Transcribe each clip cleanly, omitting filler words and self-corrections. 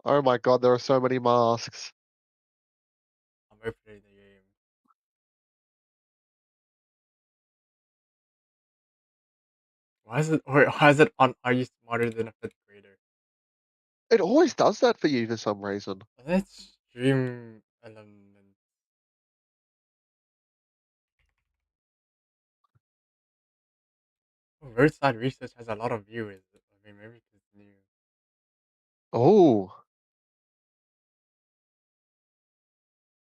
Oh my god, there are so many masks. I'm opening the game. Why is it on Are You Smarter Than a Fifth Grader? It always does that for you for some reason. Let's stream element. Oh, Roadside Research has a lot of viewers. I mean, maybe it's new. Oh,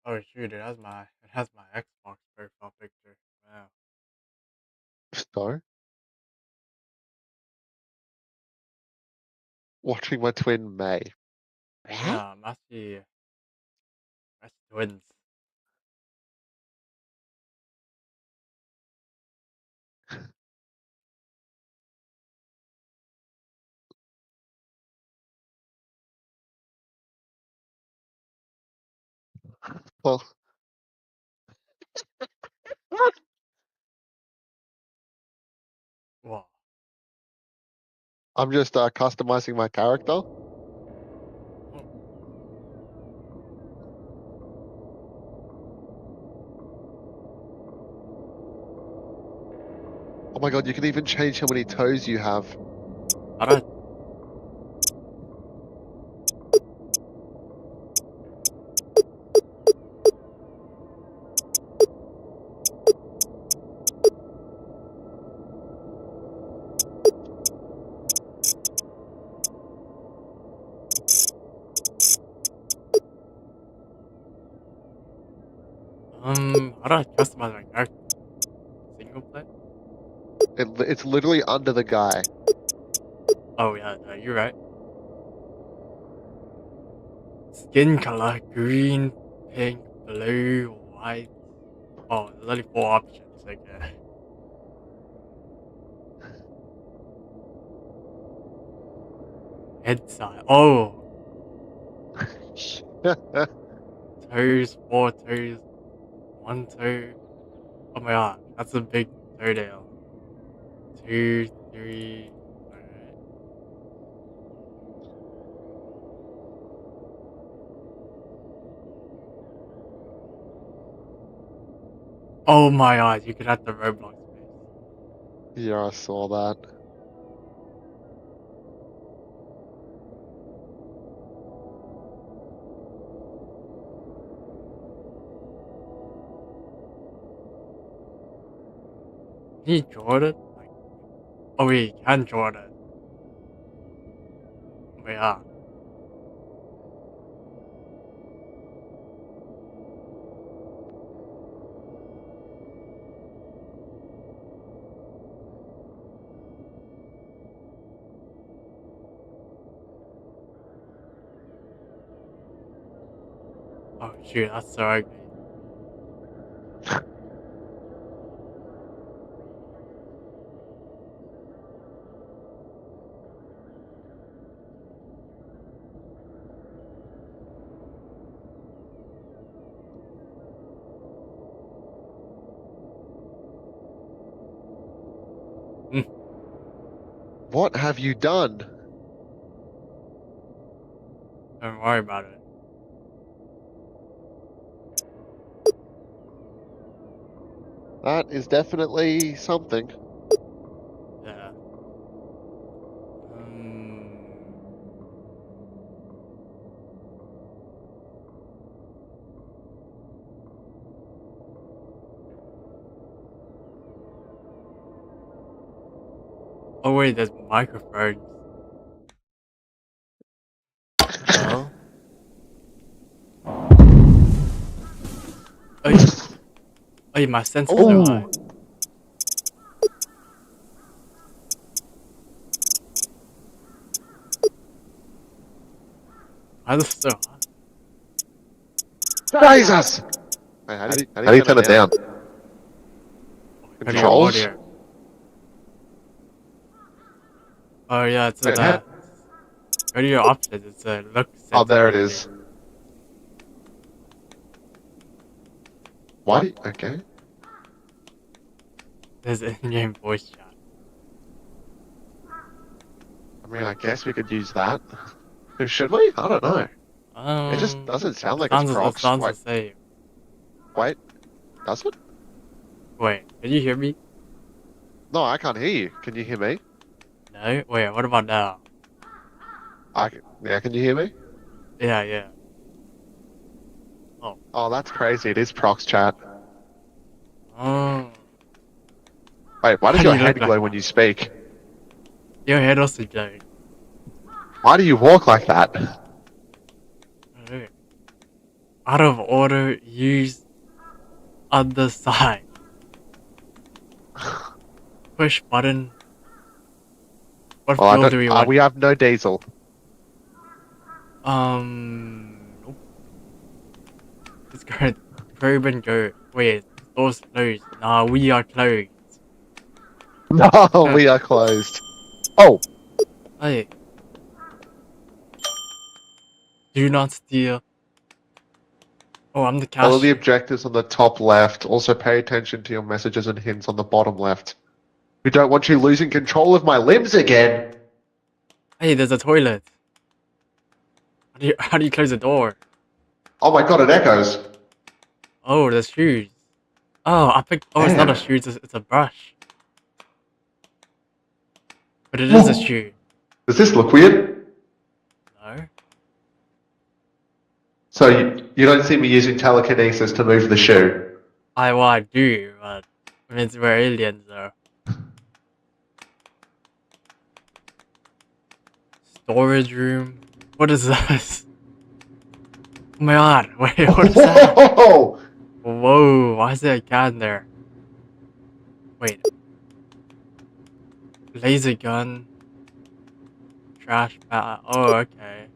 Oh shoot, it has my Xbox profile picture. Wow. so watching my twin May. Yeah, must twins. Well, Wow. I'm just customizing my character. Oh, Oh my god, you can even change how many toes you have. alright. How do I customize my character? Single play? It's literally under the guy. Oh yeah, no, you're right. Skin color: green, pink, blue, white. Oh, there's only four options. Okay. Head size. Oh, toes, four toes, one toe. Oh my god, that's a big toenail. Two, three. Alright. Oh my god, you could add the Roblox face. Yeah, I saw that. Can you draw it? Like, oh wait, you can draw it. Oh my god. Oh shoot, that's so ugly. Mm, What have you done? don't worry about it. That is definitely something. Yeah. Um. Oh wait, there's microphones. Well. Oh, oh, my sensor's so high. Oh, Why is it so high? Jesus! Wait, how do you turn it down? Oh, go to your Controls? audio. Oh yeah, it's in Wait, how? go to your options. It's a look Oh, there it sensitivity. is. Why do you, okay. There's in-game voice chat. I mean, I guess we could use that. Should we? I don't know. It just Um, doesn't sound like it's it Crocs. sounds the Wait, same. wait, does it? Wait, can you hear me? No, I can't hear you. Can you hear me? No? Wait, what about now? Yeah, can you hear me? Yeah, yeah. Oh. Oh, that's crazy. It is Prox chat. Oh. Wait, why How does do your you look head like glow when that? you speak? Your head also glowing. Why do you walk like that? Oh. Out of order, use other side. Push button. What Well, I fuel don't. do we want? We have no diesel. Nope. Let's go. Probe and go. Wait, door's closed. Nah, we are closed. No, we are closed. Oh, Hey, do not steal. Oh, I'm the follow the cashier. objectives on the top left. Also, pay attention to your messages and hints on the bottom left. We don't want you losing control of my limbs again. Hey, there's a toilet. How do you close the door? Oh my god, it echoes. Oh, there's shoes. Oh, I picked. Oh, it's not a Damn. shoe. It's a brush. But it is a Whoa. shoe. Does this look weird? No. So you don't see me using telekinesis to move the shoe? I do, but I mean, we're aliens though. Storage room. What is this? Oh my god! Wait, what is that? Whoa! Whoa! Why is there a cat in there? Wait. Laser gun. Trash bag. Oh, okay.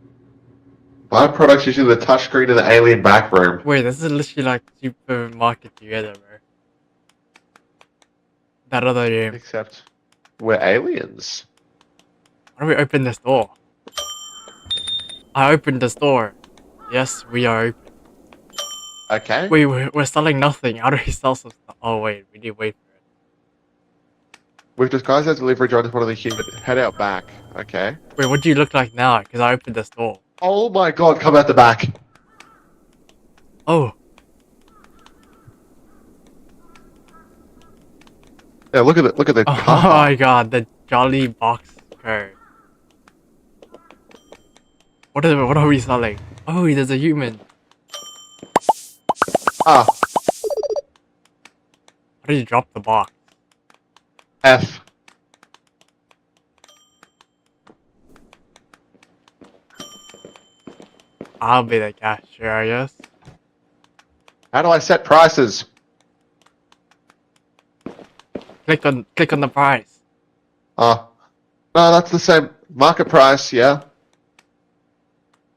Byproducts using the touchscreen in the alien back room. Wait, this is literally like supermarket together, bro. That other room. Except we're aliens. Why don't we open this door? I opened this door. Yes, we are open. Okay. Wait, we're selling nothing. How do we sell some stuff? Oh wait, we need to wait for it. We've disguised our delivery drone as one of the human. Head out back. Okay. Wait, what do you look like now? Because I opened this door. Oh my god, come out the back. Oh. Yeah, look at it. Look at the Oh car park. my god, the Jolly Box code. What are we selling? Oh, there's a human. Ah, How did you drop the box? F. I'll be the cashier, I guess. How do I set prices? Click on the price. No, that's the same market price, yeah.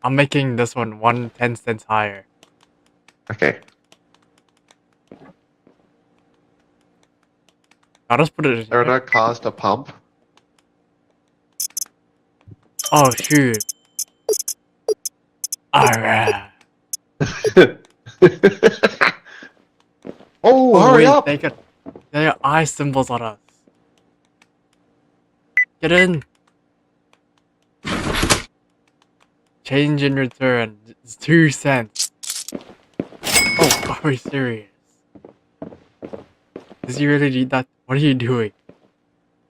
I'm making this one 10 cents higher. Okay. I'll just put it in There are here. no cars to pump. Oh shoot. Alright. Oh, hurry wait, up! they got eye symbols on us. Get in. Change in return. It's 2 cents. Oh, are we serious? Does he really need that? What are you doing?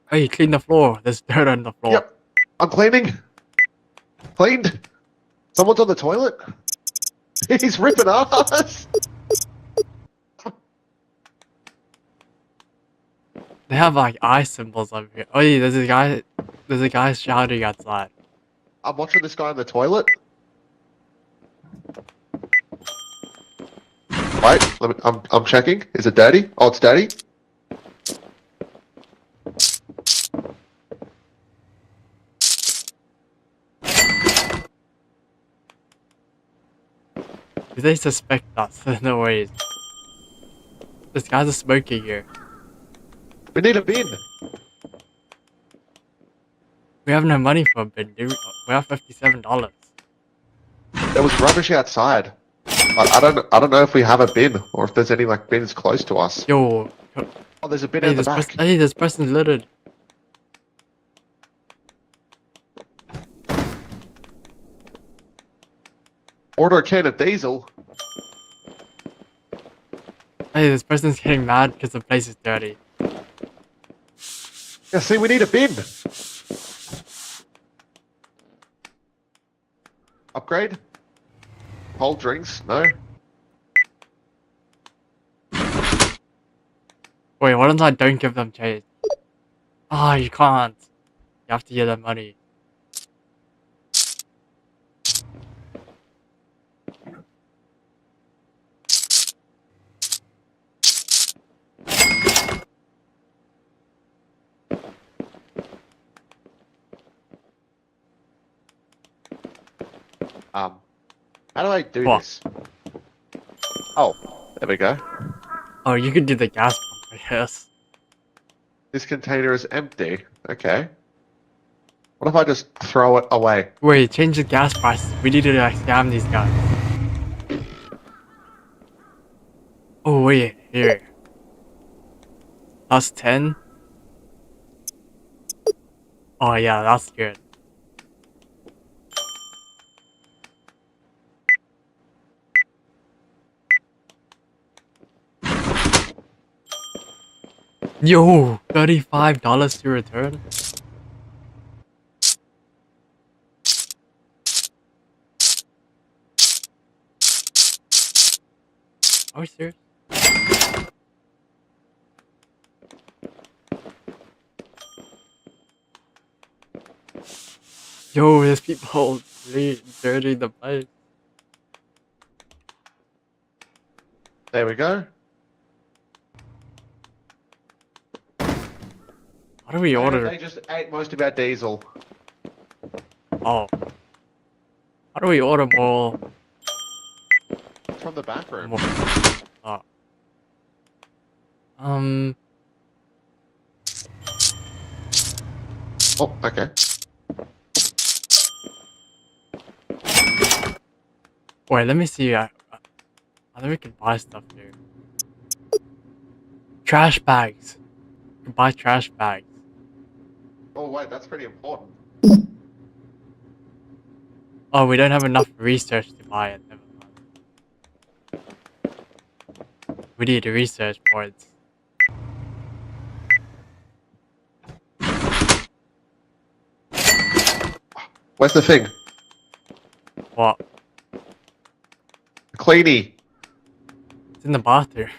Hey, clean the floor. There's dirt on the floor. Yep. I'm cleaning. Cleaned. Someone's on the toilet. He's ripping us. They have like eye symbols over here. Oh yeah, there's a guy shouting outside. I'm watching this guy on the toilet. Wait, I'm checking. Is it dirty? Oh, it's dirty. Do they suspect us? No ways. This guy's a smoker here. We need a bin. We have no money for a bin, dude. We have $57. There was rubbish outside. I don't know if we have a bin or if there's any like bins close to us. Yo, Oh, there's a bin hey, at the back. this person's littered. Order a can of diesel. Hey, this person's getting mad because the place is dirty. Yeah, see, we need a bin. Upgrade? Cold drinks? No. Wait, what if I don't give them change? Ah, you can't. You have to give them money. How do I do What? this? Oh, there we go. Oh, you could do the gas pump, I guess. This container is empty. Okay. What if I just throw it away? Wait, change the gas prices. We need to like scam these guys. Oh wait, here. Plus 10? Oh yeah, that's good. Yo, $35 to return? Are we serious? Yo, there's people really dirty the place. There we go. How do we order? They just ate most of our diesel. Oh. How do we order more? From the bathroom. more? Oh. Oh, okay. Wait, let me see. I think we can buy stuff here. Trash bags. We can buy trash bags. Oh, wait, that's pretty important. Oh, we don't have enough research to buy it. Never mind. We need to research for it. Where's the thing? What? The cleanie. It's in the bathroom.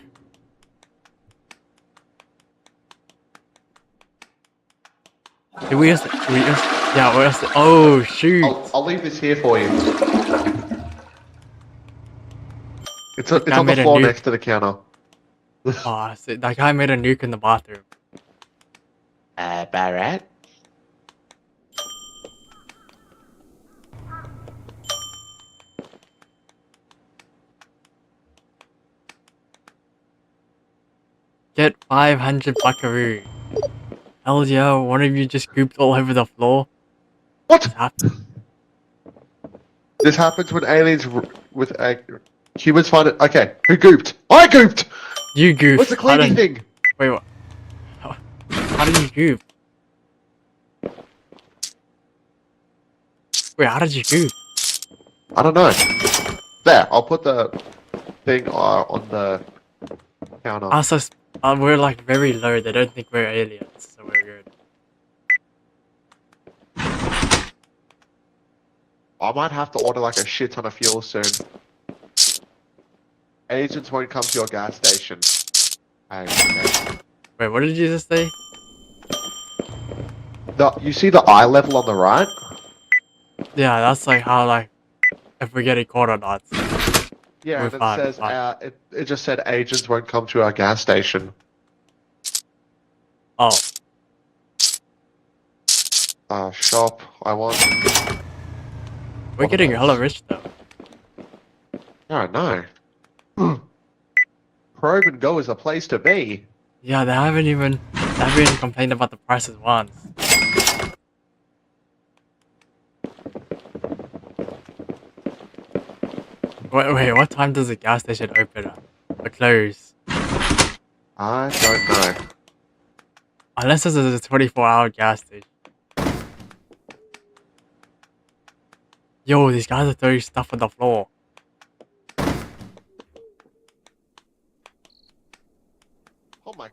Did we just, yeah, we just, oh shoot. I'll leave this here for you. It's Guy on the made a floor nuke. next to the counter. Oh, so that guy made a nuke in the bathroom. Barrett? Get 500 buckaroo. Hell yeah, one of you just gooped all over the floor. What? What's happened? This happens when aliens with humans find it. Okay, who gooped? I gooped! You goofed. What's the cleaning thing? Wait, what? How did you goof? Wait, how did you goof? I don't know. There, I'll put the thing on the counter. Also, we're like very low. They don't think we're aliens, so we're good. I might have to order like a shit ton of fuel soon. Agents won't come to your gas station. Okay. Wait, what did you just say? You see the eye level on the right? Yeah, that's like how like if we're getting caught or not. Yeah, We're and it fine, says fine. it just said agents won't come to our gas station. Oh, Shop. I want. we're getting hella rich though. I don't know. Probe and Go is a place to be. Yeah, they haven't even complained about the prices once. Wait, what time does the gas station open at? Or close? I don't know. Unless this is a 24-hour gas station. Yo, these guys are throwing stuff on the floor.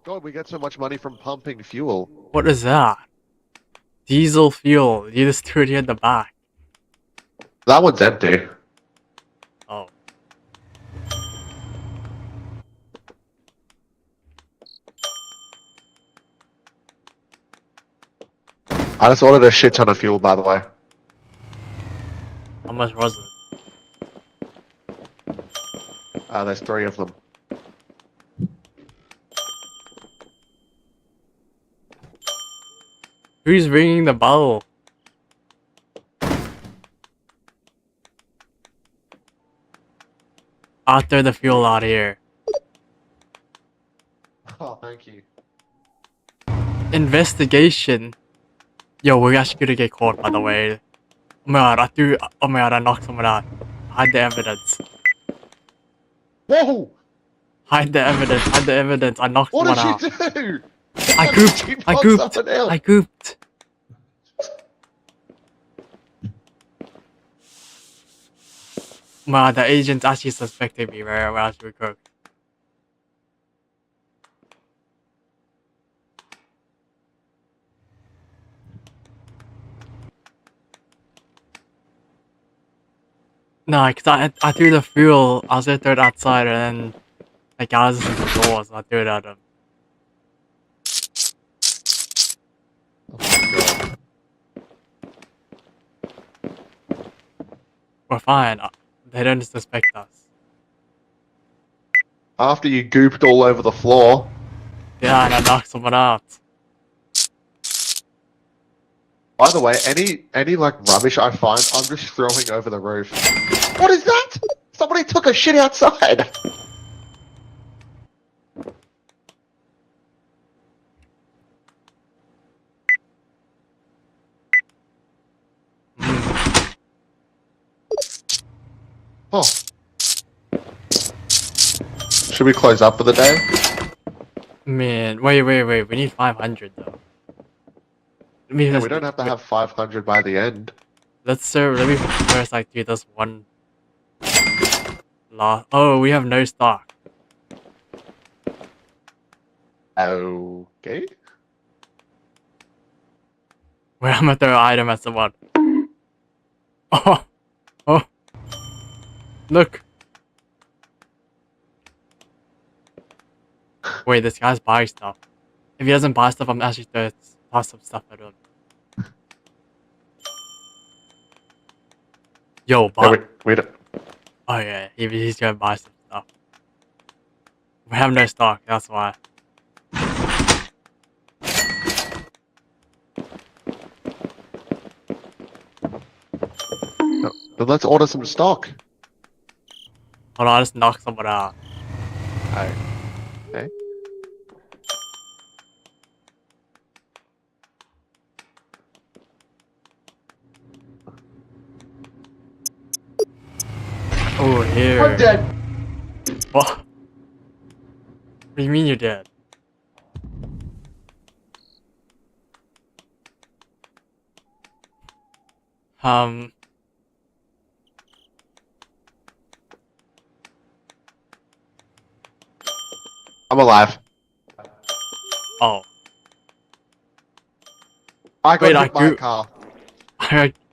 God, we get so much money from pumping fuel. What is that? Diesel fuel. You just threw it here in the back. That one's empty. Oh. I just ordered a shit ton of fuel, by the way. How much was it? There's 3 of them. Who's ringing the bell? I'll throw the fuel out here. Oh, thank you. Investigation. Yo, we're actually gonna get caught, by the way. Oh my god, I knocked someone out. Hide the evidence. Whoa! Hide the evidence, I knocked What someone did out. you do? I gooped. Man, the agent's actually suspecting me right when I was cooked. No, cause I threw the fuel, I was gonna throw it outside and then like I was in the door, so I threw it at him. Oh my god. We're fine, they don't suspect us. After you gooped all over the floor. Yeah, and I knocked someone out. By the way, any like rubbish I find, I'm just throwing over the roof. What is that? Somebody took a shit outside. Oh. Should we close up for the day? Man, wait, we need 500 though. Yeah, we don't have to have 500 by the end. Let me first like do this one last. Oh, we have no stock. Okay. Wait, I'm gonna throw an item at someone. Oh, look. Wait, this guy's buying stuff. If he doesn't buy stuff, I'm actually gonna toss some stuff at him. Yo, Yeah, but we don't. oh yeah, he's gonna buy some stuff. We have no stock, that's why. No. Then let's order some stock. Hold on, I just knocked someone out. Okay. Oh, here. I'm dead. What? What do you mean you're dead? Um. I'm alive. Oh. I got Wait, hit by a car.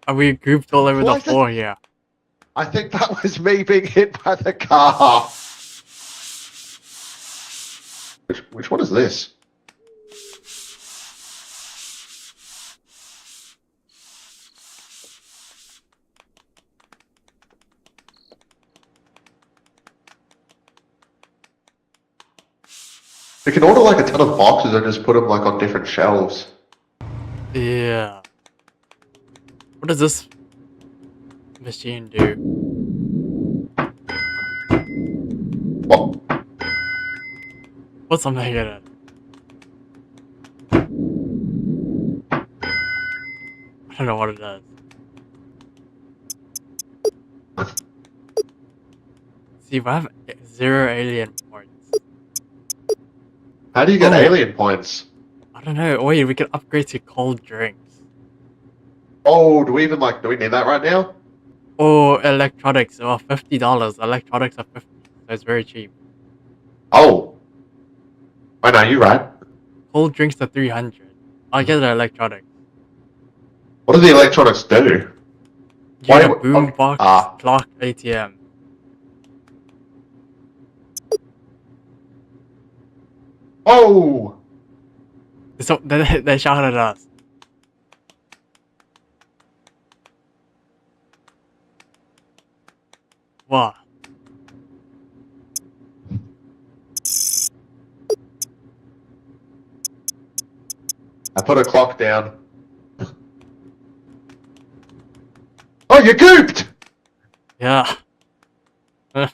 Are we grouped all over Why the is it- floor here? I think that was me being hit by the car. Which one is this? We can order like a ton of boxes and just put them like on different shelves. Yeah. What does this machine do? What? What's something in it? I don't know what it does. See, we have 0 alien points. How do you get Oh. alien points? I don't know. Wait, we can upgrade to cold drinks. Oh, do we even like, do we need that right now? Or electronics. Well, $50. Electronics are 50, so it's very cheap. Oh. Oh no, you're right. Cold drinks are 300. I'll get the electronics. What do the electronics do? You Why- get a boombox, clock, ATM. Oh! So they shouted at us. What? I put a clock down. Oh, you gooped! Yeah. Gotta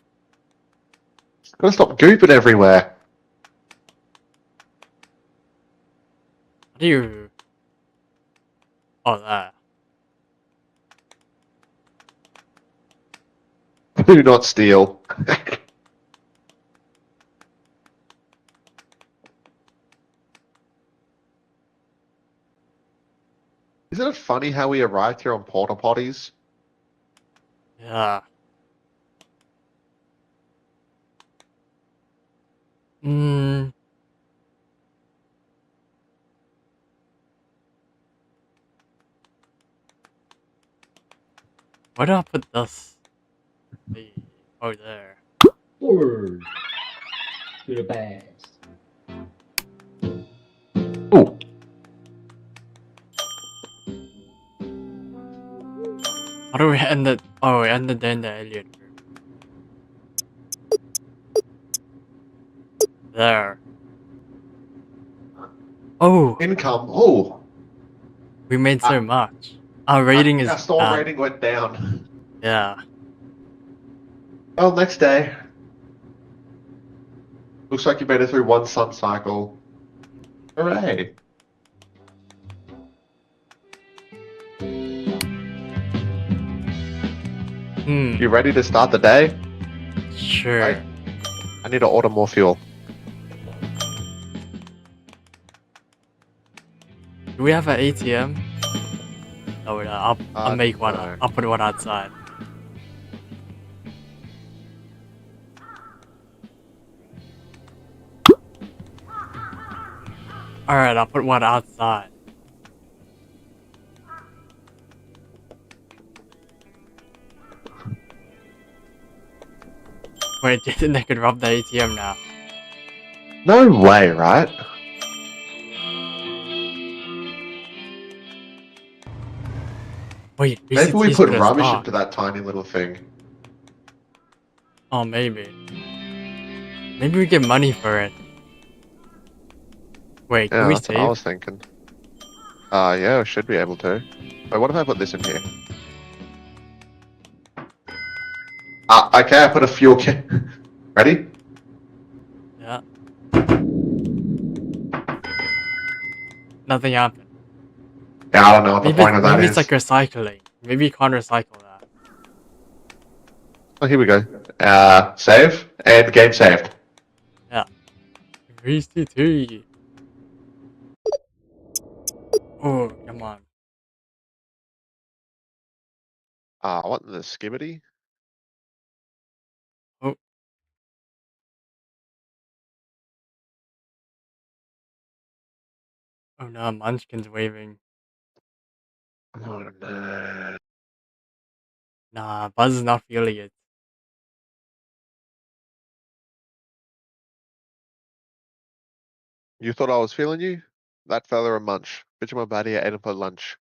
stop gooping everywhere. How do you... Oh, that. Do not steal. Isn't it funny how we arrived here on porta potties? Yeah. Hmm. Where do I put this? Oh, there. Forward to the past. Ooh. How do we end it? Oh, we ended in the alien room. There. Oh, Income. Oh. we made so much. Our rating is Our store bad. rating went down. Yeah. Well, next day. Looks like you made it through one sun cycle. Hooray. You ready to start the day? Sure. Right. I need to order more fuel. Do we have an ATM? No, I'll make one. no. I'll put one outside. Alright, I'll put one outside. Wait, do you think they could rob the ATM now? No way, right? Wait, Maybe we VCT's put gonna rubbish start. into that tiny little thing. Oh, maybe. Maybe we get money for it. Wait, Yeah, can we that's what I save? was thinking. Yeah, I should be able to. Wait, what if I put this in here? Okay, I put a fuel can. Ready? Yeah. Nothing happened. Yeah, I don't know what the point of that Maybe is. it's like recycling. Maybe you can't recycle that. Oh, here we go. Save, and game saved. Yeah. VCT. Oh, come on. I want the skibbity. Oh. Oh no, Munchkin's waving. Oh, no. Nah, Buzz is not feeling it. You thought I was feeling you? That fella a munch. Bitch, my buddy ate him for lunch.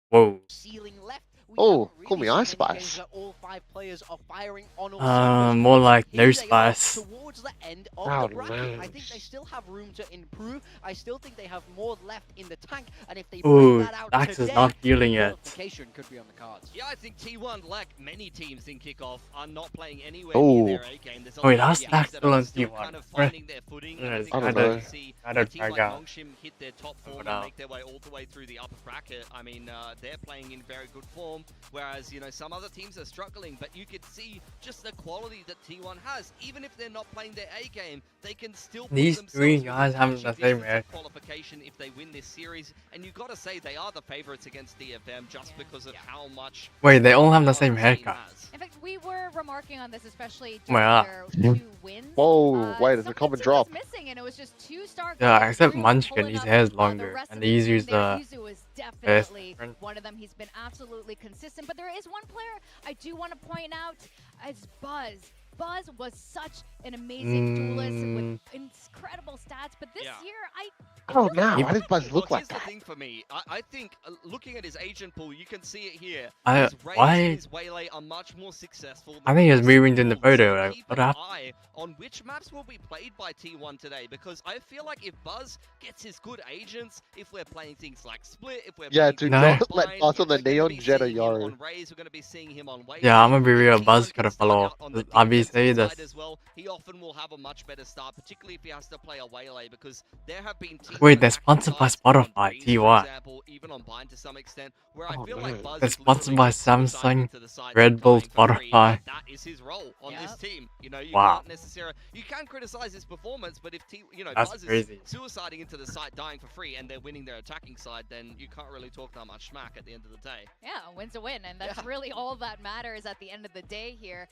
Whoa. Ceiling left. We Oh, haven't call me really Ice seen any games Spice. where all 5 players are firing on all cylinders. More like no Here they are spice. towards the end of Oh, the bracket. no. I think they still have room to improve. I still think they have more left in the tank, and if they Ooh, bring that out Dax today, is not feeling it. qualification could be on the cards. Yeah, I think T1, like many teams in kickoff, are not playing anywhere Oh. near their A game. There's a Wait, lot of how's games Dax that still are on still T1? kind of finding their footing. And I think I we're don't going know. to see I a don't team like figure out. Longshim hit their top form But, and make their way all the way through the upper bracket. I mean, they're playing in very good form. form, whereas, you know, some other teams are struggling, but you could see just the quality that T1 has. Even if they're not playing their A game, they can still put These three themselves guys within having the touching same distance hair. of qualification if they win this series. And you got to say they are the favorites against DFM just because of how much... Wait, they all have the talent same this team haircut. has. In fact, we were remarking on this, especially during Well, their 2 wins. Whoa, wait, there's a something common was drop. missing, and it was just 2 star Yeah, guys except really Munchkin, pulling his up, hair's the longer, rest and of the the team Izu's there. the Izu is best definitely friend. one of them. He's been absolutely consistent, but there is one player I do want to point out as Buzz. Buzz was such an amazing duelist with incredible stats, but this year Oh no, why did Buzz look Well, like here's that? the thing for me. I think looking at his agent pool, you can see it here. I- His Raze why- and his Waylay are much more successful. I think it's than moving in the T1, photo, so like, keep what an happened? eye on which maps will be played by T1 today, because I feel like if Buzz gets his good agents, if we're playing things like Split, if we're Yeah, playing do No. not let Bind, Buzz on the we're gonna Neon be Jet or seeing him Yoru. on Raze, we're going to be seeing him on Waylay. Yeah, I'm gonna be If real. T1 Buzz can gotta start follow. out on the Obviously, defensive that's side as well, he often will have a much better start, particularly if he has to play a Waylay, because there have been teams Wait, that they're act sponsored by sides on Spotify, Raze, for T1. example, even on Bind to some extent, where I Oh, feel no. like Buzz They're is sponsored literally by just suiciding Samsung, into the sides Red and Bull, dying for free, Spotify. but that is his role on this Yep. team. You know, you Wow. can't necessarily, you can criticize his performance, but if That's Buzz crazy. is suiciding into the site, dying for free, and they're winning their attacking side, then you can't really talk that much smack at the end of the day. Yeah, a win's a win, and that's Yeah. really all that matters at the end of the day here.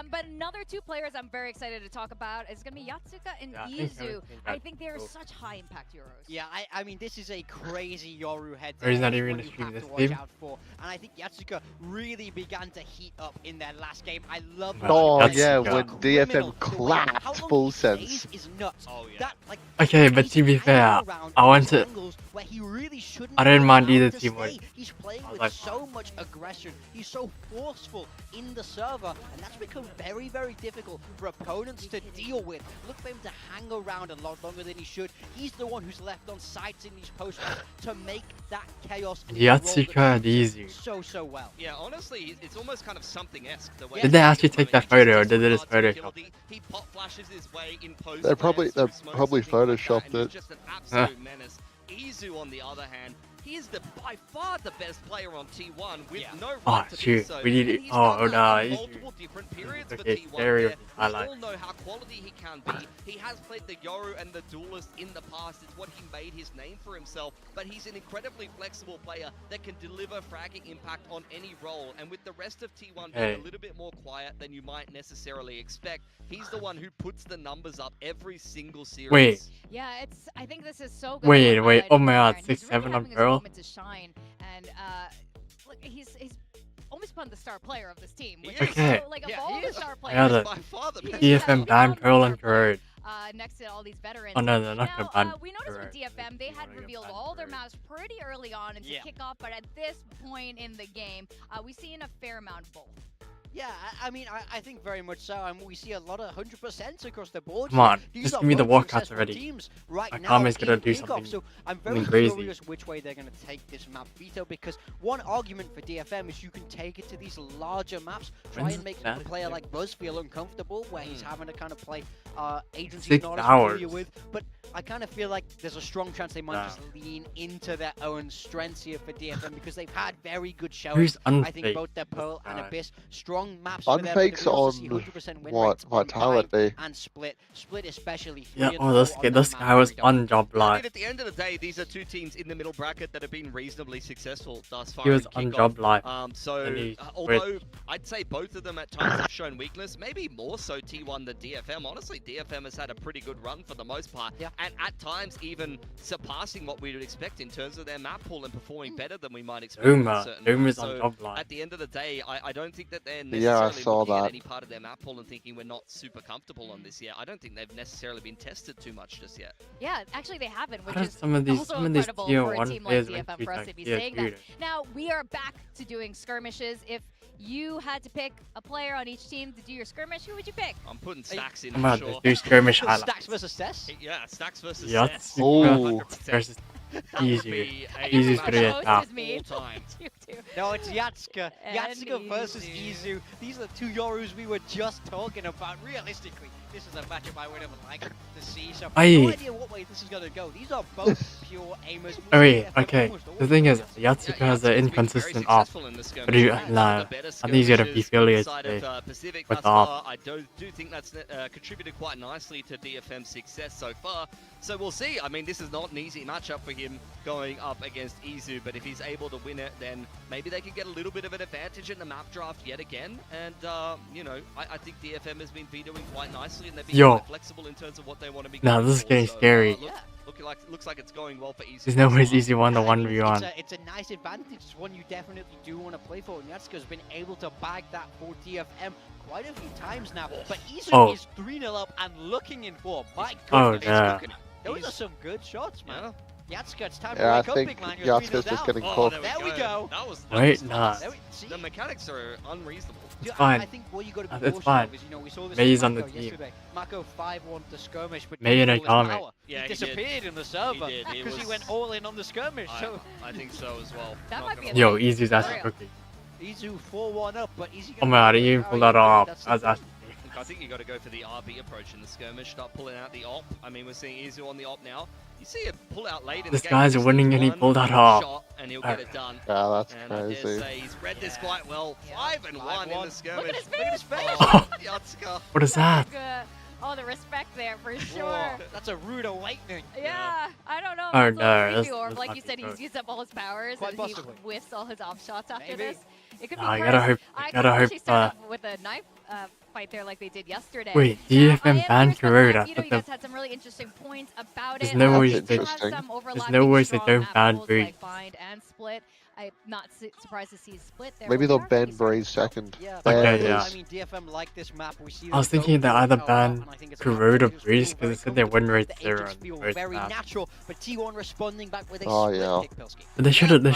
But another 2 players I'm very excited to talk about is going to be Yatsuka and Yeah, I think Izu. everything I got think they are cool. such high impact heroes. Yeah, I mean, this is a crazy Yoru head. Or he's not That's even what gonna you stream have this to watch game. out for. And I think Yatsuka really began to heat up in their last game. I love Oh, watching yeah, him. when He's DFM criminal. The way- how clapped long full he stays sense. is nuts. Oh, yeah. That, like, Okay, but he's to be fair, hanging around I in want these to. angles where he really shouldn't I didn't be mind allowed either to team stay. winning. He's playing I was with like, so much aggression. He's so forceful in the server, and that's become very, very difficult for opponents to deal with. Look for him to hang around a lot longer than he should. He's the one who's left on sites in these post rounds to make that chaos. and roll that Yatsuka and suits Izu. him so well. Yeah, honestly, it's almost kind of something-esque. The way Did they he actually plays take at that the moment. photo, or He did they just just disregards Photoshop utility. He pop flashes his way in post. They probably flares, through probably smokes and things like photoshopped that, and it. he's just an absolute menace. Izu, on the other hand, he is by far the best player on T1 with no Oh, right to be shoot, so. we need And it. he's Oh, done that no, on Izu. multiple different periods for Okay, T1 scary where with we highlight. all know how quality he can be. He has played the Yoru and the Duelist in the past. It's what he made his name for himself. But he's an incredibly flexible player that can deliver fragging impact on any role. And with the rest of T1 being Hey. a little bit more quiet than you might necessarily expect, he's the one who puts the numbers up every single series. Wait. Yeah, I think this is so good. Wait, what wait, highlighted oh my there, god, and he's 6-7 really on having his Pearl? moment to shine, and look, he's almost been the star player of this team, which He is is. Okay. so, like, of Yeah, all he the is. star I players. got He's it. by far the He best. is DFM the ban Pearl and star player, Corrode. next to all these veterans. Oh no, they're not Now, gonna ban. we noticed with Corrode. DFM, they You had wanna get revealed banned all their Corrode. maps pretty early on into kickoff, but at this point in the game, we've seen a fair amount of both. Yeah, I mean, I think very much so. And we see a lot of 100% across the board. Come on, These just are give me the both walkouts successful already. teams right My now Kami's gonna in do kickoff. something- So I'm very something crazy. curious which way they're going to take this map, Vito, because one argument for DFM is you can take it to these larger maps, try When's and make that? a player like Buzz feel uncomfortable, where he's having to kind of play agents 6 he's not as hours. familiar with. But I kind of feel like there's a strong chance they might Nah. just lean into their own strengths here for DFM because they've had very good showings. Who's I think unfake? both their Pearl and guy? Abyss, strong maps for them. but Unfakes we also see on 100% win what rates on Bind Vitality? and Split especially. Yeah, 3 and oh, 4 this on guy, that this map guy was every time. on job I mean, live. at the end of the day, these are two teams in the middle bracket that have been reasonably successful thus far. He was in on kickoff. job live. So, and he although I'd say both of them at times have shown weakness, maybe more so T1 than DFM. Honestly, DFM has had a pretty good run for the most part, Yeah. and at times even surpassing what we would expect in terms of their map pool and performing better than we might expect. on Uma, certain Uma's maps. on So, job live. at the end of the day, I don't think that they're Yeah, I necessarily saw looking at that. any part of their map pool and thinking we're not super comfortable on this yet. I don't think they've necessarily been tested too much just yet. Yeah, actually they haven't, which How is does some of these also some of these incredible tier for a 1 team like players win DFM to for us like to be tier saying 2 that. Now, we are back to doing skirmishes. If you had to pick a player on each team to do your skirmish, who would you pick? I'm putting stacks in, I'm I'm about sure. to do skirmish highlights. Stacks versus Cess? Yeah, stacks versus Yatsuka Cess. Oh. 100%. versus That would Easy. be a Easy's match gonna get of top. me. all time. You do. No, it's Yatsuka. And Yatsuka versus Izu. Izu. These are the two Yorus we were just talking about. Realistically, this is a matchup I would have liked to see. So, Aye. no idea what way this is going to go. These are both pure aimers. Oh wait, DFM okay. almost The always thing is, wins. Yatsuka has an Yatsuka's been very inconsistent off. successful in the But skirmish. he, One of nah, the better I think he's gonna be skirmishes failure inside today of, Pacific with thus the off. far. I do think that's contributed quite nicely to DFM's success so far. So we'll see. I mean, this is not an easy matchup for him going up against Izu, but if he's able to win it, then maybe they can get a little bit of an advantage in the map draft yet again. And, you know, I think DFM has been vetoing quite nicely, and they've been Yo. quite flexible in terms of what they want to be Nah, going this is for. getting So, scary. looks like it's going well for Izu. There's no thus way it's far. easy one to I mean, 1v1. It's a nice advantage. It's one you definitely do want to play for. And Yatsuka's been able to bag that for DFM quite a few times now. But Izu Oh. is 3-0 up and looking in for. My Oh, goodness. yeah. Those He's- are some good shots, man. Yatsuka, it's time Yeah, I to wake think up, big man. You're 3-0 Yatsuka's just down. getting Oh, cooked. There we go. That was Wait, fast. nah. There we, see? The mechanics are unreasonable. It's I fine. think what you got to It's be cautious fine. of is, you know, we saw this Mei's with on the Mako team. yesterday. Mako 5-1 the skirmish, but Mei and didn't use Akame. power. Yeah, he he did. disappeared in the server He did. He because he was- went all in on the skirmish. So I think so as well. That Not might gonna be lie. a Yo, Izu's actually Real. cooking. Izu 4-1 up, but is he Oh gonna my god, be he able even to pulled carry that it through? off. That's the That's thing. actually. Look, I think you got to go for the RB approach in the skirmish. Start pulling out the op. I mean, we're seeing Izu on the op now. You see it pull out late in This the game. guy's Just winning needs and he one pulled that off. shot and he'll get it done. Yeah, that's And I dare crazy. say he's read this Yeah. quite well. Yeah. 5-1 in 5-1. the skirmish. Look at his face. Oh, Yatsuka. What is that? All the respect there for sure. Whoa, that's a rude awakening. Yeah, I don't know. Oh, That's a little no, creepy, that's- or that's like not you said, good. he's used up all his powers Quite and possibly. he whiffs all his off shots after Maybe. this. It could be I cursed. gotta hope. I I could gotta hope. actually start off with a knife fight there like they did yesterday. Wait, Now, I DFM am banned curious about Kuroda. that. You know, But you the guys had some really interesting points about There's it. no way we they do don't- have some overlapping no way they strong don't map ban pools Breeze. like Bind and Split. I'm not surprised to see Split there. Maybe but they'll we are ban starting Breeze to go. second. Yeah, Ban Okay, yeah. I mean, DFM like this map. We see I was them thinking go they either for it, ban and I think it's a map Kuroda that just Breeze feel because very they said their win comfortable. rate The 0 agents on feel both very maps. natural, but T1 responding back with a Oh, split yeah. pick, Pilski. But they should have let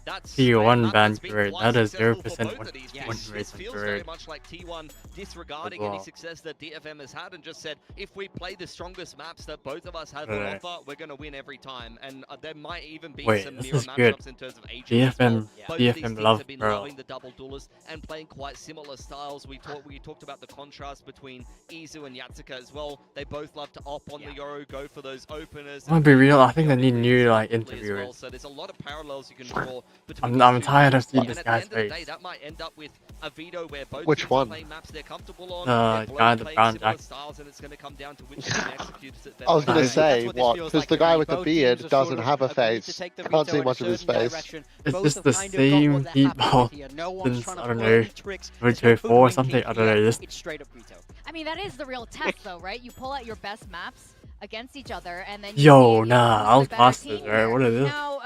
that's T1 a map ban that's been Kuroda. quite That is successful for 0% both win of these Yes. win teams. rate This on feels very Kuroda. much like T1 disregarding As any well. success that DFM has had and just said, if we play the strongest maps that both of us have Right. to offer, we're going to win every time. And there might even be Wait, some this mirror is good. matchups in terms of agents as well. DFM, Yeah. Both of these DFM teams love have been Pearl. loving the double duelist and playing quite similar styles. We talked about the contrast between Izu and Yatsuka as well. They both love to op on the Yoru, go for those openers. I'm gonna be real. I think they need new like as well. interviewers. So there's a lot of parallels you can draw between I'm these two tired of maps. seeing And this at the guy's end of the day, face. that might end up with a veto where both Which teams one? are playing maps they're comfortable on. The they're guy, both the playing brown similar jacket. styles, and it's going to come down to which team executes it better. I was gonna Nice. say, That's what this what? feels Because like the to guy me. with the Both beard teams have doesn't sort of have a agreed to face. take the Can't veto see in a much of his certain face. direction. Is Both this have the kind of got what same they're happy people with here. No one's since, trying I to don't pull know, any tricks. There's Virtua no 4 or hoodwinking something? I don't here. know, this- It's straight up veto. I mean, that is the real test, though, right? You pull out your best maps against each other, and then Yo, you see nah, who's I'll the better toss team this, right? here. What is this? Now,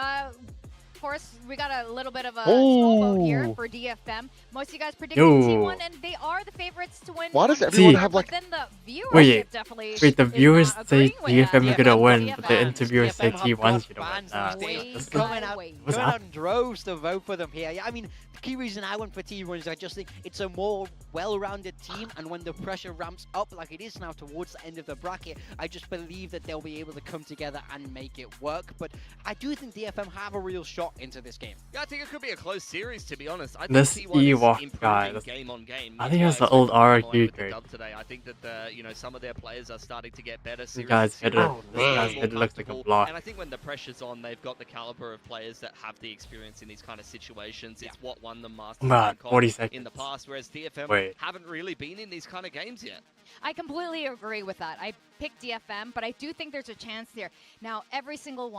of course, we got a little bit of a small vote here Ooh. for DFM. Most of you guys predicted Yo. T1, and they are the favorites to win. Why does on everyone paper, have, like- But then the viewership Wait, definitely Wait, the is viewers not say agreeing with DFM that. are gonna DFM win, DFM but the interviewers say DFM have T1's got gonna win. fans Nah, these days. Way this is- Coming out, way. What's coming out that? in droves to vote for them here. Yeah, I mean, the key reason I went for T1 is I just think it's a more well-rounded team, and when the pressure ramps up like it is now towards the end of the bracket, I just believe that they'll be able to come together and make it work. But I do think DFM have a real shot into this game. Yeah, I think it could be a close series, to be honest. I think This T1 is Ewok improving guy, this- game on game. I think That's that's why the old expect them to come away RRQ with the grade. dub today. I think that some of their players are starting to get better. This series guy's to head, series, this more guy's head looks like a comfortable. block. And I think when the pressure's on, they've got the caliber of players that have the experience in these kind of situations. It's what won them Masters Man, and Con 40 in seconds. the past, whereas DFM Wait. haven't really been in these kind of games yet. I completely agree with that. I picked DFM, but I do think there's a chance there. Now, every single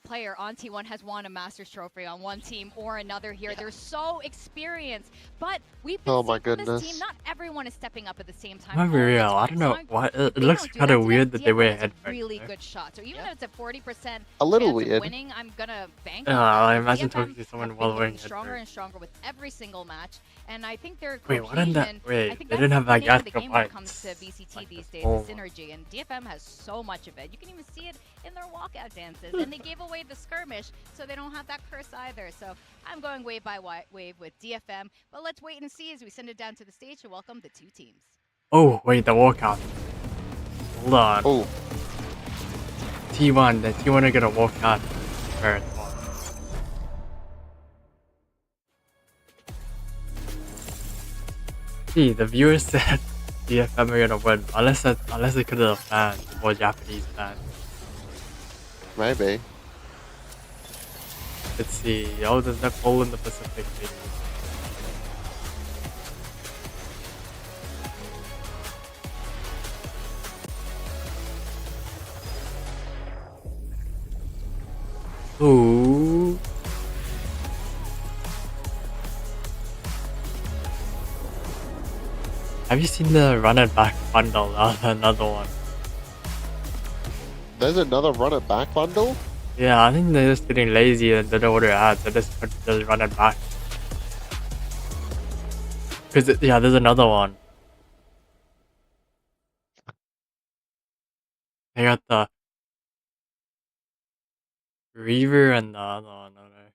player on T1 has won a Masters trophy on one team or another here. They're so experienced, but we've been Oh seeing my from this goodness. team, not everyone is stepping up at the same time. I'm gonna be all the real, I time. don't know So I'm- why. if It they looks don't do kind of that weird today, that they wear DFM is a headphones. really right? good shot. So even Yeah. if it's a 40% A little chance of weird. winning, I'm gonna bank I on that. imagine DFM talking to someone have while been wearing getting stronger headphones. and stronger with every single match, and I think their Wait, why didn't that? cohesion- Wait, I think they didn't that's have the that name of the Gatka game when it comes vibes. to VCT Like these the days, full the synergy, and DFM has so much of it. You can even see it in their walkout dances, and they gave away the skirmish, so they don't have that curse either. So I'm going wave by wave with DFM, but let's wait and see as we send it down to the stage to welcome the two teams. Oh, wait, the walkout. Hold on. Oh, T1, the T1 are gonna walk out first. See, the viewers said DFM are gonna win, unless it could have fans, more Japanese fans. Maybe. Let's see. Oh, there's that hole in the Pacific. Maybe. Ooh. Have you seen the run it back bundle? Another one. There's another run it back bundle? Yeah, I think they're just getting lazy and they don't order ads. They just run it back. Cause yeah, there's another one. They got the Reaver and the other one. Okay.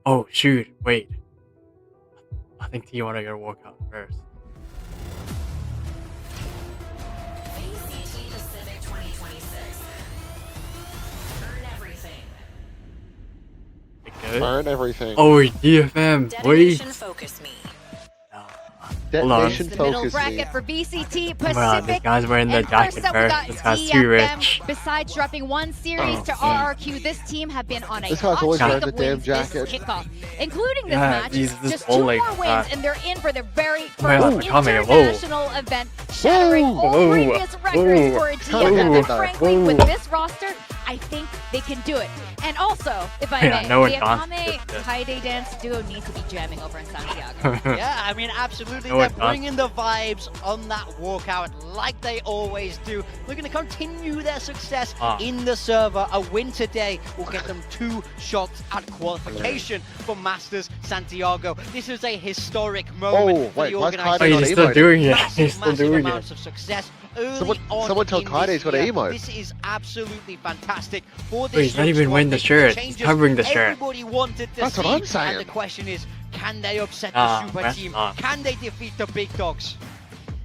Oh shoot! Wait. I think T1 are gonna walk out first. VCT Pacific 2026. Earn everything. It good? Burn everything. Oh, DFM. Wait. Detonation focus me. Detonation The middle focus bracket me. for VCT Come on, this Pacific. guy's wearing the And jacket first up, we first. got This guy's too DFM. rich. Besides dropping one series to RRQ, this team have been on a This guy's hot always streak wearing of the damn wins this jacket. kickoff, including this Yeah, match. he's just Just 2 all more like wins, that. and they're in for their very my first God, come here, whoa. international event, shattering all Whoa, previous records whoa, for a whoa, DFM. And frankly, whoa. with this roster, I think they can do it. And also, if I Yeah, may, no the advanced Akame distance. Kaide dance duo need to be jamming over in Santiago. Yeah, I mean, absolutely. No, They're it's not. bringing the vibes on that walkout like they always do. We're going to continue their success in the server. A win today will get them 2 shots at qualification for Masters Santiago. This is a historic moment Oh, for wait, the why's organization. Kaide Oh, he's still doing it. Massive, He's still massive doing it. amounts of success early Someone on tell in Kaide this he's got an year. emote. This is absolutely fantastic for this Wait, he's not young even squad, wearing the making shirt. He's changes covering the shirt. Everybody wanted to That's see. what I'm saying. And the question is, can they upset Ah, the super that's team? not. Can they defeat the big dogs?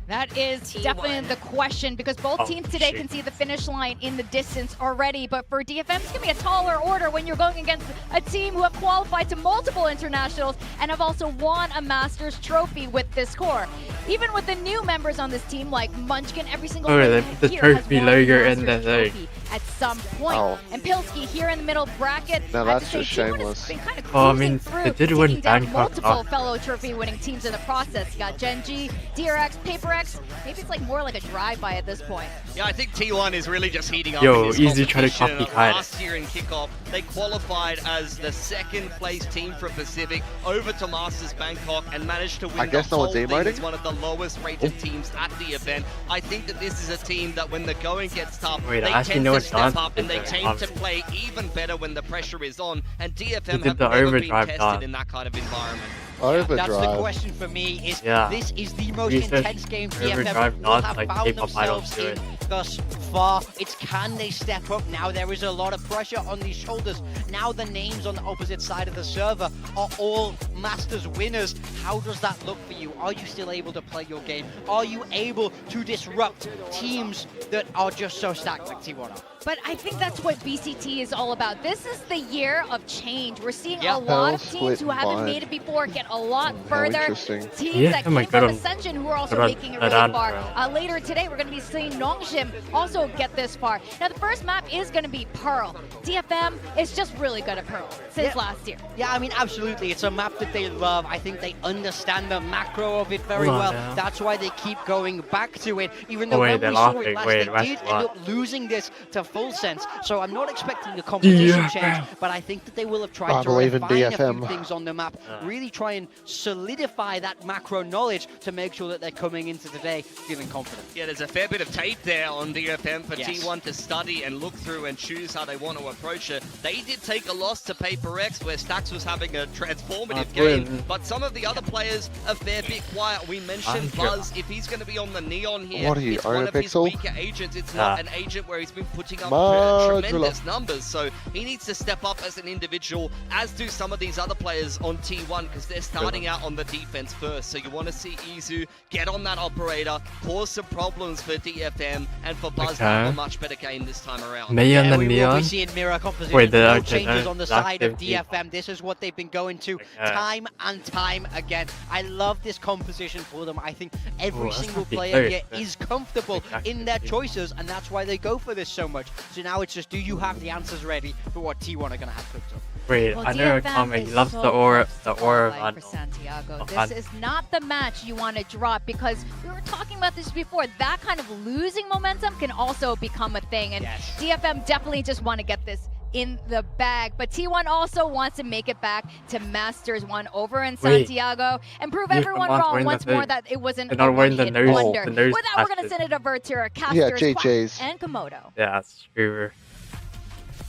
That is T1. definitely the question, because both Oh, teams today shoot. can see the finish line in the distance already. But for DFM, it's going to be a taller order when you're going against a team who have qualified to multiple internationals and have also won a Masters trophy with this core. Even with the new members on this team, like Munchkin, every single Oh, player they put the here has trophy won a logo in Masters the thing. trophy at some point. Oh. And Pilsky here in the middle bracket. Now I have that's to just say, T1 has shameless. been kind of Well, I cruising mean, through, they did win taking down Bangkok, multiple huh? fellow trophy-winning teams in the process. You got Gen G, DRX, PaperX. Maybe it's like more like a drive-by at this point. Yeah, I think T1 is really just heating up Yo, in this easy try to competition. copy Kaide. Last year in kickoff, they qualified as the 2nd place team from Pacific over to Masters Bangkok and managed to win I guess the no whole one's thing as emoting? one of the lowest rated teams at the event. I think that this is a team that when the going gets tough, Wait, I they actually tend know to what step dance up and they is tend there, to play even better when the pressure is on. And DFM did have the never been overdrive tested dance. in that kind of environment. That's the Overdrive. question for me. Is Yeah. this is the most Research intense game DFM overdrive will dance have like found K-pop idols themselves do in it. thus far. It's can they step up now? There is a lot of pressure on these shoulders. Now the names on the opposite side of the server are all Masters winners. How does that look for you? Are you still able to play your game? Are you able to disrupt teams that are just so stacked like T1 are? But I think that's what BCT is all about. This is the year of change. We're seeing Yeah. a lot of Hell teams split who haven't vibe. made it before get a lot How further. interesting. Teams Yeah, that oh my came from God, Ascension who are also God, making it that really on, far. bro. Later today, we're going to be seeing Nongshim also get this far. Now, the first map is going to be Pearl. DFM is just really good at Pearl since Yeah. last year. Yeah, I mean, absolutely. It's a map that they love. I think they understand the macro of it very Come on well. now. That's why they keep going back to it. Even though wait, when they're we saw laughing. it last, Wait, they what's did end what? up losing this to full sense. So I'm not expecting a competition change, but I think that they will have tried I to believe in refine a few DFM. things on the map, really try and solidify that macro knowledge to make sure that they're coming into today feeling confident. Yeah, there's a fair bit of tape there on DFM for Yes. T1 to study and look through and choose how they want to approach it. They did take a loss to PaperX where Stax was having a transformative game, brilliant. but some of the other players a fair bit quiet. We mentioned Andrea. Buzz. If he's going to be on the Neon here, What are you, it's one of his Pixel? weaker agents. It's not Ah. an agent where he's been putting up Modular. tremendous numbers, so he needs to step up as an individual, as do some of these other players on T1 because they're starting out on the defense first. So you want to see Izu get on that operator, cause some problems for DFM, and for Buzz to have a Okay. much better game this time around. meiy and Yeah, the we will neon. be seeing mirror composition. Wait, No okay, changes no, on the that's side of the- DFM. This is what they've been going to Okay. time and time again. I love this composition for them. I think every Ooh, that's single not the player here first, is comfortable exactly. in their choices, and that's why they go for this so much. So now it's just, do you have the answers ready for what T1 are going to have cooked up? Wait, Well, I know DFM Kame is loves so the aura, close to aura qualifying bundle. for Santiago. Oh, This fun. is not the match you want to drop because we were talking about this before. That kind of losing momentum can also become a thing, and Yes. DFM definitely just want to get this in the bag. But T1 also wants to make it back to Masters 1 over in Wait. Santiago and prove DFM everyone wants to wrong win the once more thing. that it wasn't They're a not wearing the one-hit nose- wonder. the nose With that, we're going to patches. send it over to our casters, Yeah, Quack GG's. and Komodo. Yeah, that's true.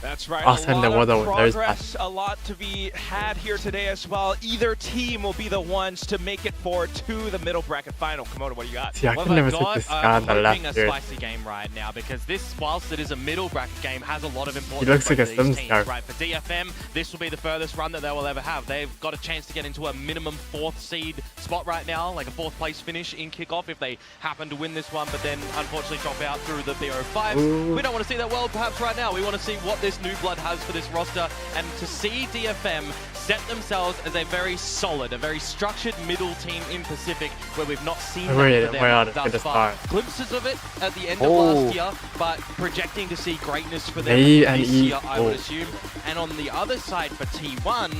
That's right. Awesome, A the lot weather of with those progress, a lot to be had here today as well. Either team will be the ones to make it forward to the middle bracket final. Komodo, what do you got? See, I Well, can never I've see got, this guy on the hoping left a here. spicy game right now because this, whilst it is a middle bracket game, has a lot of importance. He looks for like a these Sims teams, character. right? For DFM, this will be the furthest run that they will ever have. They've got a chance to get into a minimum 4th seed spot right now, like a 4th place finish in kickoff if they happen to win this one, but then unfortunately drop out through the BO5s. Ooh. We don't want to see that world perhaps right now. We want to see what this new blood has for this roster, and to see DFM set themselves as a very solid, a very structured middle team in Pacific where we've not seen that Wait, for wait, them it's thus gonna far. start. Glimpses of it at the end of Oh. last year, but projecting to see greatness for them meiy and this year, I would E. assume. And on the other side for T1,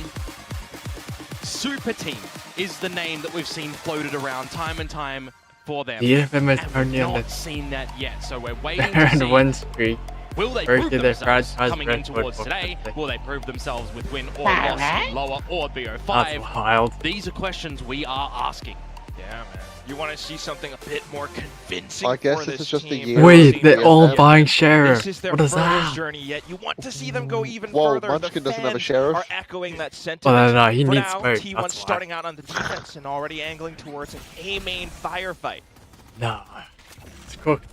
Super Team is the name that we've seen floated around time and time for them. DFM is And we've only on not the seen that yet, so we're waiting they're to on see. one streak. Will they Or prove do they themselves franchise coming in record towards for today? Pacific? Will they prove themselves with win or loss, lower or That's BO5? wild. These are questions we are asking. Yeah, man. You want to see something a bit more convincing I guess for this this is just a team. year Wait, of they're DFM. all buying sheriff. This is their What is furthest that? journey yet. You want to see them go even Whoa, further. Munchkin the doesn't have a fans sheriff? are echoing that Oh, sentiment. no, he For needs now, smoke. T1 That's why. starting out on the defense and already angling towards an A main firefight. No. It's cooked.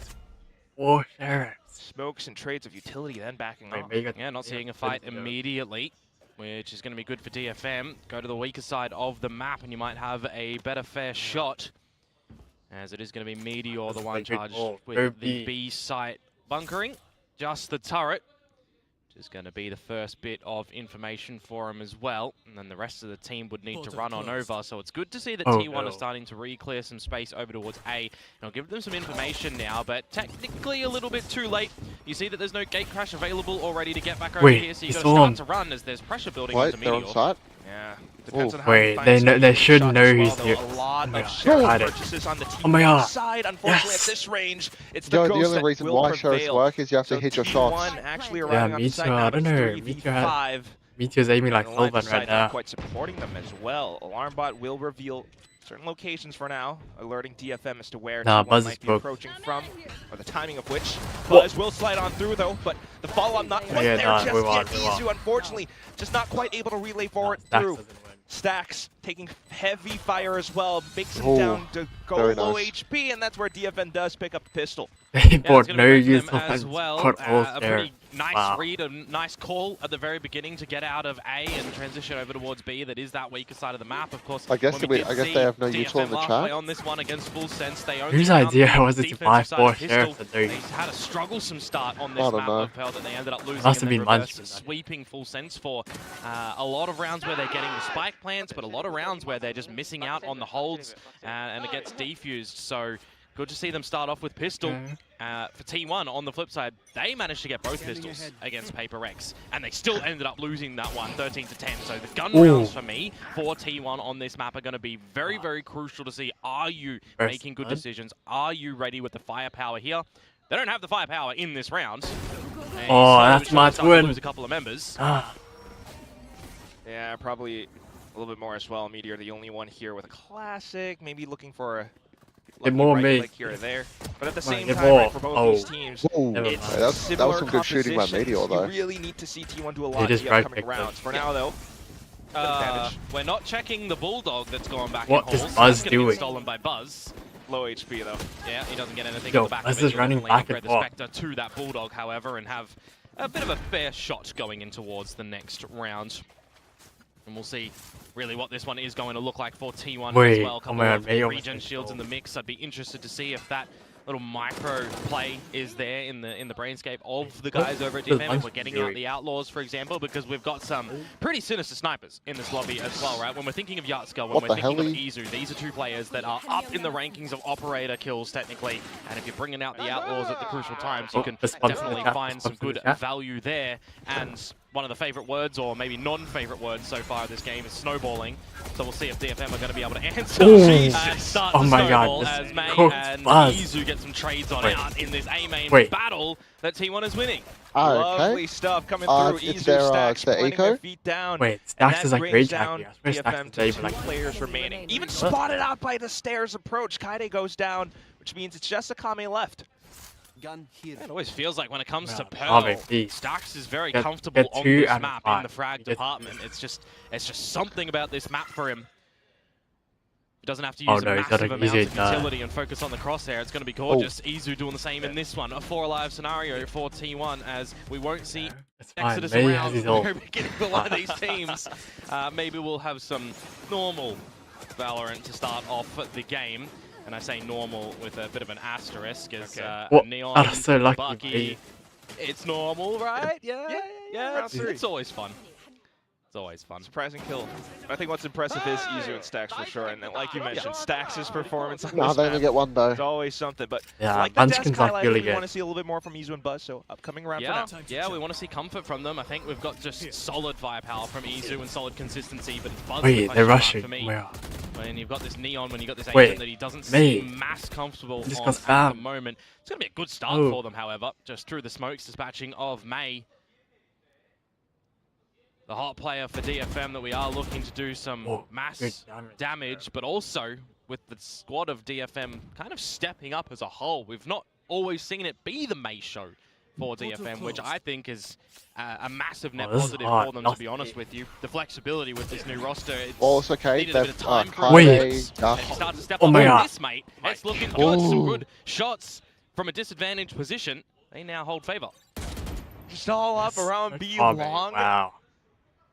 4 sheriffs. Smokes and trades of utility, then backing Wait, off. meiy got- Yeah, not meiy seeing a got fight Sims, though. immediately, which is going to be good for DFM. Go to the weaker side of the map and you might have a better fair shot, as it is going to be Meteor, the That's one a good charged ball. with Go the B. B site bunkering. Just the turret, which is going to be the first bit of information for him as well. And then the rest of the team would need to run on over. So it's good to see that Oh, T1 no. are starting to re-clear some space over towards A. And I'll give them some information now, but technically a little bit too late. You see that there's no gate crash available already to get back over Wait, here, so you you've saw got him. to start to run as there's pressure building Wait, onto they're on Meteor. site? Yeah, depends Ooh. on how Wait, he finds they some know- they easy should shots know as he's well, though. here. A lot Oh my of God, sheriff got it. purchases on the Oh my God. side. Unfortunately, Yes. at this range, it's the Yo, the ghost only that reason will why prevail. sheriffs work is you have to So hit your T1 shots. actually Yeah, arriving on me the site too. now. I don't It's know. 3v5. Meteor's aiming like And the line Sylvan beside right not now. quite supporting them as well. Alarmbot will reveal certain locations for now, alerting DFM as to where Nah, T1 Buzz might is be booked. approaching from, or the timing of which. What? Buzz will slide on through though, but the follow-up not quite Yeah, there nah, just we yet. won, we won. Izu, unfortunately, just not quite able to relay forward Stacks through. doesn't win. Stacks taking heavy fire as well, makes him Oh, down to go very low nice. HP, and that's where DFM does pick up the pistol. They Yeah, it's bought gonna no be good for useful them as and well. put all A there. pretty nice Wow. read, a nice call at the very beginning to get out of A and transition over towards B. That is that weaker side of the map, of course. I guess when we we- did I guess see they have no DFM util in the last chat. play on this one against Full Sense. They only Whose found idea the was it to defensive buy side 4 of Pistol. sheriffs at They 3? had a strugglesome start on I this don't map know. of Pearl that they ended up losing. Must have and then been reversed, Munchkin, then. sweeping Full Sense for a lot of rounds where they're getting the spike plants, but a lot of rounds where they're just missing out on the holds and it gets defused. So good to see them start off with pistol. Okay. For T1, on the flip side, they managed to get both pistols against Paper X, and they still ended up losing that one, 13-10. So the gun Ooh. rounds for me, for T1 on this map, are going to be very, very crucial to see. Are you First making good blood. decisions? Are you ready with the firepower here? They don't have the firepower in this round. And Oh, so that's it's my starting to twin. lose a couple of members. Ah, Yeah, probably a little bit more as well. Meteor, the only one here with a classic, maybe looking for a lucky more right me. click here or there. But at the Right, same get time, more. right, for both Oh. these teams, Whoa, Never it's mind. that was similar some good shooting by compositions. Meteor, though. You really need to see T1 do a He lot in just the right upcoming clicked rounds. them. For now, though, advantage. We're not checking the Bulldog that's gone back What in is halls. Buzz That's gonna be doing? stolen by Buzz. Low HP, though. Yeah, he doesn't get anything Yo, on the back Buzz of it. is He'll running definitely back and upgrade the forth. Spectre to that Bulldog, however, and have a bit of a fair shot going in towards the next round. And we'll see really what this one is going to look like for T1 as Wait, well. oh Couple my of God, Meiy almost regen went shields in the gold. mix. I'd be interested to see if that little micro play is there in the brainscape of the guys over at DFM. If we're getting out the Outlaws, for example, because we've got some pretty sinister snipers in this lobby as well, right? When we're thinking of Yachtska, when we're thinking of Izu, these are two players that are up in the rankings of operator kills, technically. And if you're bringing out the Outlaws at the crucial times, you can definitely find some good value there. And one of the favorite words, or maybe non-favorite words so far this game, is snowballing. So we'll see if DFM are going to be able to answer and start to snowball as meiy and Izu get some trades on out in this A-main battle that T1 is winning. Lovely stuff coming through. Izu, Stacks planting their feet down. Wait, Stacks is like great down. DFM to 2 players remaining. Even spotted out by the stairs approach. Kaide goes down, which means it's just a Kame left. Gun here. It always feels like when it comes to Pearl, Stacks is very comfortable on this map in the frag department. It's just something about this map for him. He doesn't have to use a massive amount of utility and focus on the crosshair. It's going to be gorgeous. Izu doing the same in this one. A 4 alive scenario for T1, as we won't see Exodus around at the very beginning for one of these teams. Maybe we'll have some normal Valorant to start off the game. And I say normal with a bit of an asterisk, as Neon, so lucky, Bucky, it's normal, right? Yeah, it's always fun. It's always fun. Surprising kill. I think what's impressive is Izu and Stacks for sure, and then, like you mentioned, Stacks' performance on this they only get one though. It's always something, but like the desk highlight, we want to see a little bit more from Izu and Buzz, so upcoming round for now. Yeah, we want to see comfort from them. I think we've got just solid firepower from Izu and solid consistency, but it's Buzz they're rushing. For me. When you've got this Neon, when you've got this agent that he doesn't meiy. seem mass comfortable on at the moment. It's going to be a good start for them, however, just through the smokes dispatching of meiy. The hot player for DFM that we are looking to do some mass damage, but also with the squad of DFM kind of stepping up as a whole. We've not always seen it be the meiy show for DFM, which I think is a massive net positive for them, to be honest with you. The flexibility with this new roster, it's needed a bit of time for they start to step up on this, mate. It's looking good. Some good shots from a disadvantaged position. They now hold favor. Just all up around B long. Wow.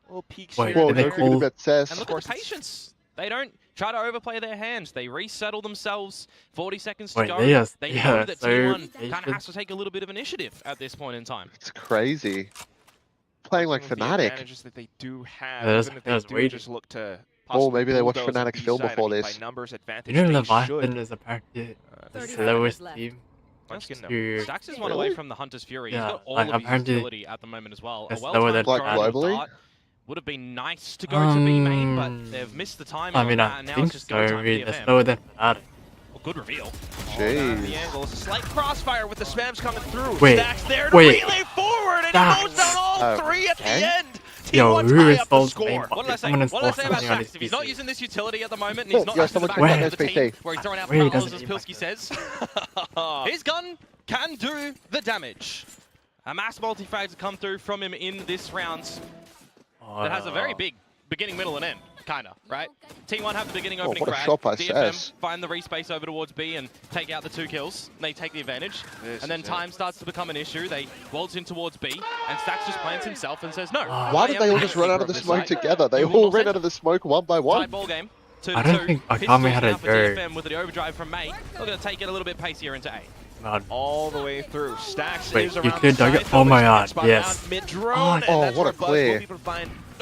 Little peeks here. And look at the patience. They don't try to overplay their hands. They resettle themselves. 40 seconds to go. They know that T1 kind of has to take a little bit of initiative at this point in time. It's crazy. Playing like Fnatic. The advantages that they do have, even if they do just look to maybe they watched Fnatic's film before this. By numbers advantage, you know, Leviathan is apparently the slowest team. Stacks is one away from the Hunter's Fury. He's got all of his utility at the moment as well. A well-timed globally. Would have been nice to go to B main, but they've missed the timing on that, and now it's just go time to DFM. Slower than Fnatic. Well, good reveal. Jeez. The angle is a slight crossfire with the spams coming through. Stacks there to relay forward, and he mows down all three at the end. Yo, who is the score? What did I say about Stacks? If he's not using this utility at the moment, and he's not using the back of the team, where he's throwing out battles, as Pilsky says, his gun can do the damage. A mass multi-frag to come through from him in this round. That has a very big beginning, middle, and end, kinda, right? T1 have the beginning opening frag. DFM find the respace over towards B and take out the 2 kills. They take the advantage, and then time starts to become an issue. They waltz in towards B, and Stacks just plants himself and says no. Why did they all just run out of the smoke together? They all ran out of the smoke one by one. Ball game. I don't think Akame had a go. DFM with the overdrive from meiy. They're going to take it a little bit pacier into A. All the way through. Stacks Wait, is you around cleared the side. Oh my god, yes. Mid-drone, what a clear.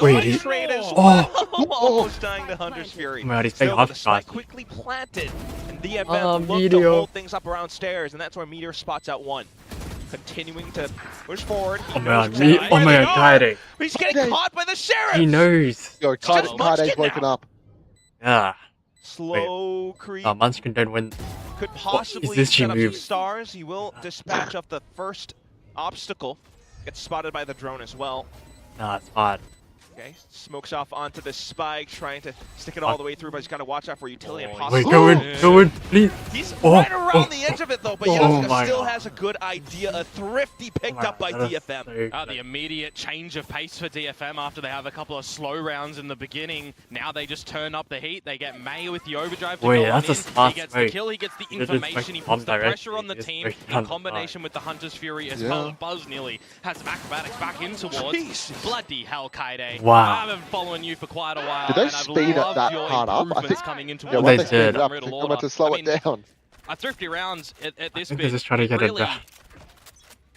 Wait, almost dying to Hunter's Fury. He's Still, half the spike shot. quickly planted, and DFM looked to hold things up around stairs, and that's where Meteor spots out one. Continuing to push forward. Oh my god, Kaide. He's getting caught by the sheriff! He knows. Yo, Kaide's woken up. Yeah. Slow creep. Munchkin don't win. Could possibly set up some stars. He will dispatch off the first obstacle. Gets spotted by the drone as well. Nah, it's fine. Okay, smokes off onto the spike, trying to stick it all the way through, but he's got to watch out for utility and possibly. Wait, go in, please. He's right around the edge of it though, but Yachtska still has a good idea. A thrifty picked up by DFM. The immediate change of pace for DFM after they have a couple of slow rounds in the beginning. Now they just turn up the heat. They get meiy with the overdrive to go on in. He gets the kill, he gets the information, he puts the pressure on the team in combination with the Hunter's Fury as well. Buzz nearly has some acrobatics back in towards. Bloody hell, Kaide. Wow. I've been following you for quite a while. Did they speed that part up? I think coming into they did. I'm about to slow it down. a thrifty round at this think bit. they're just trying to get it really, back.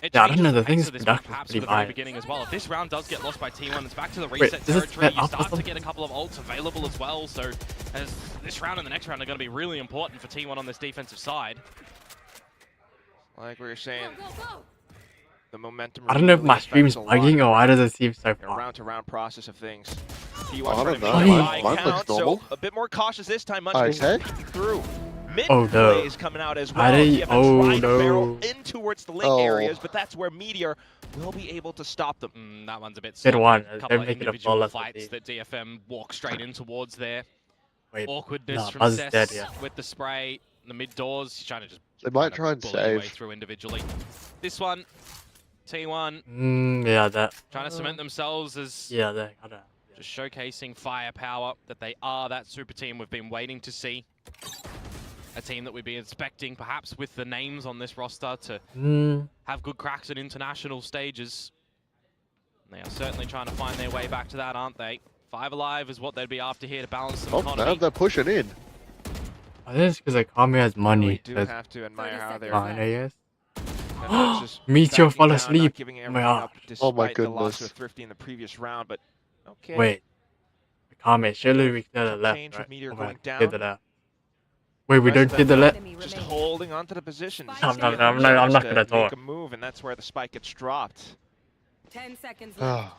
it Yeah, I don't changes know, the pace thing is of this production's perhaps pretty from the very biased. beginning as well. If this round does get lost by T1, it's back to the Wait, reset is this territory. set You up or start to something? get a couple of ults available as well. So as this round and the next round are going to be really important for T1 on this defensive side. Like we were saying, the momentum. I don't know if really my stream's affects a lot bugging or why does it seem so in a far? round-to-round process of things. I T1 don't trying to know, make mine- a high mine looks count, so normal. a bit more cautious this time. Munchkin's Okay. sneaking through. Mid Oh, no. plays coming out as I well. didn't- DFM oh, trying to barrel no. in towards the link Oh. areas, but that's where Meteor will be able to stop them. That one's a bit Good sloppy. one. A couple They're of making a individual flawless fights defeat. that DFM walk straight in towards there. Wait, Awkwardness nah, from Buzz is Cess dead, yeah. with the spray. The mid doors, he's trying to just They might kinda try and bully your way save. through individually. This one, T1 Yeah, that. trying to cement themselves as Yeah, that. I don't know. just showcasing firepower, that they are that super team we've been waiting to see. A team that we'd be expecting, perhaps with the names on this roster, to have good cracks at international stages. And they are certainly trying to find their way back to that, aren't they? 5 alive is what they'd be after here to balance some Oh, economy. now they're pushing in. I think it's because Akame has We money. do That's have to admire how they're fine, I guess. just Meteor backing fall down, asleep. not giving Oh everything my up god. Oh my despite the loss goodness. of Thrifty in the previous round, but okay. Wait. Akame, surely we clear the Some left, change with right? Meteor Oh, going wait, clear down. the left. Wait, we Rest don't of clear the them left? just holding on to the position. I'm not DFM gonna starts to talk. make a move, and that's where the spike gets dropped. 10 seconds left. Oh,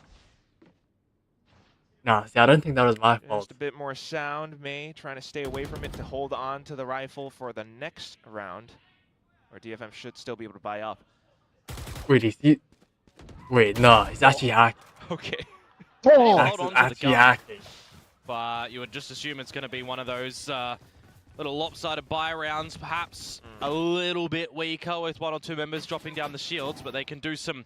Nah, see, I don't think that was my fault. Just a bit more sound, May trying to stay away from it to hold on to the rifle for the next round, where DFM should still be able to buy up. Wait, is he? Wait, no, he's actually hacking. Okay. Hold Max is on to the actually gun. hacking. But you would just assume it's going to be one of those little lopsided buy rounds, perhaps a little bit weaker with 1 or 2 members dropping down the shields, but they can do some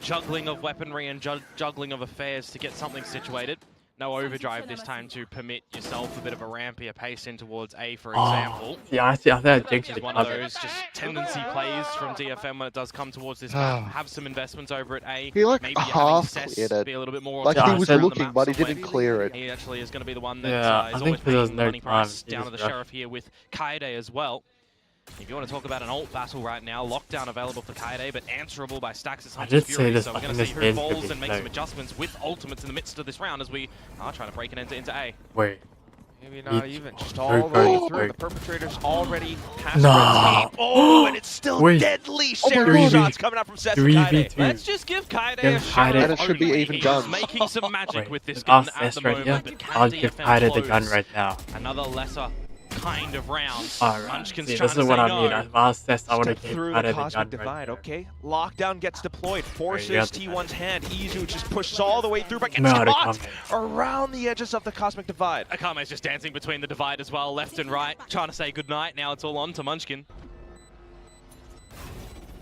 juggling of weaponry and juggling of affairs to get something situated. No overdrive this time to permit yourself a bit of a rampier pace in towards A, for example. Yeah, I think I jinxed It's it. one of those just tendency plays from DFM when it does come towards this map. Have some investments over at A. He, like, Maybe half Cess cleared it. be a little bit more like Yeah, he I was said- around the looking, map but he somewhere. didn't clear it. He actually is going to be the one that Yeah, I is think always because there's paying no the money price time, he down to just the rushed. Sheriff here with Kaide as well. If you want to talk about an ult battle right now, lockdown available for Kaide, but answerable by Stacks' I Hunter's did say Fury. this, So I we're going think to see this who game could falls be and make some close. adjustments with ultimates in the midst of this round as we are trying to break it into A. Wait. Maybe not Each even, just third all the way party. through. The perpetrator's already past Nah. red tape. Oh, and it's still Wait. deadly. Oh my Sheriff God. shots coming out from Cess and 3v2. Kaide. Let's just give Kaide Give a Kaide- shot. And it should be only. even He's guns. making some magic Wait, with this let's gun ask at S the right moment, here. but I'll can give DFM Kaide the gun close right now. another lesser kind of round? Alright, Munchkin's see, trying this to is what say I mean. no. If I was Cess, I would have Step given through Kaide the the Cosmic gun right Divide. there. Okay, lockdown gets deployed, forces got the T1's hand. Izu just pushes all the way through, but gets No, they caught come around the edges of the Cosmic Divide. Akame's just dancing between the divide as well, left and right, trying to say goodnight. Now it's all on to Munchkin.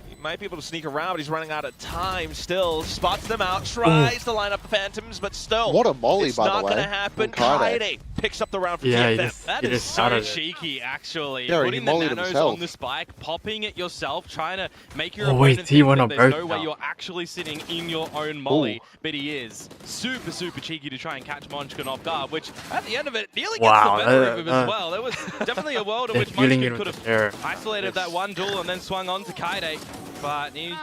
He might be able to sneak around, but he's running out of time still. Spots them out, tries to line up the Phantoms, but still. What a molly, it's by the not way. going to happen. from Kaide. Kaide picks up the round for Yeah, he DFM. just- That he is just so started it. cheeky, actually. Yeah, he Putting the mollied nanos himself. on the spike, popping it yourself, trying to make your Oh, wait, opponent T1 think are that there's no broke way now. you're actually sitting in your own molly, but he is. Super, super cheeky to try and catch Munchkin off guard, which at the end of it nearly gets Wow, the better of him as well. There was definitely a world in They're which fueling Munchkin it could with have the terror. isolated that one duel and then swung on to Kaide, but he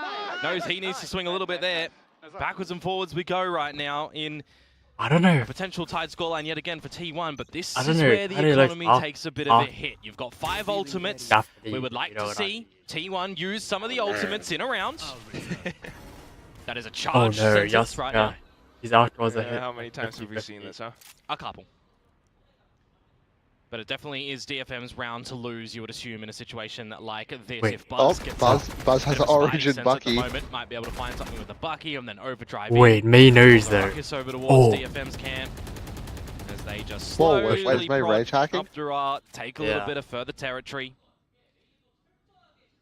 knows he needs to swing a little bit there. Backwards and forwards we go right now in I don't know. a potential tied scoreline yet again for T1, but this I don't is know, where the Kaide looks economy off- takes a bit of a off. hit. You've got 5 ultimates. Definitely, We would like you know to what I see T1 use some of the ultimates in a round. That is a Oh charge no, sentence yes, right yeah. now. His outdoors a Yeah, hit. how many times have we seen this, huh? A couple. But it definitely is DFM's round to lose, you would assume, in a situation like this. Wait. If Buzz Oh, gets Buzz has bit an of a spidey origin sense at Bucky. the moment, might be able to find something with the Bucky and then overdrive Wait, Mei knows the though. ruckus over towards Oh. DFM's camp as they just Whoa, slowly wait, is Mei prod rage hacking? up through, take a little Yeah. bit of further territory.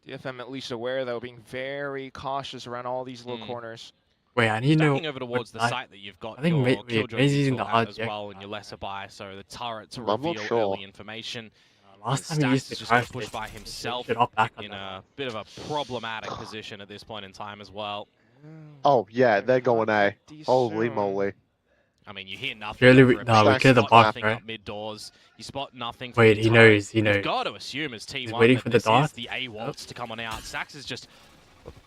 DFM at least aware, though, being very cautious around all these little corners. Wait, I need to know. Stacking over towards the what- site that you've got I think your Mei- Killjoy Mei's using tool the at as RJ. well in your lesser buy, so the turret to I'm not reveal sure. early information. Last And time he used Stacks the is just gonna crash push test, by he himself should hop back on in that a one. bit of a problematic position at this point in time as well. Oh, yeah, they're going A. Pretty Holy soon. moly. I mean, you hear nothing. Surely over we- it, no, but we you clear the spot block, nothing right? up mid doors. You spot nothing. Wait, from he the knows, turret. he knows. You've got to assume as T1 waiting that for the this dart. is the A waltz to come on out. Sax is just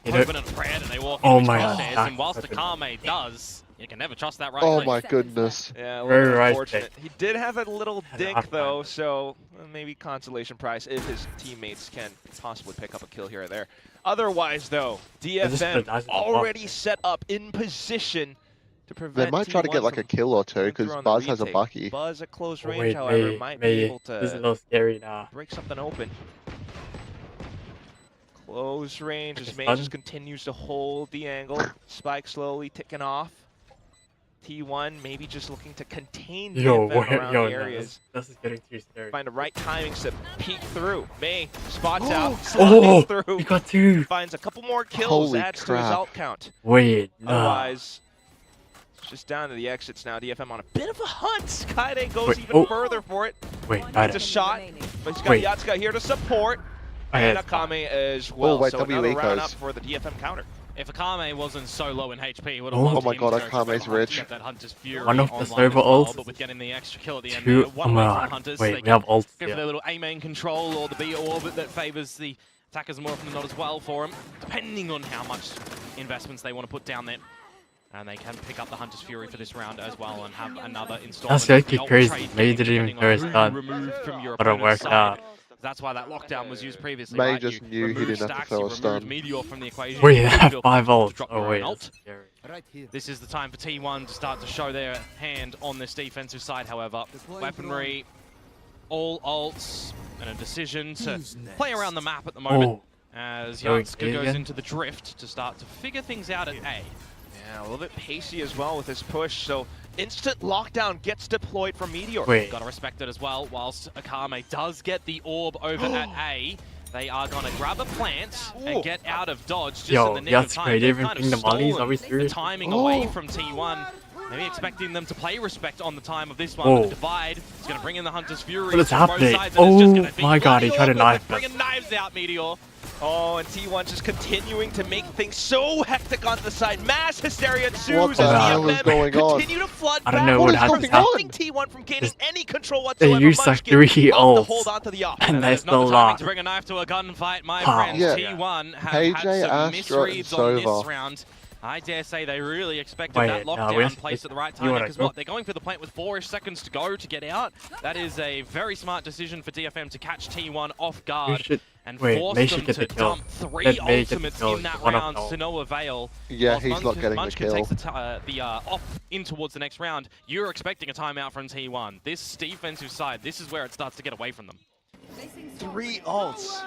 You know- hoping and praying that they walk Oh in my his God, crosshairs, Sax and whilst fucking- Akame does, you can never trust that right Oh click. my goodness. Yeah, a Very little bit right unfortunate. pick. He did have a little Had dink hard though, time. so maybe consolation prize if his teammates can possibly pick up a kill here or there. Otherwise though, just DFM put dice in the box. already set up in position to prevent They might try to T1 get like a from kill or two coming because through on the Buzz has a retake. bucky. Buzz at close Oh, range, wait, however, Mei, might be Mei, able this is a to little scary now. break something open. Close range Like as a Mei stun? just continues to hold the angle. Spike slowly ticking off. T1 maybe just looking to contain Yo, DFM around yo, the no, areas. this is getting too scary. Find the right timings to peek through. Mei spots out, Oh, slides through, he got two. finds a couple more kills, Holy adds to crap. his ult count. Wait, no. Otherwise, it's just down to the exits now. DFM on a bit of a hunt. Kaide goes Wait, even oh. further for it. Wait, One got It's a it. second shot, remaining. but he's got Wait. Yatsuka here to support. I And had Akame as well. wait, so W another round ecos. up for the DFM counter. If Akame wasn't so low in HP, would have Oh. wanted Oh my him God, to go for Akame's the rich. Get that Hunter's Fury One of the online server as well, ults. but with getting the extra kill at the end, Two. one Oh way my from Hunters. Wait, they we have ults. go for Yeah. their little A main control or the B orb that favours the attackers more often than not as well for them, depending on how much investments they want to put down there. And they can pick up the Hunter's Fury for this round as well and have another installment. That's actually of the ult crazy. trade Mei game, didn't even depending throw on his who you stun. remove from your But it opponent's worked side. out. That's why that lockdown was used previously. Mei right? just You knew he remove didn't have to stacks, throw you a stun. remove Meteor from the equation. Wait, you they move have your 5 opponent to ults. drop Oh their wait, own that's ult. scary. This is the time for T1 to start to show their hand on this defensive side, however. Weaponry, all ults, and a decision to play around the map at the moment Oh, as Going Yatsuka A goes again? into the drift to start to figure things out at A. Yeah, a little bit pacey as well with this push. So instant lockdown gets deployed from Meteor. wait. Gotta respect it as well, whilst Akame does get the orb over at A. They are gonna grab a plant and get out of dodge just in Yo, the nick of Yatsuka time. didn't They've even kind ping of the mollies. Are stolen we the serious? timing Oh. away from T1. Maybe expecting them to play respect on the time of this one. Whoa. But the divide is gonna bring in the Hunter's Fury. What is from both happening? sides, and it's just Oh gonna be my God, he bloody tried to awkward knife with us. bringing knives out, Meteor. Oh, and T1 just continuing to make things so hectic on the side. Mass hysteria ensues What as the hell is DFM going on? continue to flood I don't back, know what has preventing happened. T1 from gaining Just- any control They whatsoever. used like Munchkin 3 love to ults. hold on to the up. And they It's not still the timing lost. to bring a knife to a gunfight, my Wow. friends. Yeah. T1 have KJ, had some Astro, and misreads on this Sova. round. I dare say they really expected Wait, that no, we lockdown have to placed take- at the right you time wanna because go? what? They're going for the point with 4-ish seconds to go to get out. That is a very smart decision for DFM to catch T1 off You guard should. and Wait, force Mei them should get to the kill. dump 3 Let Mei get the ultimates kill. in that One of round all. to no avail. Yeah, Whilst he's not getting the Munchkin kill. takes the off in towards the next round. You're expecting a timeout from T1. This defensive side, this is where it starts to get away from them. 3 ults.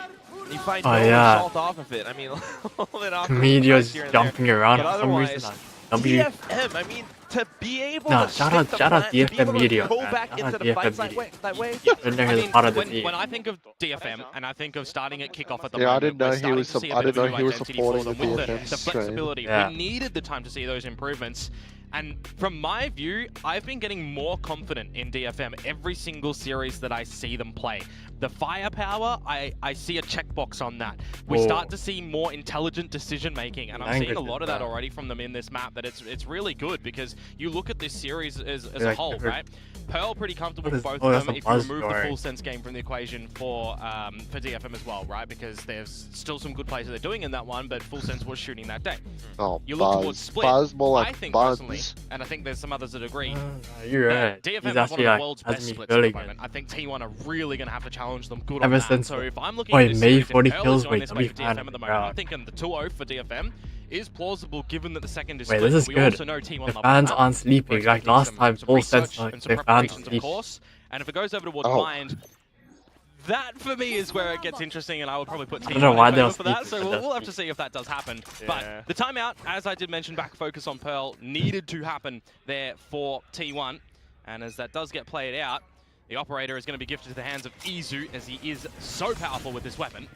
You find Oh, no yeah. result off of it. I mean, a little bit off. Comedia's jumping around But for some reason. otherwise, W. DFM, I mean, to be able Nah, to shout stick out- the shout out plant, to be DFM able to Media, go man. back Shout into out the DFM fights Media. that way. Been there I as mean, part of the when, team. when I think of DFM and I think of starting at kickoff at the Yeah, I moment, didn't know we're he starting was to some- see a I bit of didn't a know new he was identity supporting for them the with DFM the stream. flexibility. Yeah. We needed the time to see those improvements. And from my view, I've been getting more confident in DFM every single series that I see them play. The firepower, I see a checkbox on that. We Whoa. start to see more intelligent decision making, and I'm seeing a Language lot of is that bad. already from them in this map. That it's really good because you look at this series as a Like, whole, different- right? Pearl pretty comfortable What with is- both oh, of that's them a if you buzz remove the story. full sense game from the equation for DFM as well, right? Because there's still some good plays that they're doing in that one, but full sense was shooting that day. Oh, You look towards Buzz. Split. Buzz, more I like think Buns. personally, and I think there's some others that agree. You're that right. DFM He's is one of actually the like world's has best me splits at the feeling moment. it. I think T1 are really going to have to challenge them good Ever on that. since- So if I'm looking Wait, at this Mei series, if 40 Pearl kills, is going wait, this let way me for find DFM it, at the bro. moment, I'm thinking the 2-0 for DFM is plausible given that the second is Wait, split. this is We good. also know T1 The love fans that. aren't We're sleeping. Like expecting last some time, full sense research like and the some fans preparations, of sleep. course. And if it goes over towards Oh. Mind, that for me is where it gets interesting, and I would probably put T1 don't know why in they'll favor for that. sleep So if it we'll does have to see if that does happen. Yeah. But the timeout, as I did mention, back focus on Pearl, needed to happen there for T1. And as that does get played out, the operator is going to be gifted to the hands of Izu, as he is so powerful with this weapon.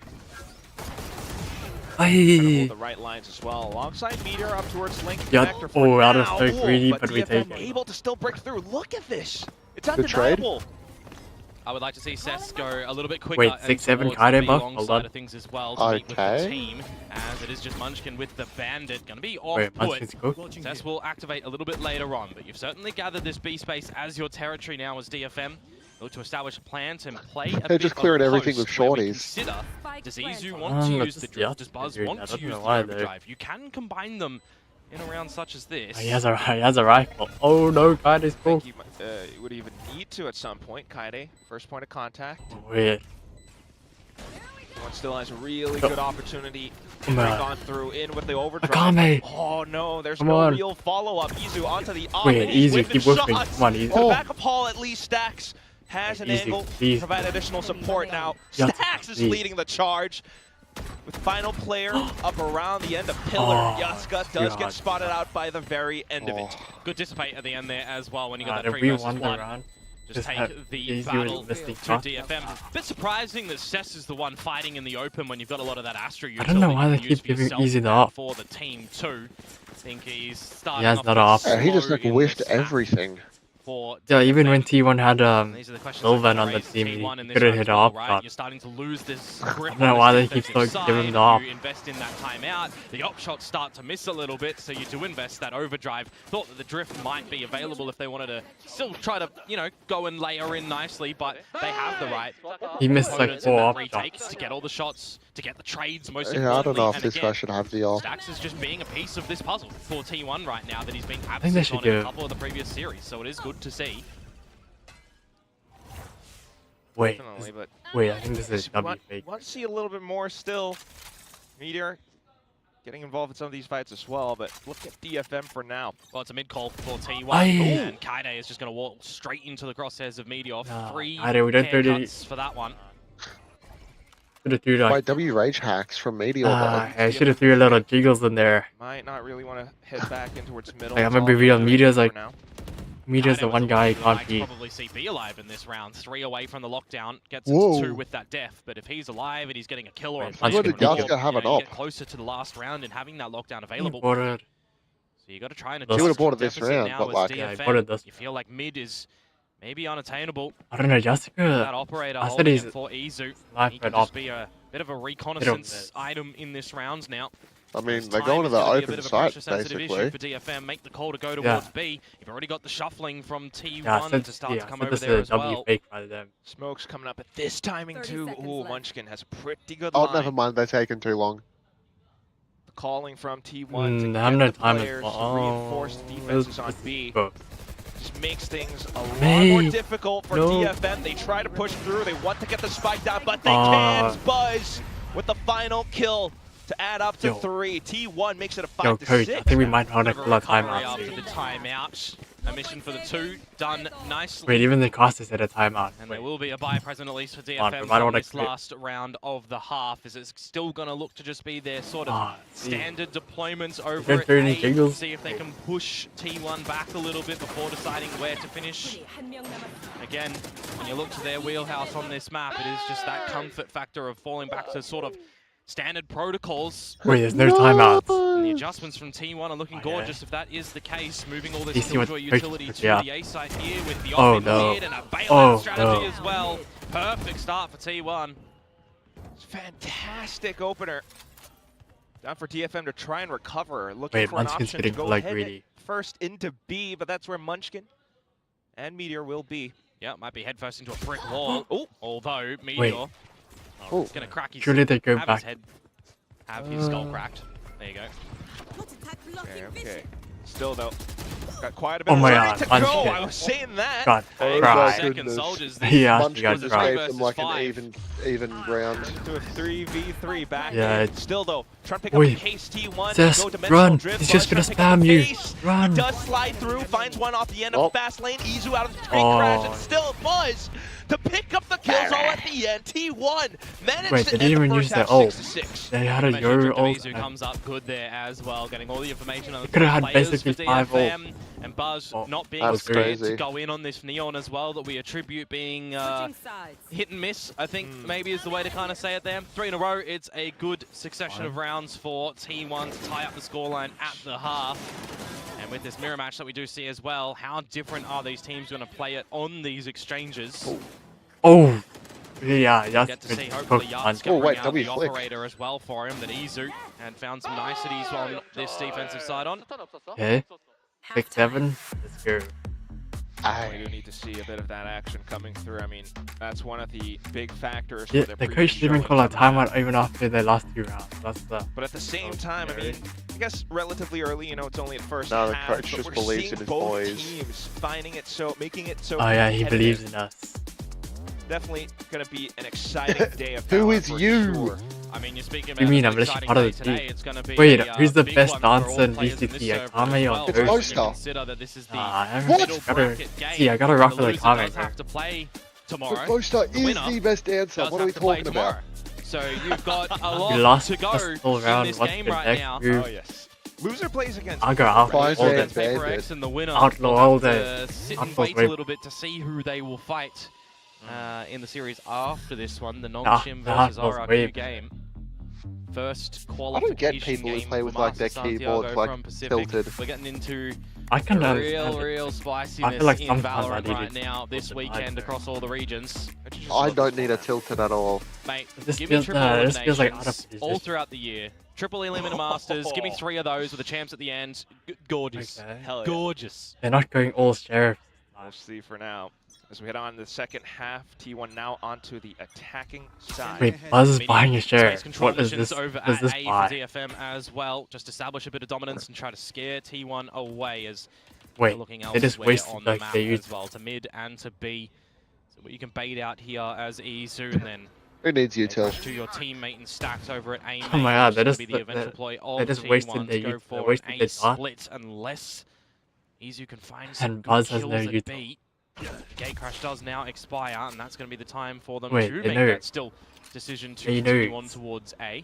Trying to Aye. hold the right lines as well. Alongside Meteor up towards Link Yeah, Connector for oh, that is now. so Ooh, greedy, but but we DFM take it. able to still break through. Look at this. It's Good trade. undeniable. I would like to see Cess go a little bit quicker. Wait, and 6-7 towards Kaide the B buff? long Hold side on. of things as well to meet with the Okay. team, as it is just Munchkin with the Bandit. Going to be off Wait, put. Munchkin's cooked? Cess will activate a little bit later on, but you've certainly gathered this B space as your territory now as DFM. Look to establish a plan to play a They're bit just of clearing everything post with where we shorties. Consider, Spike does Izu planted. want to Let's use the just drift? ask Does the Buzz dude. want I to don't use know the why, though. overdrive? You can combine them in a round such as this. He has a rifle. Oh no, Kaide's I cool. think you would even need to at some point. Kaide, first point of contact. Wait. One still has a really good opportunity to Come break on. on through in with the overdrive. Akame! Oh no, there's Come no on. real follow-up. Izu onto the off. Wait, and he's Izu, whipping keep whipping. shots. Come on, Izu. The Oh. backup hall at least Stacks has an Izu, angle. please. Provide additional support now. Yes, Stacks is please. leading the charge. With final player up around the end of Pillar, Oh, Yaska does God. get spotted out by the very end of it. Good dissipate at the end there as well when you got God, that if 3 we versus won the 1. round, Just have take the Izu battle listing to cost. DFM. Bit surprising that Cess is the one fighting in the open when you've got a lot of that Astra I utility don't know why you they can keep use for giving yourself Izu the and op. for the team too. I think he's starting has off that a bit op. slow He just like in wished this map everything. for Yeah, even when DFM. T1 had These are the questions Sylvan that on the raise team, T1 he in this couldn't round hit as a well, op right? shot. You're starting to lose this grip I don't know on why this they keep defensive so giving side. the op. You invest in that timeout, the op shots start to miss a little bit, so you do invest that overdrive. Thought that the drift might be available if they wanted to still try to, you know, go and layer in nicely, but they have the right He missed like opponents in 4 that op retake shots. to get all the shots, to get the trades most Yeah, I don't know if importantly, this and guy again, should have the off. Stacks is just being a piece of this puzzle for T1 right now that he's been think they absent should on in a give- couple of the previous series, so it is good to see. Wait, Definitely, but wait, I think this is W want fake. to see a little bit more still. Meteor getting involved in some of these fights as well, but look at DFM for now. Well, it's a mid-call for T1, Aye. and Kaide is just going to walk straight into the crosshairs of Meteor. Nah, 3 Kaide, we don't do the- haircuts for that one. Should have threw By like, W Rage hacks from Meteor. though. I should have threw a little jiggles in there. Might not really want to head back in towards middle. Like, I'm It's gonna be all real, good Meteor's for like- now. Meteor's Kaide the was one the guy he we'd can't like to beat. probably see be alive in this round. 3 away from the lockdown, gets Whoa. into 2 with that death, but if he's alive and he's getting a kill or a Wait, plant Why did or a Yaska kill, have you an know, you op? get closer to the last round and having that lockdown He available. boarded. So you got to try and He adjust would've bought the it this deficit round, now but as like- Yeah, he DFM. bought it this- You feel like mid is maybe unattainable. I don't know, Jessica. That operator I said holding he's it for Izu. live He red can just op. be a bit of a reconnaissance miss. item in this round now. I mean, This they're time going to is the gonna be a open bit of a site, pressure-sensitive issue basically. for DFM. Make the call to go Yeah. towards B. You've already got the shuffling from T1 Yeah, I said, to start to come I said over this there is as a W well. fake by them. Smoke's coming up at this timing 30 too. seconds Ooh, left. Munchkin has a pretty good Oh, line. never mind. They're taking too long. Calling from T1 to I get have no the time players as to well. reinforce defenses on B. Go. Just makes things a lot Meiy. more difficult for No. DFM. They try to push through. They want to get the spike down, but they Ah. can't. Buzz with the final kill to add up to Yo. 3. T1 makes it a 5 Yo, to Coach, 6. I think we might want to Bit of pull a recovery timeout after soon. the timeout. A mission for the 2 done nicely. Wait, even the cost is at a timeout. And Wait. there will be a buy present at least for on, DFM we might from wanna this quit. last round of the half. Is it's still going to look to just be their sort of See. standard deployments over don't at throw any A. jiggles. See if they can push T1 back a little bit before deciding where to finish. Again, when you look to their wheelhouse on this map, it is just that comfort factor of falling back to sort of standard protocols. Wait, there's no timeouts. And the adjustments from T1 are looking Oh, yeah. gorgeous if that is the case. Moving all this You see what Killjoy Coach utility puts, to yeah. the A site here with the Oh, off in no. mid and a bailout Oh, strategy no. as well. Perfect start for T1. Fantastic opener. Down for DFM to try and recover. Looking Wait, for an Munchkin's option to getting go like ahead greedy. first into B, but that's where Munchkin and Meteor will be. Yeah, might be headfirst into a brick wall. Oh, Although Meteor, Wait. Oh. he's going to crack his, Surely they go have back. his head, have his skull cracked. There you go. okay. Still though, got quite a bit Oh of my way God, to go. Munchkin. I was saying that. God, Oh, try. my Second goodness. soldiers. He actually Munchkin got just tried. gave them like an 5. even round. To a 3v3 back Yeah, in. Still though, trying to pick up Wait. the case T1. Cess, Go dimensional run. drift. He's just Buzz gonna trying to spam pick you. up the case. Run. He does slide through, finds one off the end of Oh. the fast lane. Izu out of the screen crash, and still Buzz to pick up the kills all at the end. T1 managed Wait, to they end didn't the even first use their half ult. 6-6. They had a Mention Yoru Drift of ult. Izu comes up good there as well, getting all the information on the could've had players basically for 5 DFM, and Buzz Oh, not being that was scared to crazy. go in on this Neon as well, that we attribute being Switching sides. hit and miss, I think maybe is the way to kind of say it there. 3 in a row, it's a good succession of rounds for T1 to tie up the scoreline at the half. And with this mirror match that we do see as well, how different are these teams going to play it on these exchanges? Oh! Yeah, that's Get to good. see hopefully Hook Yards punch. can Oh, bring wait, out W the flick. operator as well for him than Izu, and found some niceties on this defensive side on. Okay. 6-7. Let's go. We do need to see a bit of that action coming through. I mean, that's one of the big factors. Yeah, for their the previous coach didn't showing call a coming out. timeout even after the last 2 rounds. That's the. But at the same time, I mean, I guess relatively early, you know, it's only at first No, the half, coach but just we're believes seeing in his both boys. teams finding it so, making it so Oh yeah, he competitive. believes in us. Definitely going to be an exciting day of Who power is for you? sure. I mean, you're speaking You about mean an I'm literally exciting part of day the today. team? It's gonna be Wait, a, who's the big best one for all dancer in players this VCT? server Akame as or well, It's when you Oyster. consider that this is the I What? middle gotta bracket game. see. I gotta rock The for the loser comment. does have to play tomorrow. Ghoster The is winner the best dancer. does What are we have to play talking about? tomorrow. So you've got a We lot lost to go the full in round. this What's game the right next now. move? Oh, yes. Loser plays against I'll go out. Fine, All man. the Paper Bandit. X and the winner Outlaw will all have day. to sit and Outlaw wait a wave. little bit to see who they will fight in the series after this one, the Ah, non-Shim the versus Outlaws RRQ wave. game. First I qualification don't get people who game play for with like their Master keyboards Santiago like from Pacific. tilted. We're getting into I can real, understand it. real spiciness like in sometimes I Valorant need right it now this to weekend vibe. across all the regions. I don't need a tilted at all. Mate, This give me feels- triple this feels like out of eliminations all position. throughout the year. Triple Eliminator Masters, give me 3 of those with the champs at the end. Gorgeous. Okay. Hell yeah. Gorgeous. They're not going all sheriff. We'll see for now. As we head on to the second half, T1 now onto the attacking side. Wait, Buzz is Medium buying a space sheriff. control What is missions this? over Does at this A buy? for DFM as well. Just establish a bit of dominance and try to scare T1 away as Wait, they're looking they just elsewhere wasted on the like map they used. as well, to mid and to B. So what you can bait out here as Izu and then Who needs you, go Till? to your teammate and stacks over at A. Oh my God, they Be just- the eventual ploy of they just T1 wasted to their go youth- they for wasted an their A dot. split unless Izu can find some And good Buzz has kills no at youth. B. Gate Crash does now expire, and that's going to be the time for them Wait, to they make know. that still decision to They continue know. on towards A.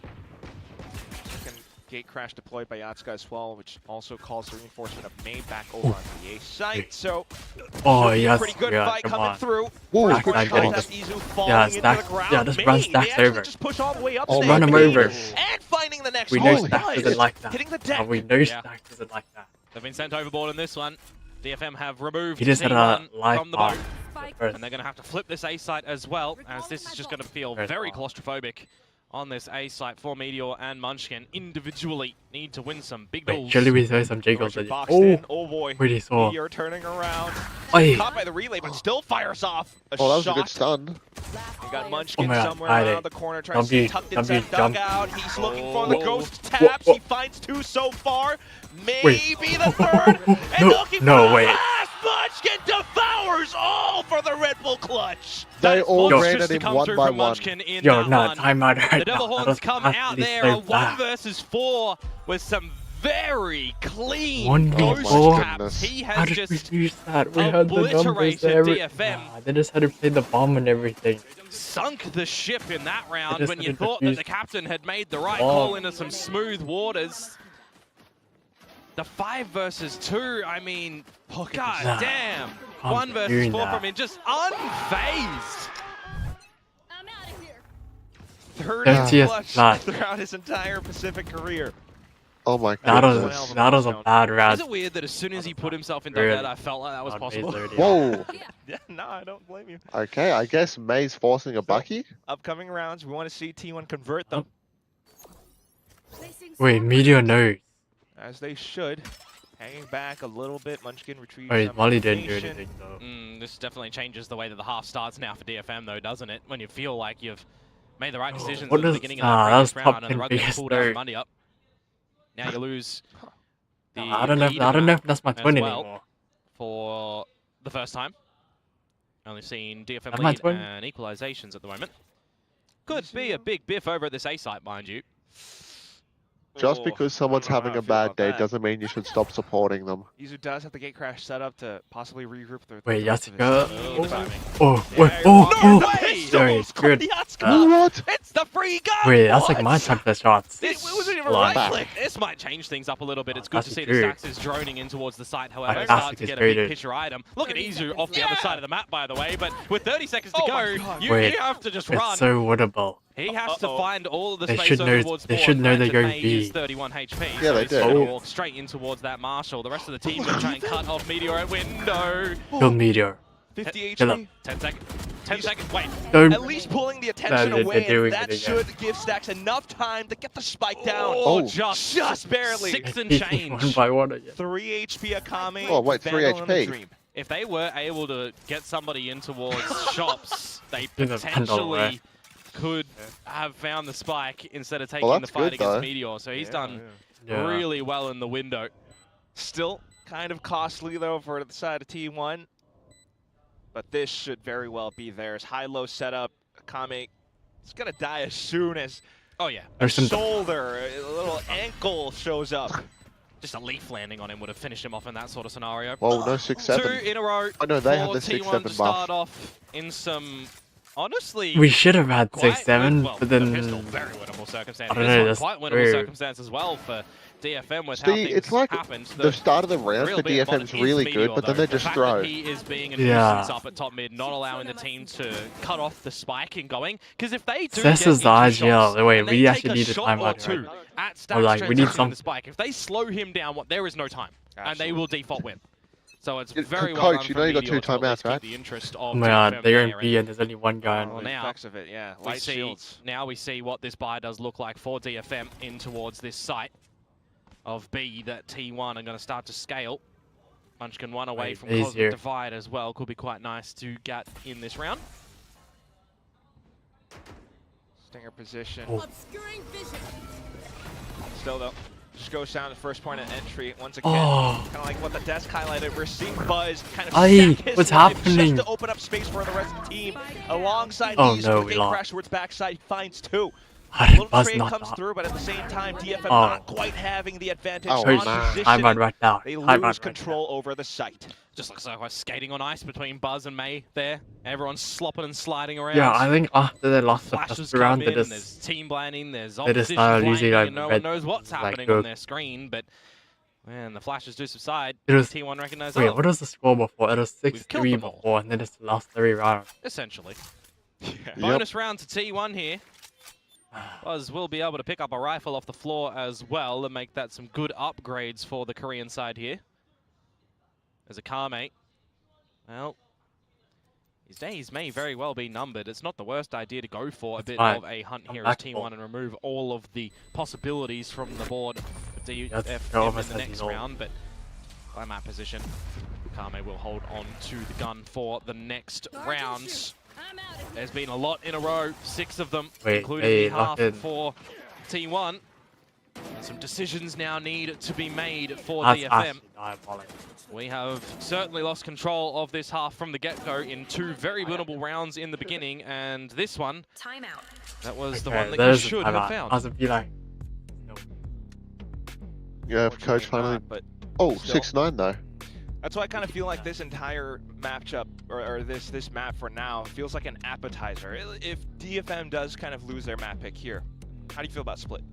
Second gate crash deployed by Yatsuka as well, which also calls the reinforcement of Mei back over onto the A site. So, Oh should be a yes, pretty good yeah, fight come coming on. through. Whoa, First good one getting shot, this- Izu falling yeah, into Stacks- the ground. yeah, just Mei, run they Stacks actually over. just push all the way up Oh, to run the him A over. and finding the next We one. know Stacks Nice. doesn't like that. Hitting the Yeah, deck. we know Yeah. Stacks doesn't like that. They've been sent overboard in this one. DFM have removed He just had a T1 live from the bar. boat. First. And they're going to have to flip this A site as well, as this is just going to feel First very ball. claustrophobic on this A site for Meteor and Munchkin. Individually need to win some big Wait, duels. surely we saw some jiggles. Roger boxed Oh, in. Oh boy. wait, he saw. Meteor turning around. Oi. Caught by the relay, but still fires off a Oh, that was a shot. good stun. You got Munchkin Oh my God, somewhere Friday. around the corner trying to W, stay tucked W, inside jump. dugout. He's looking for the Oh. ghost Whoa, taps. whoa. He finds 2 so far. Wait. Maybe the third. And No, looking no, for wait. the last. Munchkin devours all for the Red Bull clutch. They all Yo. ran Just at to him come one through by from one. Munchkin in Yo, that no, one. time out right The now. Devil That Horns was come out actually there so on 1 bad. versus 4 with some very clean 1v4? ghost traps. Goodness. He How has did we just use that? We had the numbers obliterated and every... DFM. Nah, they just had to play the bomb and everything. sunk the ship in that round just when you had to thought that defuse the captain had made the right bomb. call into some smooth waters. The 5 versus 2, I mean, god Nah, damn. can't 1 be versus doing 4 that. from him, just unfazed. I'm out of here. 30 30th clutch flat. throughout his entire Pacific career. Oh my That goodness. was a bad round. Is it weird that as soon as he put himself in Really? dugout, I felt like that was On possible? May 30th. Whoa. Yeah, no, I don't blame you. Okay, I guess May's forcing a bucky. Upcoming rounds, we want to see T1 convert them, Wait, Meteor knows. as they should. Hanging back a little bit, Munchkin retrieves Wait, some Molly didn't do information. anything though. This definitely changes the way that the half starts now for DFM, though, doesn't it? When you feel like you've made the right decisions What at the does- beginning of that that was previous top round, and the 10 rug gets biggest pulled out nerd. from money up. Now you lose the I don't know. lead I don't know map if that's my as twin well anymore. for the first time. Only seen DFM That's my lead twin. and equalizations at the moment. Could be a big biff over at this A site, mind you. Just Oh, because I someone's don't know how having I a feel bad about day that. doesn't mean you should stop supporting them. Izu does have the gate crash set up to possibly regroup the Wait, rest of his Yasuka. team. Oh, timing. Oh, Yeah, wait, you're oh, walking oh, away. sorry, Almost good. Yatsuka. What? It's the free gun! Wait, that's like What? my time for shots. It wasn't even Blind. right click. This might change things up a little bit. It's good to That's see true. the Stacks is droning in towards the site. However, That they start classic to is get a big graded. picture item. Look at 30 Izu seconds off the other left. side of the map, by the way. But with 30 seconds to Oh my go, God. you Wait, have to just run. It's so winnable. He has to Uh-oh. find all of the They space should over know- towards they four. should know they're Granted, going May is B. 31 HP. Yeah, so they he's do. gonna Oh. walk straight in towards that Marshall. The rest of the team's going to try and cut off Meteor at window. Kill Meteor. 50 Kill HP. him. 10 seconds. 10 seconds. Wait. Don't. At least pulling the attention they're away, doing and that it again. should give Stacks enough time to get the spike down. Oh, just barely. 6 and change. 1 by 1 again. 3 HP Akame. Oh, wait, 3 Vandal and a HP. Dream. If they were able to get somebody in towards shops, they In the Vandal, potentially could have found the spike instead of taking Well, the that's fight good, against though. Meteor. So he's done Yeah. really well in the window. Still kind of costly, though, for the side of T1. But this should very well be theirs. High-low setup. Akame is going to die as soon as Oh yeah, a shoulder, a little ankle shows up. just a leaf landing on him would have finished him off in that sort of scenario. Well, no 6-7. 2 in a row. Oh no, they have for the T1 6-7 to buff. start off in some, honestly, We should have had quite 6-7, well, but the then pistol, very winnable circumstance. I don't This know, one, that's quite winnable weird. circumstance as well for DFM with how See, things it's like happened. the start of the round real for big DFM is bottom really Meteor, good, but then though. they The just fact throw. that he is being a Yeah. nuisance up at top mid, not allowing the team to cut off the spike and going. Because if they do This get is into the shots, IGL. Wait, and we they actually take need a shot or timeout two right at Stacks like, we need transitioning some- the spike. If they slow him down, there is no time, and they will default win. So it's Yeah, very Coach, well done you from know you got Meteor 2 to at least timeouts, right? keep the interest Oh of my god, DFM they're in there, B and there's only one guy on Well, mid. now- Effects of it, yeah. we Light see shields. now we see what this buy does look like for DFM in towards this site of B that T1 are going to start to scale. Munchkin 1 away Wait, from B's Cosmic here. Divide as well. Could be quite nice to get in this round. Stinger position. Oh. Obscuring vision. Still, though, just goes down to first point of entry once again. Oh. Kind of like what the desk highlighted. We're seeing Buzz kind of Aye, stack his what's life happening? just to open up space for the rest of the team. Alongside Oh, these, no, with we Gate lost. Crash towards backside, finds 2. How did Little Buzz trade not comes that? through, but at the same time, DFM Oh. not quite having the advantage Oh, on man. position. I'm on right now. They I'm lose on right control over the site. Just looks like we're skating on ice between Buzz and meiy there. Everyone's slopping and sliding now. around. Yeah, I think after they lost the Flashes first come round, in, they and there's just team blinding, there's they just opposition started blinding, using, like, and no red- one knows what's like, happening on their screen, but man, the flashes do subside. It was- T1 recognize wait, oh, what was the score before? It was killed 6-3 them all. before, and then it's the last 3 rounds. essentially. Yep. Bonus round to T1 here. Buzz will be able to pick up a rifle off the floor as well and make that some good upgrades for the Korean side here. As a Akame, well, his days may very well be numbered. It's not the worst idea to go for a bit fine. of a hunt I'm here back as T1 for- and remove all of the possibilities from the board of That's DFM go in over the next Sentinel. round, but by map position, Akame will hold on to the gun for the next rounds. I'm out of here. There's been a lot in a row, 6 of them, Wait, including hey, the half lock in. for T1. And some decisions now need to be made for That's DFM. actually diabolical. We have certainly lost control of this half from the get-go in 2 very winnable rounds in the beginning, and this one, Timeout. that was the Okay, one that you there's the should have timeout. found. I was a be like, no. Yeah, Coach finally. Not, but Oh, still. 6-9 though. that's why I kind of feel like this entire matchup, or this map for now, feels like an appetizer. If DFM does kind of lose their map pick here, how do you feel about Split?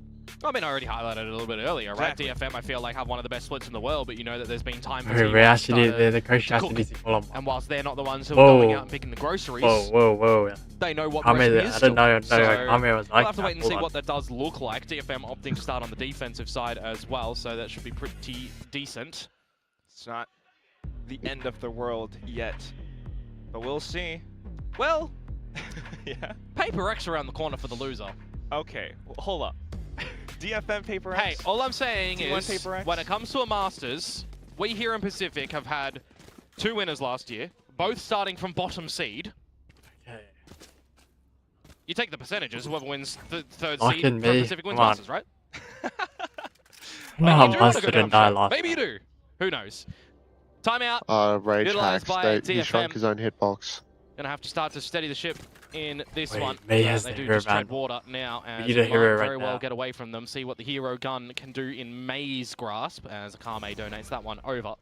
I mean, I already highlighted it a little bit earlier, right? Exactly. DFM, I feel like, have one of the best splits in the world, but you know that there's been time for We T1 actually, to the coach to actually cook. needs to call him. And whilst they're not the ones who Whoa. are going out and picking the groceries, Whoa. they know what Kame, grocery I is don't still. know, So Kame was like we'll have to that. wait and Hold see on. what that does look like. DFM opting to start on the defensive side as well, so that should be pretty decent. It's not the end of the world yet, but we'll see. Well, yeah. Paper X around the corner for the loser. Okay, well, hold up. DFM Paper Hey, X? all I'm saying T1 is, Paper X? when it comes to a Masters, we here in Pacific have had 2 winners last year, both starting from bottom seed. Okay. You take the percentages, whoever wins the 3rd Lock seed in from me. Pacific wins Come on. Masters, right? I don't know how You do wanna Buzz go didn't down die shot. last Maybe you time. do. Who knows? Timeout. Rage Utilized hacks. by He shrunk DFM. his own hitbox. Gonna have to start to steady the ship in this Wait, one. meiy has They the do hero just tread vandal. water now, and need a might hero right very well now. get away from them. See what the hero gun can do in meiy's grasp, as Akame donates that one over.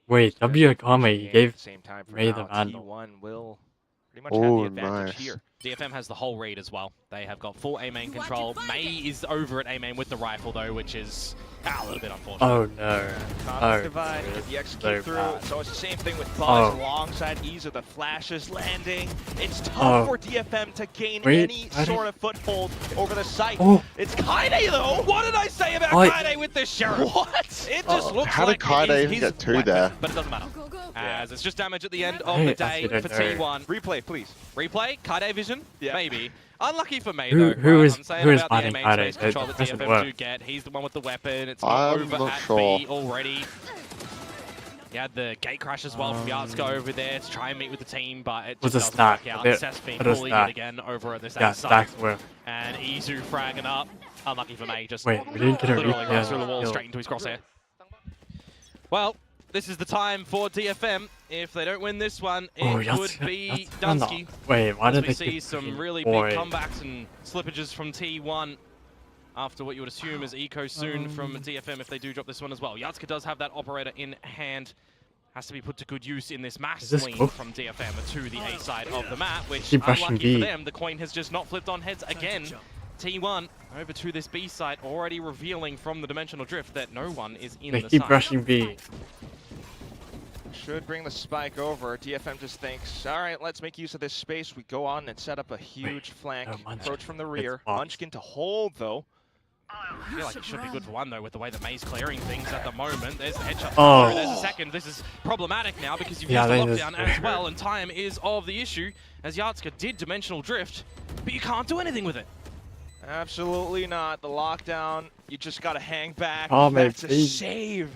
Wait, W Akame, he At gave the same time for meiy now, the Vandal. T1 will pretty much have Oh, the advantage nice. here. DFM has the whole read as well. They have got full A main control. meiy is over at A main with the rifle though, which is a little bit unfortunate. Oh no. Conflict Oh, divide, dude, get the execute so through. bad. So it's the same thing with Buzz Oh. alongside Ease the flashes landing. It's tough Oh. for DFM to gain Wait, any I sort of foothold over the site. Oh. It's Kaide though. What did I say about What? Kaide with this sheriff? What? It just looks How did like Kaide it is even his get two weapon, there? but it doesn't matter. Go, go. As it's just damage at the end of I the actually day don't for know. T1. Replay, please. Replay, Kaide vision, Yeah. maybe. Unlucky for meiy Who- though. who right? is- I'm saying who is about the fighting main Kaide? space control It that doesn't DFM work. do get. He's the one with the weapon. It's not I'm over not at sure. B already. He had the gate crash as well from Yartska over there to try and meet with the team, but it Was just a doesn't work stack. out. It- Cess being it was bullied stack. again over at this Yeah, A side. stacks worth. And Izu fragging up. Unlucky for meiy, just Wait, we didn't get a literally replay. runs through the wall Kill. straight into his crosshair. Well, this is the time for DFM. If they don't win this one, it Oh, could be that's Dunsky. Wait, why As did we they see keep some picking really boy? big comebacks and slippages from T1 after what you would assume is eco soon from DFM if they do drop this one as well. Yartska does have that operator in hand. Has to be put to good use in this mass Is this swing cool? from DFM to the A side of the map, which Keep rushing unlucky for B. them, the coin has just not flipped on heads again. T1 over to this B side, already revealing from the dimensional drift that no one is in They the keep side. rushing B. Should bring the spike over. DFM just thinks, all right, let's make use of this space. We go on and set up a huge flank. no, Munchkin. Approach from the It's rear. boxed. Munchkin to hold though. I feel like it should be good for one though with the way that mei's clearing things at the moment. There's the headshot. Oh. There's a second. This is problematic now because you've Yeah, used the that is lockdown very as well, and time is of the issue as Yartska did dimensional drift, but you can't do anything with it. Absolutely not. The lockdown, you just gotta hang back. Oh, That's a maybe. save.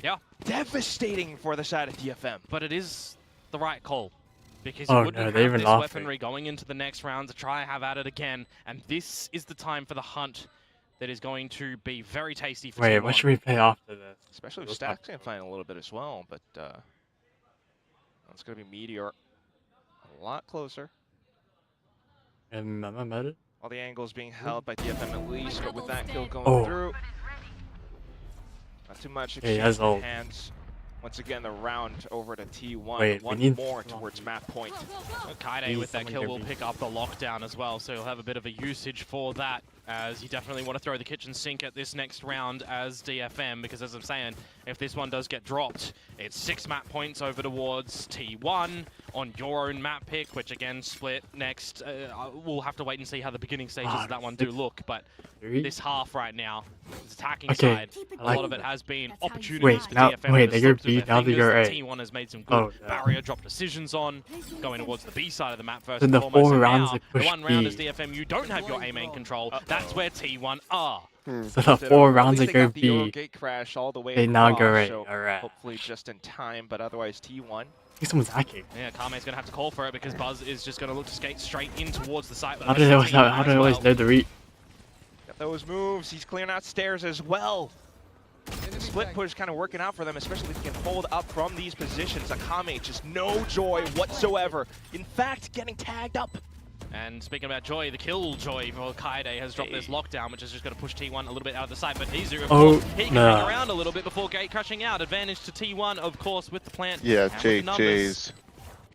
Yeah, Devastating for the side of DFM. but it is the right call because you Oh, wouldn't no, have they even this laughed weaponry going into the next round to try have at it again, and this is the time for the hunt that is going to be very tasty for Wait, T1. what should we play after this? Especially with Looks Stacks gonna find a little bit as well, but it's gonna be Meteor a lot closer. Meta? All the angles being held by DFM at least, but with that kill going Oh. through, not too much Yeah, he has exchange of ult. hands. Once again, the round over to T1. Wait, we one need- more towards map point. Kaide Please, with that someone kill give will me- pick up the lockdown as well, so he'll have a bit of a usage for that, as you definitely want to throw the kitchen sink at this next round as DFM, because as I'm saying, if this one does get dropped, it's 6 map points over towards T1 on your own map pick, which again split next. We'll have to wait and see how the beginning stages of that one do look, but Three? this half right now, this attacking Okay, side, I a like lot of it that. has been That's how you opportunities Wait, for now- DFM wait, to they go slip through B, their now they go fingers. A. T1 has made some good Oh, no. barrier drop decisions on, going towards the B side of the map first So and the foremost. 4 And rounds now, they the push one round is B. DFM, you don't have your A main control. That's where T1 are. So the 4 rounds they go got the Euro B. gate crash all the way They now go across, A. so Alright. hopefully just in time, but otherwise T1. I think someone's hacking. Yeah, Kame's going to have to call for it because Buzz is just going to look to skate straight in towards the site. but How do they always, T1 how do as they always well. know the read? Got those moves. He's clearing out stairs as well. The split push kind of working out for them, especially if he can hold up from these positions. Akame just no joy whatsoever. In fact, getting tagged up. And speaking about joy, the kill joy for Kaide has dropped this lockdown, which is just going to push T1 a little bit out of the side. But Izu, of Oh, course, he can no. hang around a little bit before gate crashing out. Advantage to T1, of course, with the plant. Yeah, and with the numbers. GG's.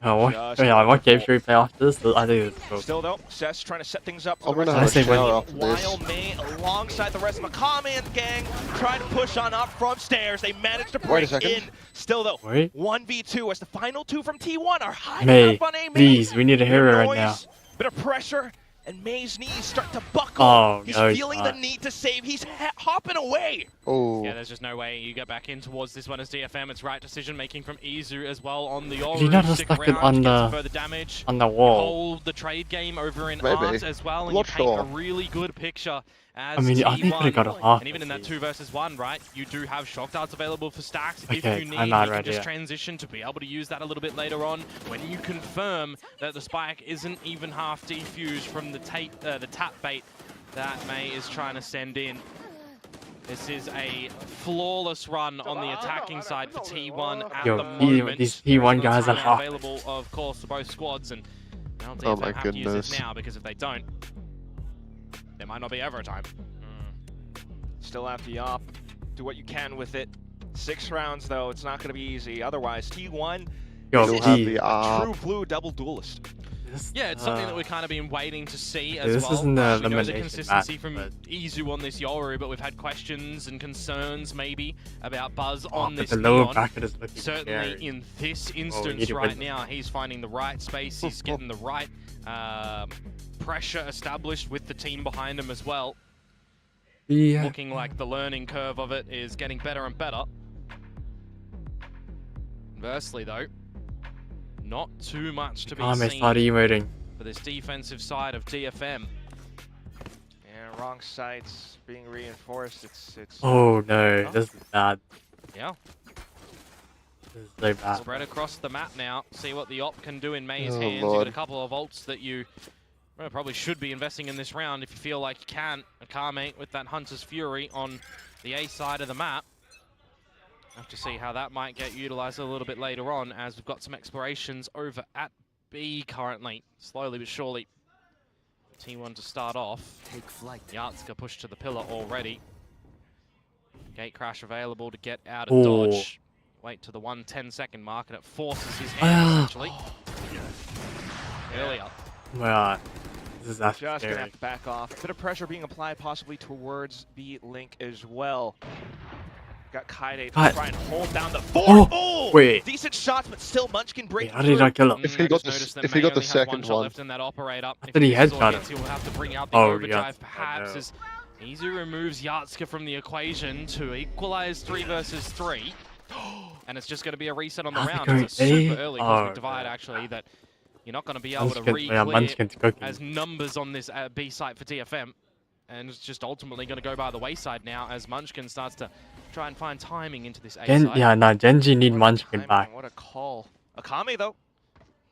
Oh, what? Just Yeah, what game should we play after this? I think it's cool. Still though, Cess trying to set things up I'm for the gonna rest have of a the shower team, after this. while meiy alongside the rest of Akame and the gang trying to push on up from stairs. They managed to Wait a break second. in. Still though, Wait. 1v2 as the final 2 from T1 are hiding meiy, up on A main. please, we need a hero right Noise, now. Bit of pressure, and mei's knees start to buckle. Oh, he's no, he's feeling not. the need to save. He's hopping away. Oh. Yeah, there's just no way you get back in towards this one as DFM. It's right decision making from Izu as well on the Did he not Yoru. just Stick stuck it around, on get some the- further damage. On the wall. Hold the trade game over in Maybe. art as well, and Not you paint sure. a really good picture as I mean, I think T1. they got a half. And even in that 2 versus 1, right, you do have shock darts available for stacks if Okay, you need. I'm You out can right just here. transition to be able to use that a little bit later on when you confirm that the spike isn't even half defused from the tap bait that meiy is trying to send in. This is a flawless run on the attacking side for T1 at Yo, the moment. these T1 guys are There's hot. available, of course, for both squads, and now Oh DFM my have to use goodness. this now because if they don't, there might not be ever a time. Still have the op. Do what you can with it. 6 rounds though, it's not going to be easy. Otherwise, T1 Yo, You'll have P. the a true blue double duelist. Yeah, it's something that we've kind of been waiting to see as this well. isn't the We know the elimination consistency match, from but- Izu on this Yoru, but we've had questions and concerns maybe about Buzz on but this the lower Neon. bracket is looking Certainly scary. in this need instance to right win. now, he's finding the right space, he's getting the right pressure established with the team behind him as well. Yeah. Looking like the learning curve of it is getting better and better. Conversely though, not too much to be Kame seen start emoting. for this defensive side of DFM. And wrong sites being reinforced. It's. Oh no, this is bad. Yeah. This is so bad. Spread across the map now. See what the op can do in Mei's Oh, hands. Lord. You got a couple of ults that you probably should be investing in this round if you feel like you can. Akame with that Hunter's Fury on the A side of the map. Have to see how that might get utilized a little bit later on, as we've got some explorations over at B currently. Slowly but surely. T1 to start off. Take flight. Yatska pushed to the pillar already. Gate crash available to get out Oh. of dodge. Wait to the 1:10-second mark, and it forces his hand essentially. Earlier. Well, this is Just actually gonna scary. have to back off. Bit of pressure being applied possibly towards B Link as well. Got Kaide to Cut. try and hold down the fort. Oh, wait. Decent shots, but still Munchkin breaking Wait, how did I kill him? If he I got just the- noticed that if he Mei got the only has one second shot one. left in that operator. I If thought he misses or headshot hits, him. He'll have to bring out the Oh, overdrive Yatska, perhaps, no. as Izu removes Yatska from the equation to equalize 3 versus 3. And it's just going to be a reset on the Are they round. going It's a super A? early cosmic Oh, divide, no. actually, that you're not going to be able to Munchkin's re-clear cooking. as numbers on this B site for DFM. And it's just ultimately going to go by the wayside now as Munchkin starts to try and find timing into this A side. Yeah, no, Genji need What a Munchkin timing, back. What a call. Akame though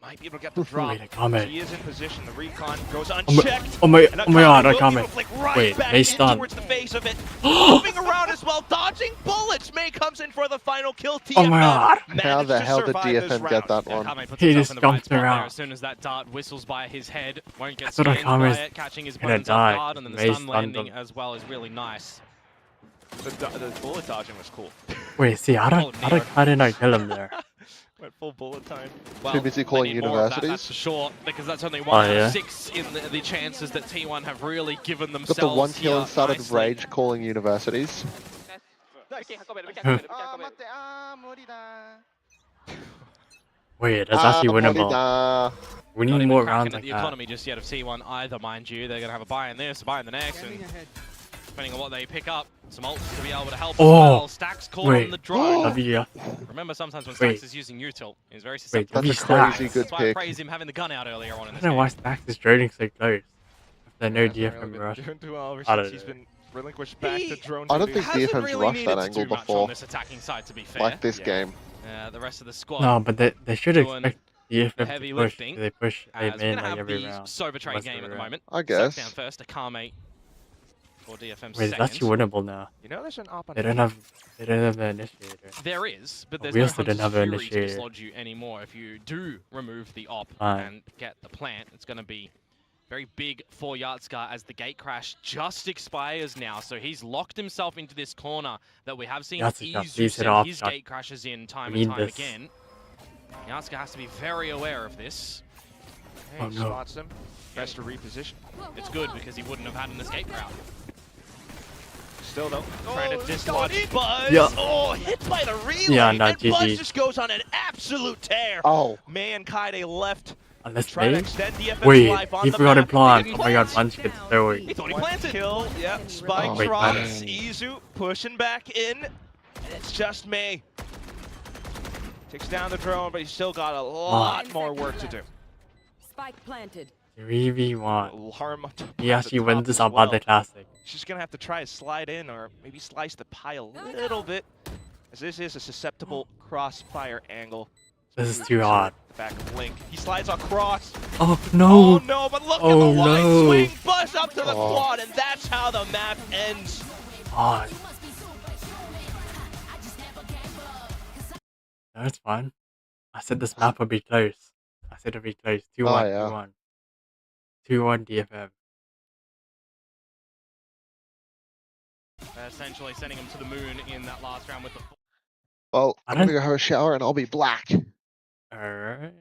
might be able to get the drop. Wait, Akame. He is in position. The recon goes Oh unchecked. my And god, will Akame. even flick right Wait, back they in stunned. towards the face of it. Moving around as well, dodging bullets. Mei comes in for the final kill. TFM Oh my god. How managed the to hell did survive this DFM round. get that one? Akame puts He himself just in the right jumped spot there around. as soon as that dart whistles by his head. Won't get I thought scanned by Akame's it, catching his gonna buttons die, off guard, and then the Mei stun stunned landing him. as well is really nice. The bullet dodging was cool. Wait, see, how Oh, did I kill him there? Went full bullet time. Well, Too busy they calling need more of that, that's universities. for sure, because that's only 1 out yeah? of 6 in the chances that T1 have really given Got themselves the one kill here and started nicely. rage calling universities. Wait, that's actually winnable. Molida. We Not need even more cracking rounds at like the that. economy just yet of T1 either, mind you. They're going to have a buy in this, a buy in the next, and depending on what they pick up, some ults to be able to help Oh, as well. Stacks caught wait. on the drone. W. Remember, sometimes when Wait. Stacks is using util, he's very Wait, susceptible. That's W a crazy Stacks. good That's why I pick. praised him having the gun out earlier on in I this don't know why game. Stacks is droning so close. If they know Hasn't really DFM been rush. doing too well ever I don't since he's know. been relinquished back to drone I don't duty. think Hasn't DFM's really rushed needed that to angle do much before. on this attacking side, to be fair. Like this Yeah. game. The rest of the squad. No, but they should Doing expect DFM heavy to push. lifting, They push as aim we're in going to like have every the round. Sober Trade Most game every at the round. moment. I Suck guess. down first, Akame for DFM Wait, it's actually second. winnable now. You know there's an op on They don't have the initiator. There is, but there's We no also didn't Hunter's have an Fury to initiator. dislodge you anymore. If you do remove the op Fine. and get the plant, it's going to be very big for Yatska as the gate crash just expires now. So he's locked himself into this corner that we have seen Yatska, Izu please hit send off his shot. gate crashes in time We and need time this. again. Yatska has to be very aware of this. Hey, Oh, no. spots him. Best to reposition. It's good because he wouldn't have had an escape route. Still though, trying to dislodge Buzz. Yeah. Oh, hit by the relay. Yeah, no, and Buzz GG. just goes on an absolute tear. Oh. Mei and Kaide left. Unless Trying to they. extend DFM's Wait, life on he the forgot to map. plant. He Oh my god, plants. Munchkin throwing. He thought he planted. Kill, yeah. Spike Oh, wait, drops. planted. Izu pushing back in. And it's just Mei. Takes down the drone, but he's still got a lot more work to do. Spike planted. 3v1. Harm He actually wins this up at the classic. He's just gonna have to try to slide in or maybe slice the pie a little bit, as this is a susceptible crossfire angle. This is too hard. The back of Link. He slides across. Oh Oh no! no, but look Oh, at the wide no. swing. Buzz up to the Oh. quad, and that's how the map ends. God. That's fine. I said this map would be close. I said it'd be close. 2-1, yeah. 2-1. 2-1 DFM. Essentially sending him to the moon in that last round with the Well, I I'm gonna don't- go have a shower and I'll be black. Alright.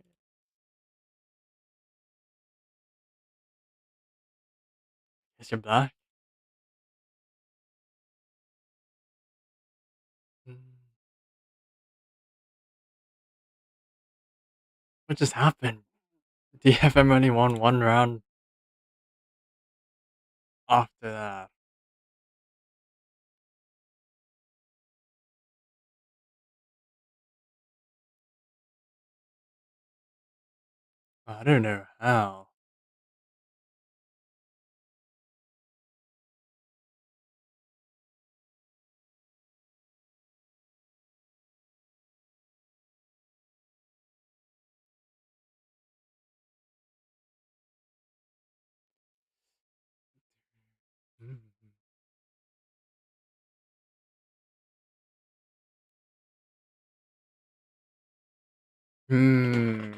Is your black? What just happened? DFM only won one round after that. I don't know how. Hmm.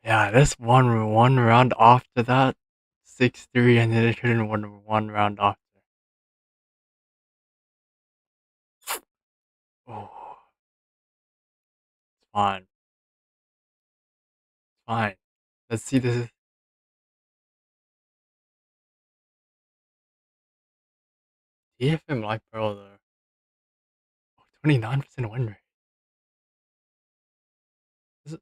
Yeah, this one round after that, 6-3, and then it couldn't win one round after. Oh, it's fine. It's fine. Let's see this. DFM like Pearl though. 29% win rate. Is it?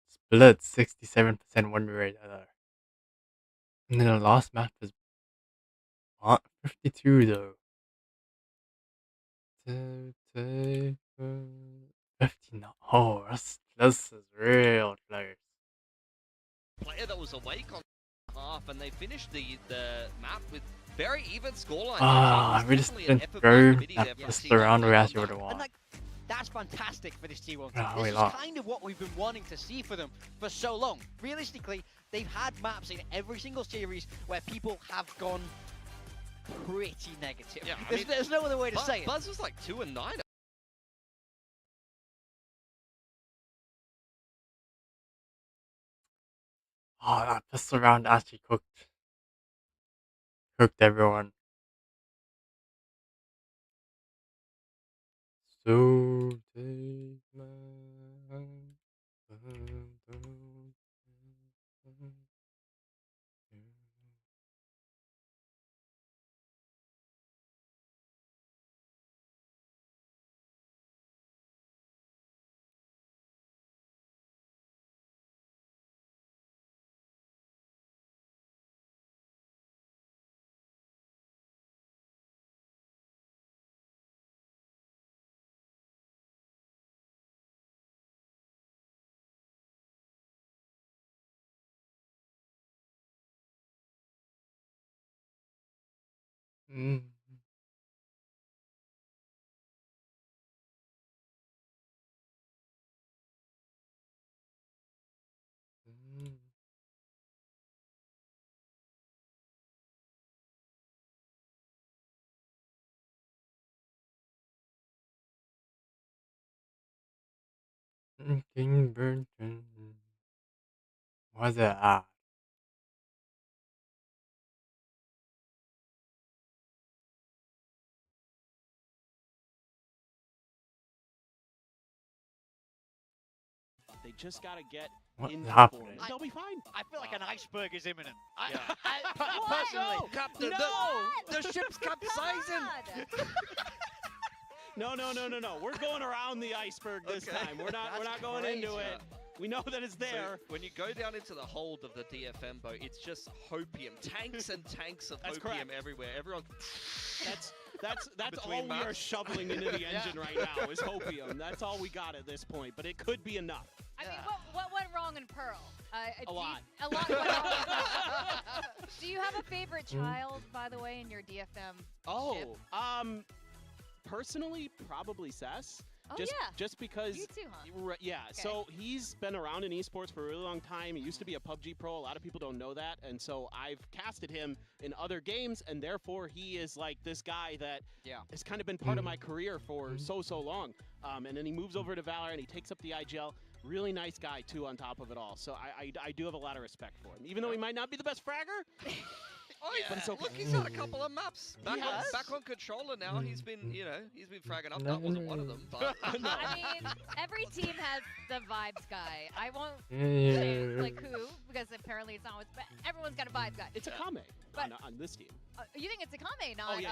Split 67% win rate though. And then the last match was 52 though. 59. Oh, this is real close. Player that was awake on half, and they finished the map with very even scorelines. Ah, we just didn't go that first round we actually would have won. That's fantastic for this T1 team. No, This we is lost. kind of what we've been wanting to see for them for so long. Realistically, they've had maps in every single series where people have gone pretty negative. Yeah, I mean, there's no other way to say it. Buzz was like 2-9. Oh, that pistol round actually cooked everyone. So take my hand. King Burton. What's that? Ah. They just got to get What into is the happening? form. They'll be fine. I feel like an iceberg is imminent. Yeah. Personally. No, Captain, the ship's capsizing. No. We're going around the iceberg this time. We're not going into it. We know that it's there. So when you go down into the hold of the DFM boat, it's just hopium, tanks and tanks of That's hopium correct. everywhere. Everyone. That's all Between we are maps. shoveling into the engine right now is hopium. That's all we got at this point, but it could be enough. I mean, what went wrong in Pearl? A lot. A lot went wrong in Pearl. Do you have a favorite child, by the way, in your DFM ship? Personally, probably Cess. Oh, Just because. You too, huh? Yeah, Okay. so he's been around in esports for a really long time. He used to be a PUBG pro. A lot of people don't know that. And so I've casted him in other games, and therefore he is like this guy that has kind of been part of my career for so long. And then he moves over to Valor and he takes up the IGL. Really nice guy, too, on top of it all. So I do have a lot of respect for him. Even though he might not be the best fragger, Oh, Yeah. but it's look, he's had a couple of maps. Back has. on controller now. He's been, you know, he's been fragging up. That wasn't one of them, but I mean, every team has the vibes guy. I won't say like who, because apparently it's not always, but everyone's got a vibes guy. It's Akame But- on this team. You think it's Akame, not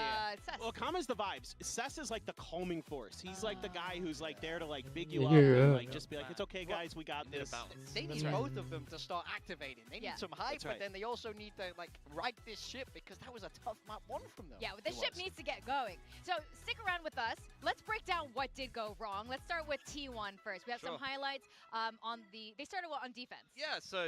Sess? Well, Akame's the vibes. Sess is like the calming force. He's like the guy who's like there to like big you up and like just be like, it's okay, guys, we got this. They need both of them to start activating. They need some hype, That's right. but then they also need to like right this ship because that was a tough map one from them. Yeah, the ship needs to get going. So stick around with us. Let's break down what did go wrong. Let's start with T1 first. We have some highlights on the. They started on defense. yeah, so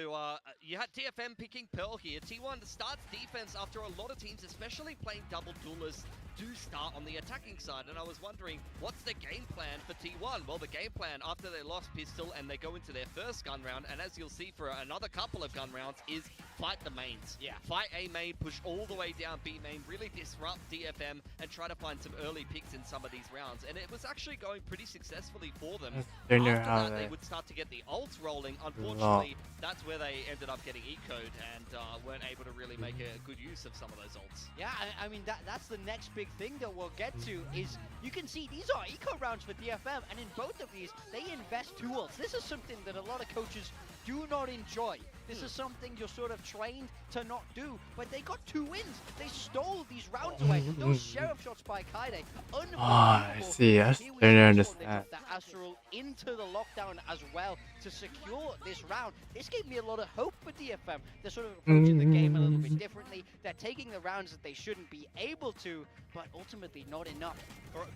you had DFM picking Pearl here. T1 starts defense after a lot of teams, especially playing double duelists, do start on the attacking side. And I was wondering, what's the game plan for T1? Well, the game plan after they lost Pistol and they go into their first gun round, and as you'll see for another couple of gun rounds, is fight the mains. Yeah. Fight A main, push all the way down B main, really disrupt DFM and try to find some early picks in some of these rounds. And it was actually going pretty successfully for them. Don't know After how that, they they- would start to get the ults rolling. Unfortunately, that's where they ended up getting ecoed and weren't able to really make a good use of some of those ults. Yeah, I mean that's the next big thing that we'll get to is you can see these are eco rounds for DFM, and in both of these they invest two ults. This is something that a lot of coaches do not enjoy. This is something you're sort of trained to not do, but they got 2 wins. They stole these rounds away. Those sheriff shots by Kaide, unbelievable. I see. I Here we don't see understand. They got the Astral into the lockdown as well to secure this round. This gave me a lot of hope for DFM. They're sort of approaching the game a little bit differently. They're taking the rounds that they shouldn't be able to, but ultimately not enough.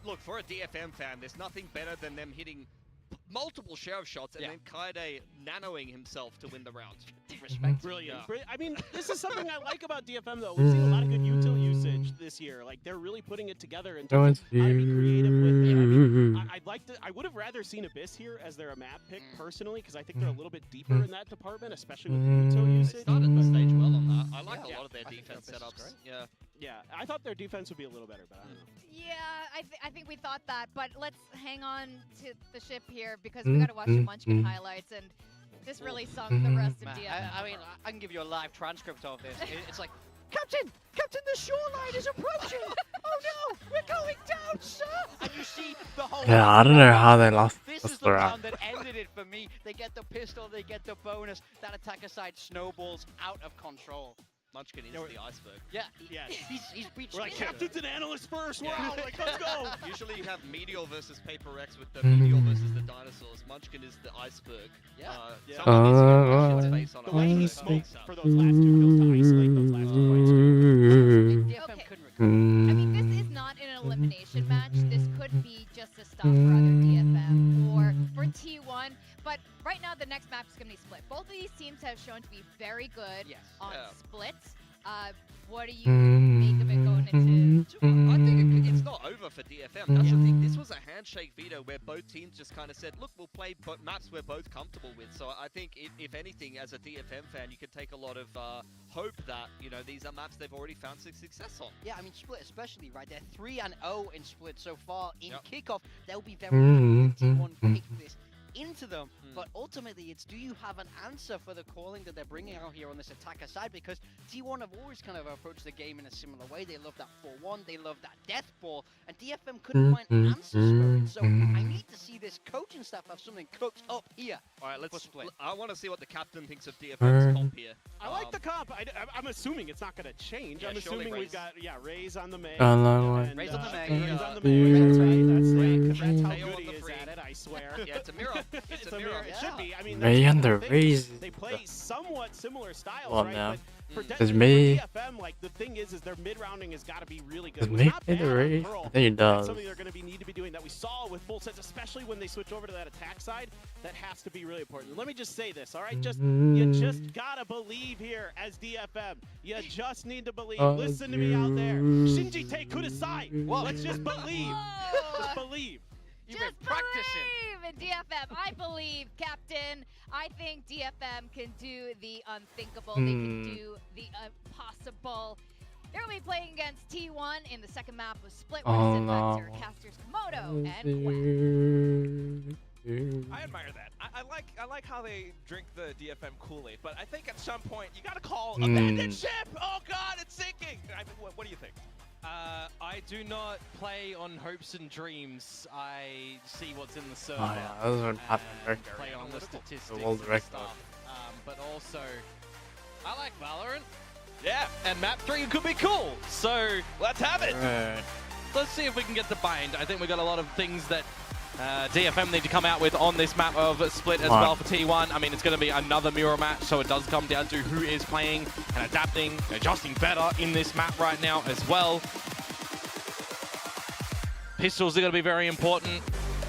Look, for a DFM fan, there's nothing better than them hitting multiple sheriff shots and then Kaide nanoing himself to win the round. Respect. Brilliant. I mean, this is something I like about DFM, though. We've seen a lot of good util usage this year. Like, they're really putting it together in terms of how to be creative with it. I mean, I'd like to. I would have rather seen Abyss here as their map pick, personally, because I think they're a little bit deeper in that department, especially with the util usage. They started the stage well on that. I like a lot of their defense setups. Yeah. Yeah, I thought their defense would be a little better, but I don't know. Yeah, I think we thought that, but let's hang on to the ship here because we got to watch the Munchkin highlights, and this really sunk the rest of Man, DFM. I mean, I can give you a live transcript of this. It's like, Captain, the shoreline is approaching. Oh no, we're going down, sir. And you see the whole. Yeah, I don't know how they lost This this is the round. round that ended it for me. They get the pistol, they get the bonus. That attacker side snowballs out of control. Munchkin is the iceberg. Yeah, Yes. he's beat. We're like, captains and analysts first. We're out. Like, let's go. Usually you have Meteor versus Paper Rex with the Meteor versus the dinosaurs. Munchkin is the iceberg. Yeah. Someone needs to get Munchkin's face on The an way he iceberg. smoked for those last 2 kills to isolate those last 2 fights. DFM couldn't recover. I mean, this is not an elimination match. This could be just a stop for other DFM or for T1. But right now, the next match is going to be split. Both of these teams have shown to be very good on splits. What do you make of it going into? I think it's not over for DFM. That's the thing. This was a handshake veto where both teams just kind of said, look, we'll play maps we're both comfortable with. So I think, if anything, as a DFM fan, you can take a lot of hope that, you know, these are maps they've already found success on. Yeah, I mean, Split especially, right? They're 3-0 in Split so far in kickoff. They'll be very happy that T1 picked this into them, but ultimately it's, do you have an answer for the calling that they're bringing out here on this attacker side? Because T1 have always kind of approached the game in a similar way. They love that 4-1, they love that death ball, and DFM couldn't find answers for it. So I need to see this coaching staff have something cooked up here. All right, let's split. I want to see what the captain thinks of DFM's comp here. I like the comp. I'm assuming it's not going to change. Yeah, I'm assuming surely we've got Raze on the main. Oh, no, what? Raze on the main. Raze on the main. That's right. That's right. 'Cause that's how Teo good on he the is free. at it. I swear. Yeah, it's a mirror. It's a mirror. It should be. I mean, Ray that's and the thing. Raze. They play somewhat similar styles, Well, right? no. But for, Does for meiy- DFM, like the thing is their mid rounding has got to be really good. Does It was meiy not play the bad on Raze? Pearl. I think he That's does. something they're going to need to be doing that we saw with full sets, especially when they switch over to that attack side. That has to be really important. Let me just say this, all right? You just gotta believe here as DFM. You just need to believe. Listen to me out there. Shinji take Kudasai. Let's just believe. Just believe. You've been practicing. Believe in DFM. I believe, Captain. I think DFM can do the unthinkable. They can do the impossible. They're going to be playing against T1 in the second map with Split Winners and Hunter, Casters Komodo, and Gwen. I admire that. I like how they drink the DFM Kool-Aid, but I think at some point you gotta call abandoned ship. Oh God, it's sinking. What do you think? I do not play on hopes and dreams. I see what's in the server. Oh yeah, those are not Play on the statistics world and record. stuff. But also, I like Valorant. Yeah. And map 3 could be cool. So Let's have it. let's see if we can get the bind. I think we got a lot of things that DFM need to come out with on this map of Split as well for T1. I mean, it's going to be another mirror match, so it does come down to who is playing and adapting, adjusting better in this map right now as well. Pistols are going to be very important.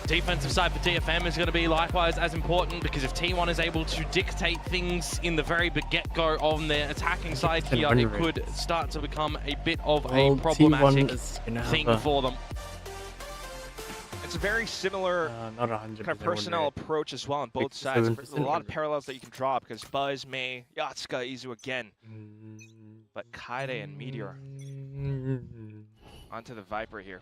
Defensive side for DFM is going to be likewise as important, because if T1 is able to dictate things in the very get-go on their attacking side here, it could start to become a bit of a problematic thing for them. It's a very similar not 100% kind of personnel approach as well on both sides. There's a lot of parallels that you can draw, because Buzz, meiy, Yatsuka, Izu again. But Kaide and Meteor onto the Viper here.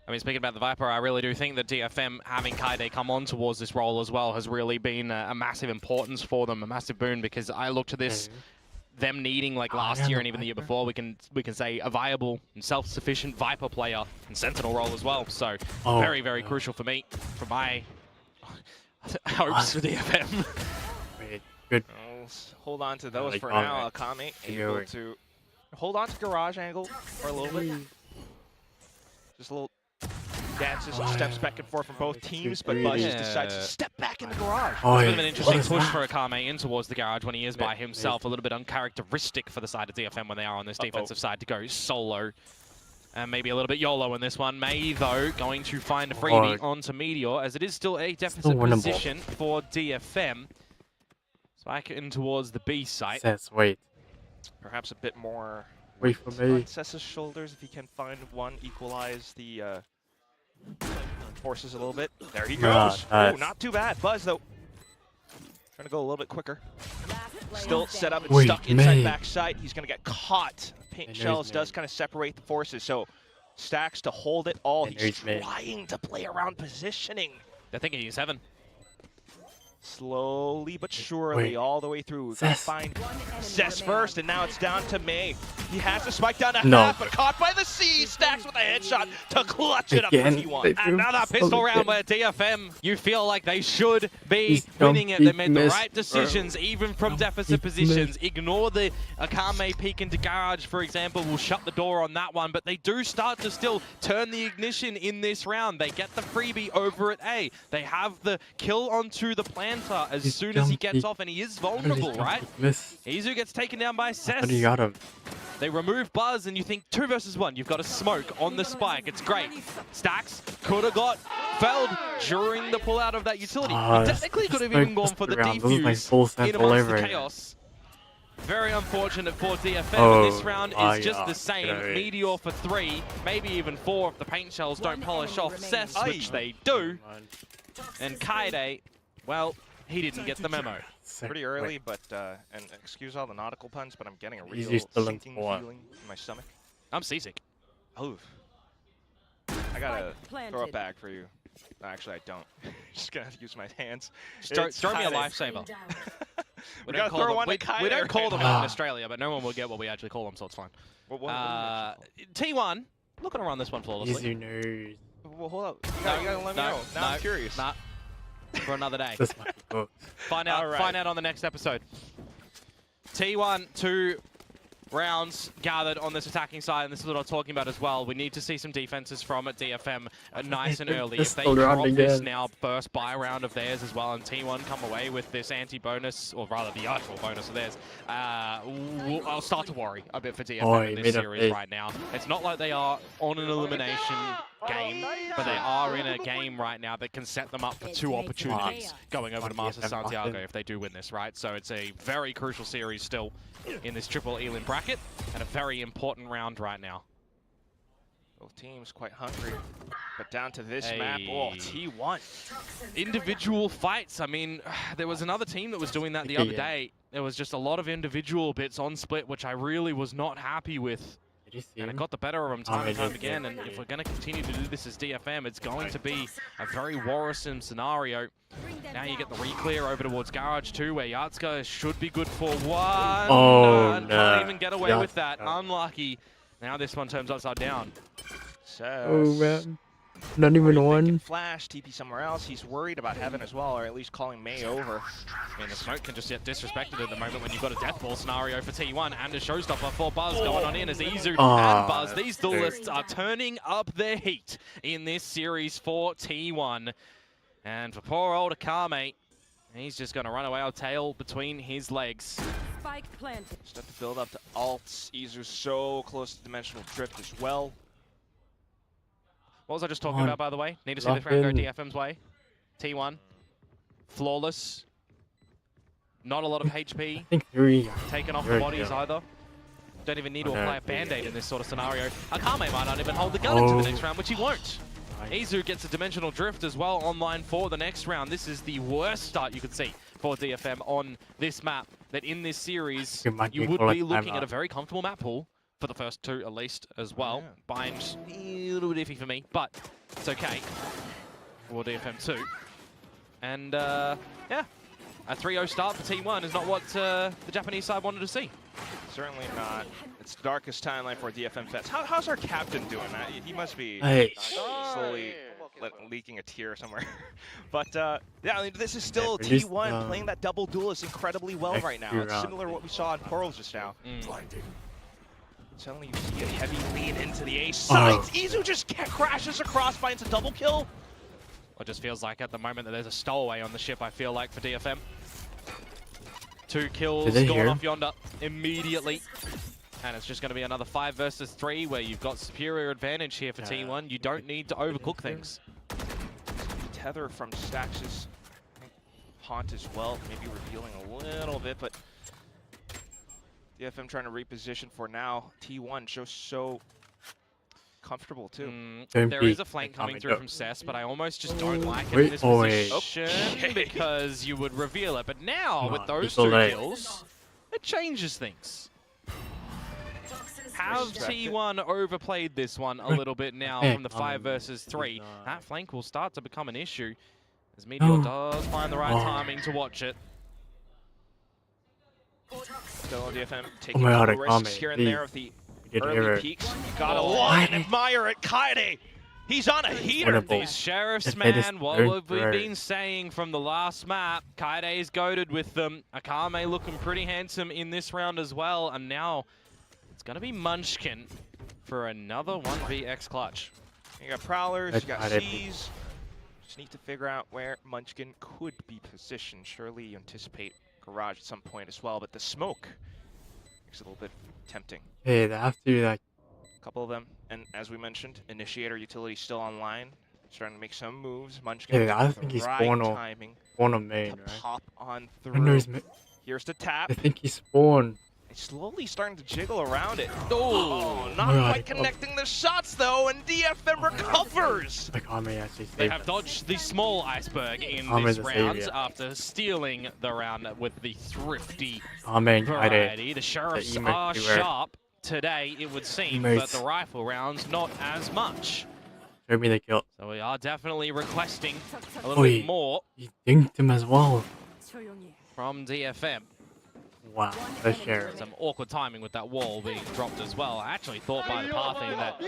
I mean, speaking about the Viper, I really do think that DFM having Kaide come on towards this role as well has really been a massive importance for them, a massive boon, because I look to this, them needing, like last year and even the year before, we can say a viable and self-sufficient Viper player and Sentinel role as well. So very, very crucial for me, for my hopes for DFM. Good. Hold on to those for now. Akame able to hold on to garage angle for a little bit. Just a little dances, steps back and forth from both teams, but Buzz just decides to step back in the garage. It's a bit of an interesting push for Akame in towards the garage when he is by himself. A little bit uncharacteristic for the side of DFM when they are on this defensive side to go solo. And maybe a little bit YOLO in this one. meiy, though, going to find a freebie onto Meteor, as it is still a deficit position for DFM. Spike in towards the B site. Wait. Perhaps a bit more wait for me. on Cessa's shoulders if he can find one, equalize the forces a little bit. There he goes. Ooh, not too bad. Buzz, though, trying to go a little bit quicker. Still set up and stuck inside backside. He's going to get caught. Paint shells does kind of separate the forces, so Stacks to hold it all. He's trying to play around positioning. They're thinking he's 7. Slowly but surely, all the way through. Gotta find Cess first, and now it's down to meiy. He has to spike down to half, but caught by the C. Stacks with a headshot to clutch it up for T1. Another pistol round where DFM, you feel like they should be winning it. They made the right decisions, even from deficit positions. Ignore the Akame peek into garage, for example. Will shut the door on that one, but they do start to still turn the ignition in this round. They get the freebie over at A. They have the kill onto the planter as soon as he gets off, and he is vulnerable, right? Izu gets taken down by Cess. But he got him. They remove Buzz, and you think 2 versus 1. You've got a smoke on the spike. It's great. Stacks could have got felled during the pull out of that utility. He technically could have even gone for the defuse in amongst the chaos. Very unfortunate for DFM, and this round is just the same. Meteor for 3, maybe even 4 if the paint shells don't polish off Cess, which they do. And Kaide, well, he didn't get the memo. Pretty early, but, and excuse all the nautical puns, but I'm getting a real sinking feeling in my stomach. I'm seasick. Oh. I got a throw it back for you. Actually, I don't. Just gonna have to use my hands. Throw me a lifesaver. we don't call them, we don't call them out in Australia, but no one will get what we actually call them, so it's fine. T1, looking to run this one flawlessly. Easy news. Well, hold up. You gotta let me know. Now I'm curious. For another day. This might be booked. Find out on the next episode. T1, 2 rounds gathered on this attacking side, and this is what I'm talking about as well. We need to see some defenses from DFM nice and early. If they drop this now first buy round of theirs as well, and T1 come away with this anti-bonus, or rather the actual bonus of theirs, I'll start to worry a bit for DFM in this series right now. It's not like they are on an elimination game, but they are in a game right now that can set them up for 2 opportunities going over to Master Santiago if they do win this, right? So it's a very crucial series still in this triple Elin bracket, and a very important round right now. Both teams quite hungry, but down to this map, T1. Individual fights. I mean, there was another team that was doing that the other day. There was just a lot of individual bits on Split, which I really was not happy with. Did you see And it him? got the better of him Oh, time he and time did, again. yeah. And if we're going to continue to do this as DFM, it's going to be a very worrisome scenario. Now you get the re-clear over towards Garage 2, where Yatska should be good for one. Oh, And no. can't even get away with that. Yatska. Unlucky. Now this one turns upside down. Oh, man. Not even one. Flash, TP somewhere else. He's worried about Heaven as well, or at least calling meiy over. I mean, the smoke can just get disrespected at the moment when you've got a death ball scenario for T1 and a showstopper for Buzz going on in as Izu and Buzz. These duelists are turning up their heat in this series for T1. And for poor old Akame, he's just going to run away with tail between his legs. Spike planted. Start to build up to ults. Izu's so close to dimensional drift as well. What was I just talking about, by the way? Need to see Lock this round go in. DFM's way. T1. Flawless. Not a lot of HP. I think 3. Taken off the Very bodies good. either. Don't even need to Oh, no. apply a band-aid in this sort of scenario. Akame might not even hold the gun into the next round, which he won't. Nice. Izu gets a dimensional drift as well online for the next round. This is the worst start you could see for DFM on this map. That in this series, It might you be would called be a looking at timeout. a very comfortable map pool for the first 2 at least as well. Bind a little bit iffy for me, but it's okay for DFM 2. And yeah, a 3-0 start for T1 is not what the Japanese side wanted to see. Certainly not. It's the darkest timeline for DFM Feds. How's our captain doing? He must be Hey. slowly leaking a tear somewhere. But yeah, I mean, this is still Yeah, just, T1 playing that double duelist incredibly well right now. It's extra similar to what we saw in Pearls just now. Suddenly you see a heavy lead into the A sides. Izu just crashes across, finds a double kill. It just feels like at the moment that there's a stowaway on the ship, I feel like, for DFM. 2 kills going off yonder immediately. And it's just going to be another 5 versus 3 where you've got superior advantage here for T1. You don't need to overcook things. Tether from Stax's haunt as well, maybe revealing a little bit, but DFM trying to reposition for now. T1 shows so comfortable too. There is a flank coming through from Cess, but I almost just don't like it in this position because you would reveal it. But now, with those 2 kills, it changes things. Have T1 overplayed this one a little bit now from the 5 versus 3? That flank will start to become an issue as Meteor does find the right timing to watch it. Still DFM taking the risks here and there with the early peaks. You gotta love and admire it, Kaede. He's on a heater. These sheriffs, man, what have we been saying from the last map? Kaide's goated with them. Akame looking pretty handsome in this round as well, and now it's gonna be Munchkin for another 1vx clutch. You got Prowlers, you got C's. Just need to figure out where Munchkin could be positioned. Surely you anticipate Garage at some point as well, but the smoke makes it a little bit tempting. Hey, they have to like. A couple of them, and as we mentioned, Initiator utility still online. Starting to make some moves. Munchkin. Hey, I think he's spawned on main, right? Pop on I know through. he's Here's the tap. I think he spawned. It's slowly starting to jiggle around it. Oh, not quite connecting the shots though, and DFM recovers. Akame actually saved They have dodged the small iceberg in this round after stealing the round with the thrifty variety. The sheriffs are sharp today, it would seem, but the rifle rounds not as much. Show me the kill. So we are definitely requesting a little bit more. He dinked him as well. From DFM. Wow, the sheriff. Some awkward timing with that wall being dropped as well. I actually thought by the pathing that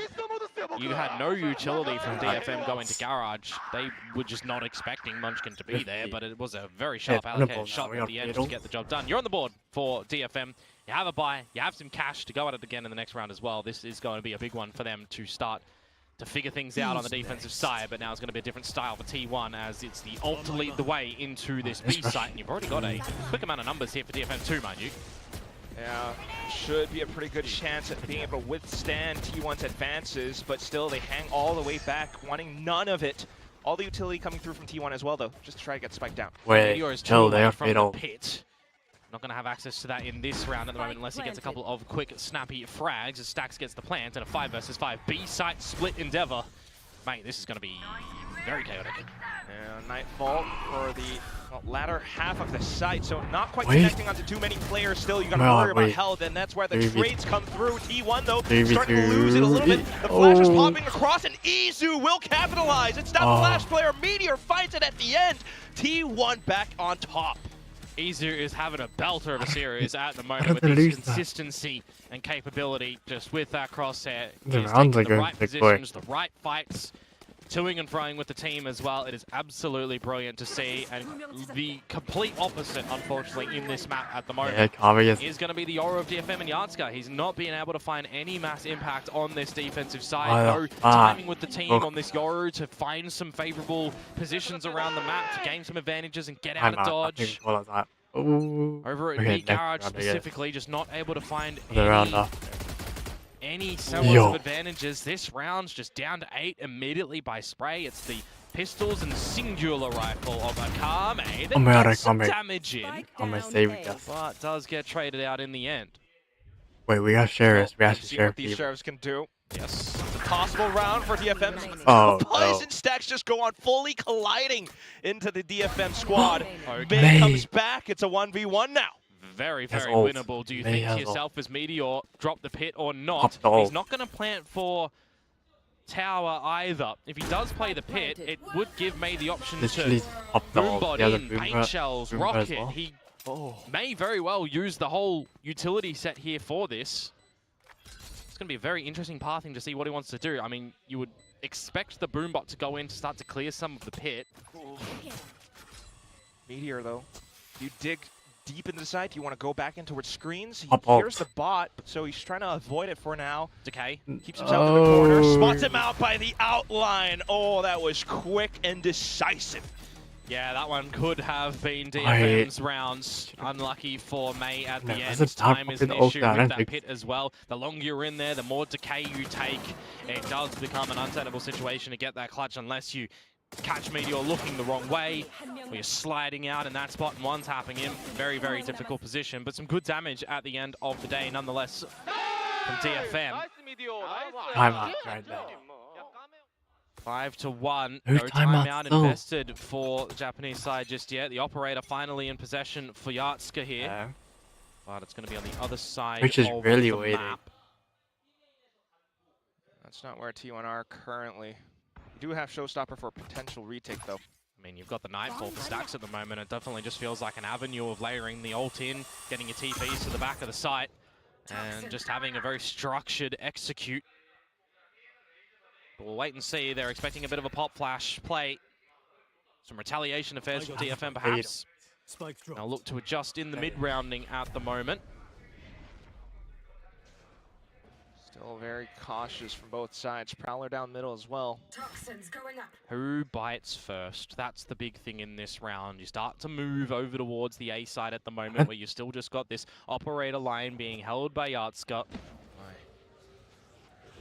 you had no utility from DFM going to Garage. They were just not expecting Munchkin to be there, but it was a very sharp allocated shot at the end to get the job done. You're on the board for DFM. You have a buy, you have some cash to go at it again in the next round as well. This is going to be a big one for them to start to figure things out on the defensive side, but now it's going to be a different style for T1 as it's the ult to lead the way into this B site, and you've already got a quick amount of numbers here for DFM too, mind you. Yeah, should be a pretty good chance at being able to withstand T1's advances, but still they hang all the way back, wanting none of it. All the utility coming through from T1 as well, though, just to try to get spiked down. Meteor is 2 away from the pit. Not going to have access to that in this round at the moment unless he gets a couple of quick, snappy frags as Stax gets the plant and a 5 versus 5 B-site split endeavor. Mate, this is going to be very chaotic. And Nightfall for the latter half of the site, so not quite connecting onto too many players still. You gotta worry about health, and that's where the trades come through. T1 though, starting to lose it a little bit. The flash is popping across, and Izu will capitalize. It's that flash player. Meteor finds it at the end. T1 back on top. Izu is having a belter of a series at the moment with his consistency and capability just with that crosshair. He's taking the right positions, the right fights, toing and froing with the team as well. It is absolutely brilliant to see, and the complete opposite, unfortunately, in this map at the moment is going to be the Yoru of DFM and Yatska. He's not being able to find any mass impact on this defensive side. No timing with the team on this Yoru to find some favorable positions around the map to gain some advantages and get out of dodge. Over at Meat Garage specifically, just not able to find any semblance of advantages. This round's just down to 8 immediately by spray. It's the pistols and singular rifle of Akame that gets some damage in, but does get traded out in the end. Wait, we got sheriffs. We have to See sheriff what these people. sheriffs can do. Yes. It's a possible round for DFM. Oh, Poison stacks just go on fully colliding into the DFM squad. Meiy comes back. It's a 1v1 now. Very, very winnable. Do you think to yourself as Meteor, drop the pit or not? He's not going to plant for tower either. If he does play the pit, it would give Meiy the option to boombot in, paint shells, rocket. He may very well use the whole utility set here for this. It's going to be a very interesting pathing to see what he wants to do. I mean, you would expect the boombot to go in to start to clear some of the pit. Meteor, though, you dig deep into the side. You want to go back in towards screens. He hears the bot, so he's trying to avoid it for now. Decay keeps himself in the corner, spots him out by the outline. Oh, that was quick and decisive. Yeah, that one could have been DFM's rounds. Unlucky for Meiy at the end. Time is an issue with that pit as well. The longer you're in there, the more decay you take. It does become an untenable situation to get that clutch unless you catch Meteor looking the wrong way, or you're sliding out in that spot and one tapping him. Very, very difficult position, but some good damage at the end of the day nonetheless from DFM. Timeout right now. 5-1. No timeout invested for the Japanese side just yet. The operator finally in possession for Yatska here. But it's going to be on the other side Which is of really the waiting. map. That's not where T1 are currently. You do have Showstopper for a potential retake, though. I mean, you've got the Nightfall for stacks at the moment. It definitely just feels like an avenue of layering the ult in, getting your TPs to the back of the site, and just having a very structured execute. But we'll wait and see. They're expecting a bit of a pop flash play. Some retaliation affairs from DFM, perhaps. They'll look to adjust in the mid-rounding at the moment. Still very cautious from both sides. Prowler down middle as well. Who bites first? That's the big thing in this round. You start to move over towards the A side at the moment, where you still just got this operator line being held by Yatska.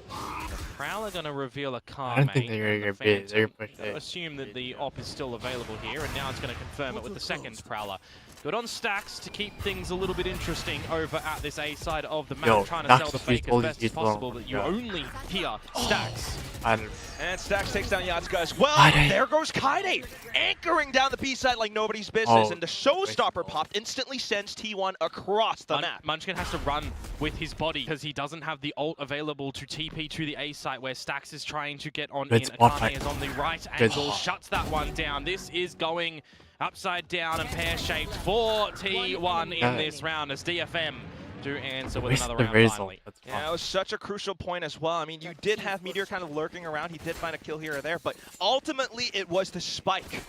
The Prowler going to reveal a car, I don't think they're going to be. They're going to assume that the op is still available here, and now it's going to confirm it with the second Prowler. Good on stacks to keep things a little bit interesting over at this A side of the map, trying to sell the fake as best as possible that you only hear stacks. And Stacks takes down Yatska as well. There goes Kaide, anchoring down the B side like nobody's business, and the Showstopper pop instantly sends T1 across the map. Munchkin has to run with his body because he doesn't have the ult available to TP to the A site where Stacks is trying to get on in. Akane is on the right angle, shuts that one down. This is going upside down and pear-shaped for T1 in this round as DFM do answer with another round finally. Yeah, it was such a crucial point as well. I mean, you did have Meteor kind of lurking around. He did find a kill here or there, but ultimately it was the spike.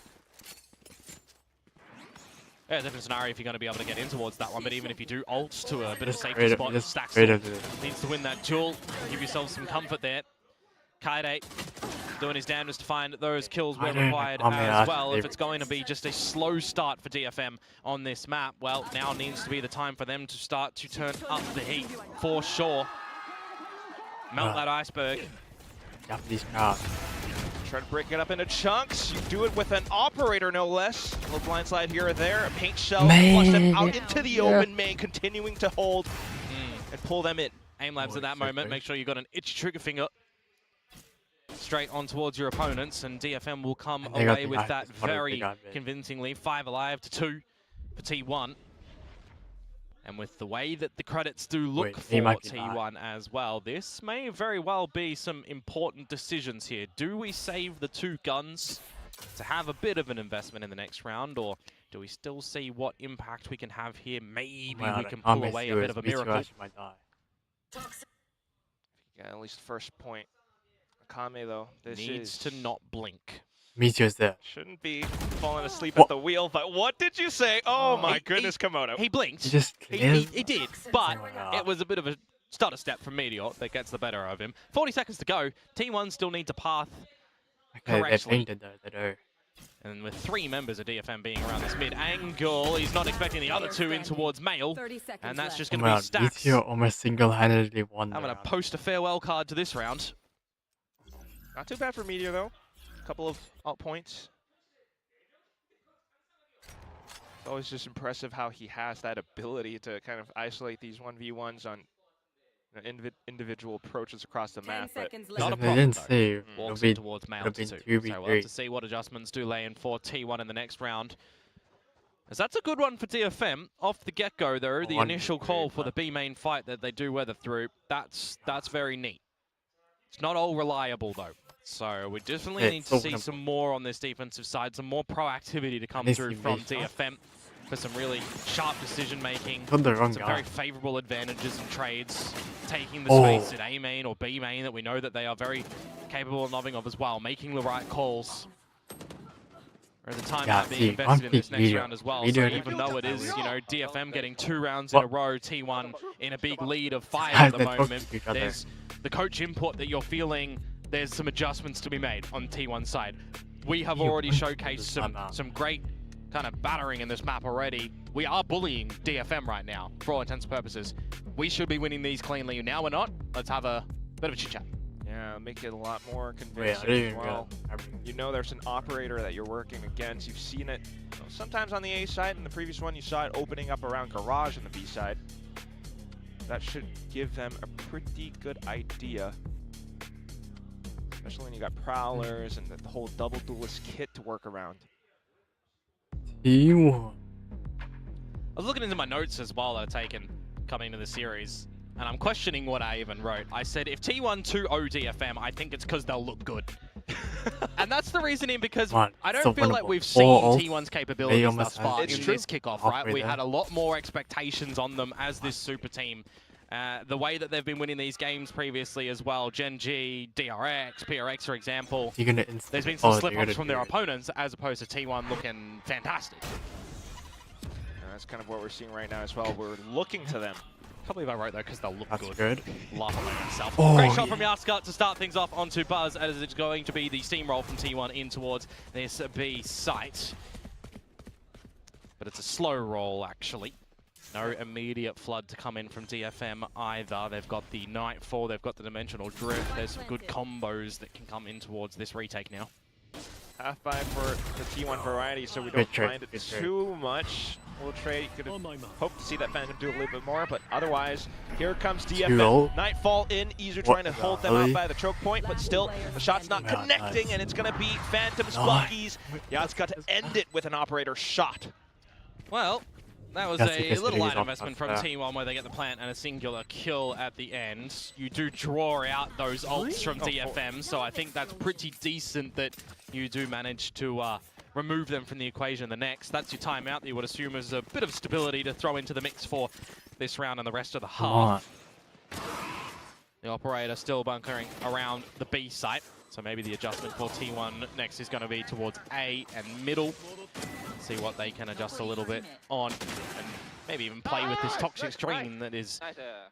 Yeah, different scenario if you're going to be able to get in towards that one, but even if you do ults to a bit of safety spot, Stacks needs to win that duel, give yourself some comfort there. Kaide doing his damnedest to find those kills where required as well. If it's going to be just a slow start for DFM on this map, well, now needs to be the time for them to start to turn up the heat for sure. Melt that iceberg. Japanese crowd. Try to break it up into chunks. You do it with an operator, no less. A little blindside here or there. A paint shell. Flush them out into the open. Meiy continuing to hold and pull them in. Aim labs at that moment. Make sure you got an itchy trigger finger. straight on towards your opponents, and DFM will come They got away the with knife, that that's what they very got, man. convincingly. 5 alive to 2 for T1. And with the way that the credits do look Wait, for he might be T1 as well, this may very well be some important decisions here. Do we save the 2 guns to have a bit of an investment in the next round, or do we still see what impact we can have here? Maybe we can pull away a bit of a miracle. Might die. Yeah, at least first point. Akame though, this Needs to not blink. Meteor's there. shouldn't be falling asleep What? at the wheel. But what did you say? Oh my goodness, Komodo. He blinked. He just He did, but Oh my God. it was a bit of a stutter step from Meteor that gets the better of him. 40 seconds to go. T1 still needs a path Okay, they correctly. painted though, they do. And with 3 members of DFM being around this mid angle, he's not expecting the other 2 in towards Male. 30 seconds And that's left. just Oh going to my be God, stacks. Meteor almost single-handedly won. I'm the going to round. post a farewell card to this round. Not too bad for Meteor though. A couple of alt points. It's always just impressive how he has that ability to kind of isolate these 1v1s on individual approaches across the 10 map. But seconds Not a left. If they problem, didn't though. save, it'll Walks be in towards Male it'll to be 2. 2v3. So we'll have to see what adjustments do lay in for T1 in the next round. As that's a good one for DFM. Off the get-go, though, the initial call for the B main fight that they do weather through, that's very neat. It's not all reliable, though. So we definitely Yeah, need it's to all see gonna- some more on this defensive side, some more proactivity to come This through is from really DFM for some really sharp decision-making. Got the wrong Some guy. very favorable advantages and trades, taking the Oh. space at A main or B main that we know that they are very capable and loving of as well, making the right calls. Or the time Yeah, might be see, invested in this one next big round as well. Meteor So even though it is, you know, DFM getting 2 rounds in What? a row, T1 in a big lead of 5 Guys, at the they're talking moment, to each other. there's the coach input that you're feeling. There's some adjustments to be made on T1's side. We have You already want showcased this time out. some great kind of battering in this map already. We are bullying DFM right now, for all intents and purposes. We should be winning these cleanly. Now we're not. Let's have a bit of a chit-chat. yeah, make it a lot more Wait, I convincing didn't as even well. realize. You know there's an operator that you're working against. You've seen it sometimes on the A side. In the previous one, you saw it opening up around Garage on the B side. That should give them a pretty good idea. Especially when you got Prowlers and the whole double duelist kit to work around. T1. I was looking into my notes as well that I've taken coming into the series, and I'm questioning what I even wrote. I said, if T1 2-0 DFM, I think it's because they'll look good. And that's the reasoning, because Come on, I don't still feel like winnable. we've seen All T1's capabilities almost thus far has in true. this kickoff, halfway right? We there. had a lot more expectations on them as this super team. The way that they've been winning these games previously as well, Gen G, DRX, PRX, for example, You're gonna there's been some they're slip-ups gonna from do their it. opponents, as opposed to T1 looking fantastic. That's kind of what we're seeing right now as well. We're looking to them. Can't believe I wrote that because they'll look That's good. good. Laughing at myself. Oh, Great shot yeah. from Yaska to start things off onto Buzz, as it's going to be the steamroll from T1 in towards this B site. But it's a slow roll, actually. No immediate flood to come in from DFM either. They've got the Nightfall, they've got the Dimensional Drift. There's some good combos that can come in towards this retake now. Half buy for the T1 variety, so we Good don't trade, mind it good trade. too much. We'll trade. Could On have my mark. hoped to see that Phantom do a little bit more, but otherwise, here comes Too DFM. low. Nightfall in. Easer What trying to the hold them out hell? by the choke point, but still, the shot's not Yeah, connecting, nice. and it's going to be Phantom's Nice. Buckies. Yatsuka to end it with an operator shot. Well, that was Yes, a because little it is light off investment of from T1 where they get the plant and a singular kill at the end. You do draw out those ults from DFM, so I think that's pretty decent that you do manage to remove them from the equation in the next. That's your timeout that you would assume is a bit of stability to throw into the mix for this round and the rest of the Come on. half. The operator still bunkering around the B site, so maybe the adjustment for T1 next is going to be towards A and middle. See what they can adjust a little bit on, and maybe even play with this toxic stream that is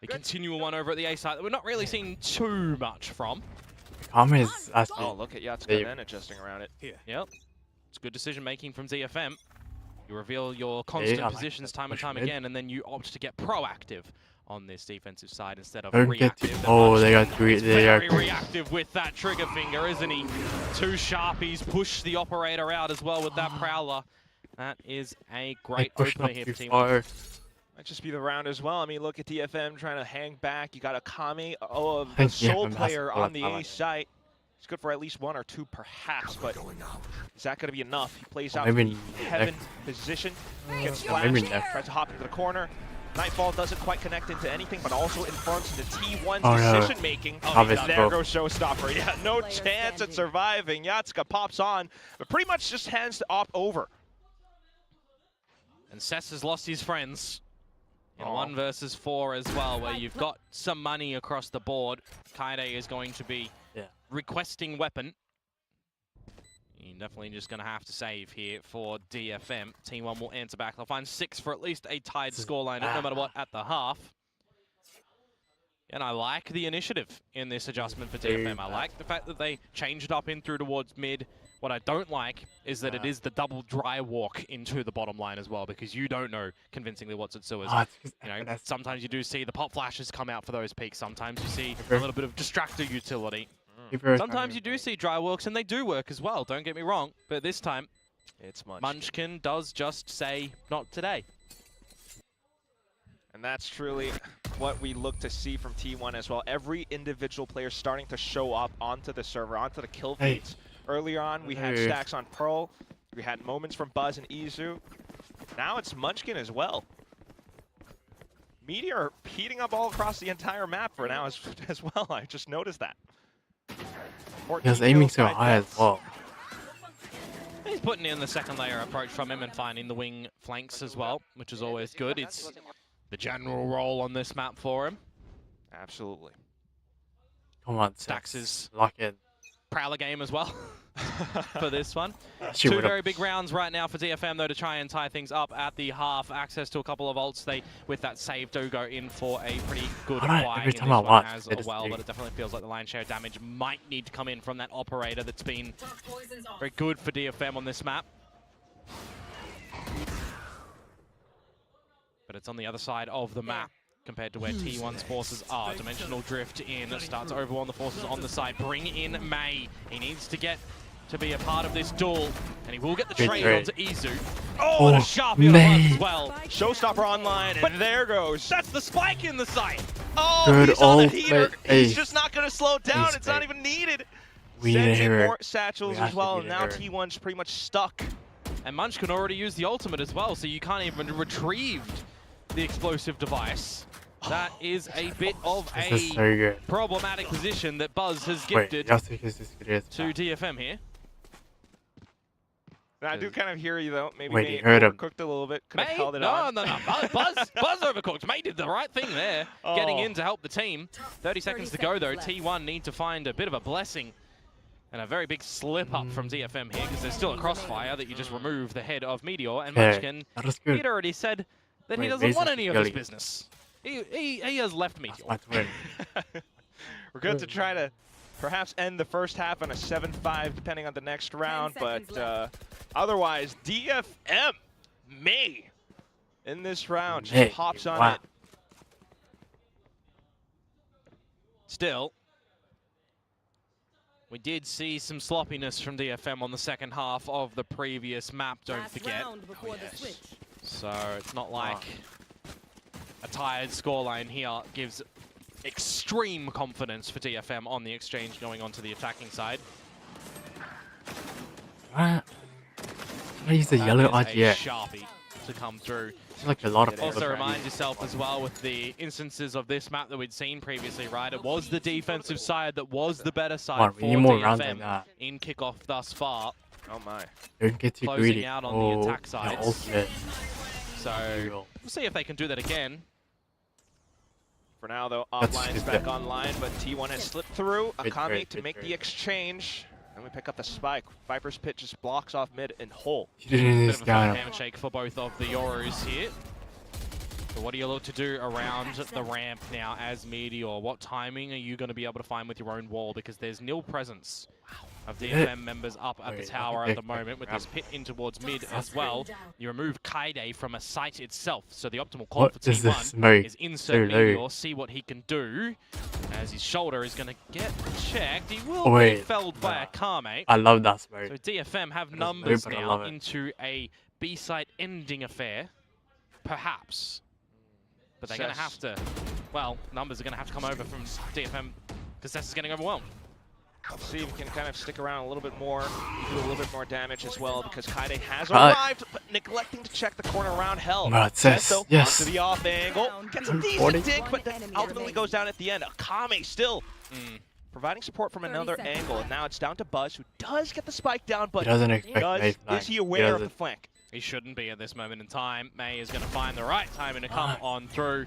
the continual one over at the A site that we're not really seeing too much from. Kame is asking. Oh, look at Yatsuka They- then adjusting around it. Yep, it's good decision making from DFM. You reveal your constant I like positions that time and push time mid. again, and then you opt to get proactive on this defensive side instead of Don't get reactive. too. Oh, they got He's three. They are. very reactive with that trigger finger, isn't he? 2 Sharpies push the operator out as well with that Prowler. That is a great pushing opener up here too for Team far. Might just be the round as well. I mean, look at DFM trying to hang back. You got Akame, the Thank you, sole I'm player asking for on the that A balance. site. He's good for at least 1 or 2 perhaps, but is that going to be enough? He plays out maybe the heaven position, gets Yeah, maybe flashed, next. tries to hop into the corner. Nightfall doesn't quite connect into anything, but also influences the T1's Oh, no. decision making. Obviously, There both. goes Showstopper. Yeah, no chance at surviving. Yatska pops on, but pretty much just hands the op over. And Cess has lost his friends in Aw. 1 versus 4 as well, where you've got some money across the board. Kaide is going to be requesting weapon. You're definitely just going to have to save here for DFM. T1 will answer back. They'll find 6 for at least a tied scoreline, no matter what, at the half. And I like the initiative in this adjustment for DFM. I like the fact that they changed up in through towards mid. What I don't like is that it is the double dry walk into the bottom line as well, because you don't know convincingly what's at sewers. You know, sometimes you do see the pop flashes come out for those peaks. Sometimes you see a little bit of distractor utility. Sometimes you do see dry walks, and they do work as well, don't get me wrong. But this time, it's Munchkin does just say, not today. And that's truly what we look to see from T1 as well. Every individual player starting to show up onto the server, onto the kill feeds. Earlier on, we had stacks on Pearl. We had moments from Buzz and Izu. Now it's Munchkin as well. Meteor are heating up all across the entire map for now as well. I just noticed that. He was aiming so high as well. He's putting in the second layer approach from him and finding the wing flanks as well, which is always good. It's the general role on this map for him. Absolutely. Come on, Stacks is lock in. Prowler game as well for this one. She 2 would've- very big rounds right now for DFM, though, to try and tie things up at the half. Access to a couple of ults. They, with that save, do go in for a pretty good Alright, buy every in time this I one watch, as they just well, do. but it definitely feels like the lion's share of damage might need to come in from that operator that's been very good for DFM on this map. But it's on the other side of the map compared to where T1's forces are. Dimensional drift in, starts to overwhelm the forces on the side. Bring in meiy. He needs to get to be a part of this duel, and he will get the Good trade trade. onto Izu. Oh, and a sharp hit on meiy. Buzz as well. Showstopper online, and there goes. That's the spike in the site. Oh, Good he's on the old heater. ace. He's just not going to slow down. Ace It's not bait. even needed. We need a Sends in hero. more satchels We as have to well, beat and a now hero. T1's pretty much stuck. And Munch can already use the ultimate as well, so you can't even retrieve the explosive device. That is a bit of This is so a good. problematic position that Buzz has Wait, gifted Yasuke is this good as to DFM here. And I do kind of hear you, though. Maybe Wait, they you heard him. overcooked a little bit. Could have meiy? held it No, on. no, no. Buzz overcooked. meiy did the right thing there, getting Oh. in to help the team. 30 seconds to go, though. T1 need to find a bit of a blessing. And a very big slip up from DFM here, because there's still a crossfire that you just remove the head of Meteor. And Okay, Munchkin, that was good. he'd already said that he Wait, doesn't want Mason any of his Shigeli. business. He has left Meteor. That's my twin. We're going to try to perhaps end the first half on a 7-5, depending on the next round. But otherwise, DFM, meiy, in this round, just Meiy, hops on wow. it. Still, we did see some sloppiness from DFM on the second half of the previous map, don't forget. So it's not like a tired scoreline here gives extreme confidence for DFM on the exchange going on to the attacking side. What? I use the That yellow is a RGX. Sharpie to come through. It's like a lot of Also people remind yourself as well with the instances of this map that we'd seen previously, right? It was the defensive side that was the better side Come on, for we need more rounds like DFM that. in kickoff thus far. Oh, my. Don't get too Closing greedy. out on Oh, the attack side. the ultimate. So we'll see if they can do that again. For now, though, That's offline's stupid. back online, but T1 has slipped through. Good Akami trade, to good make trade. the exchange. And we pick up the spike. Viper's Pit just blocks off mid and hole. He didn't Bit this of a guy. fun handshake for both of the Yorus here. So what do you look to do around the ramp now as Meteor? What timing are you going to be able to find with your own wall? Because there's nil presence of DFM members up at the Wait, tower I at think the they moment with grab this pit in towards mid as well. You remove Kaide from a site itself. So the optimal call What for is this T1 mode? is insert So low. Meteor, see what he can do. As his shoulder is going to get checked. He will Oh, be wait. felled by a Nah. Kame. I love that So smoke. DFM have It is numbers low, but I now love it. into a B-side ending affair. Perhaps. But they're going to have to, well, numbers are going to have to come over from DFM because Cess is getting overwhelmed. Let's see if we can kind of stick around a little bit more, do a little bit more damage as well, because Kaide has arrived, but neglecting to check the corner around Hell. Well, it says, though, yes. onto the off angle, gets a 140. decent dig, but then ultimately goes down at the end. Akame still providing support from another angle, and now it's down to Buzz, who does get the spike down, but He doesn't expect Mei flank. is he aware of the doesn't. flank? He shouldn't be at this moment in time. meiy is going to find the right timing to come on through.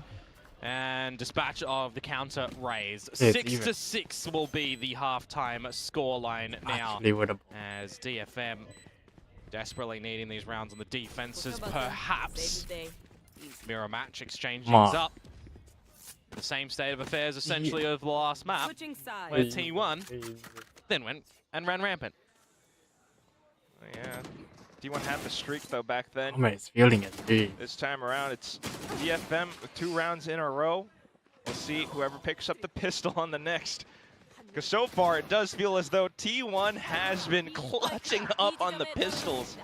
And dispatch of the counter raise. Yeah, 6-6 will be the halftime scoreline now. Actually winnable. As DFM desperately needing these rounds on the defenses. Perhaps mirror match exchanging up. The same state of affairs essentially of the last map. Where T1 then went and ran rampant. Yeah. T1 had the streak though back then. Oh man, it's feeling it, dude. This time around, it's DFM with 2 rounds in a row. We'll see whoever picks up the pistol on the next. Because so far, it does feel as though T1 has been clutching up on the pistols.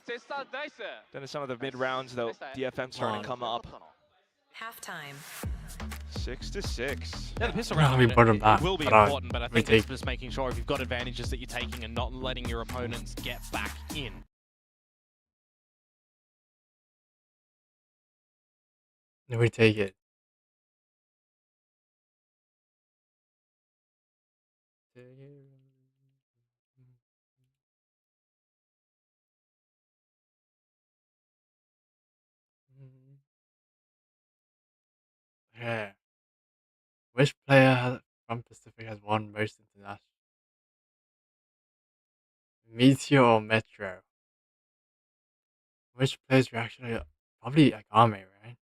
Then in some of the mid rounds, though, DFM starting to come up. Halftime. 6-6. Yeah, the pistol Yeah, round we brought him back, will be but important, but I think it's just making sure if you've got advantages that you're taking and not letting your opponents get back in. Then we take it. Yeah. Which player from Pacific has won most international? Meteor or Metro? Which players are actually probably Agame, right?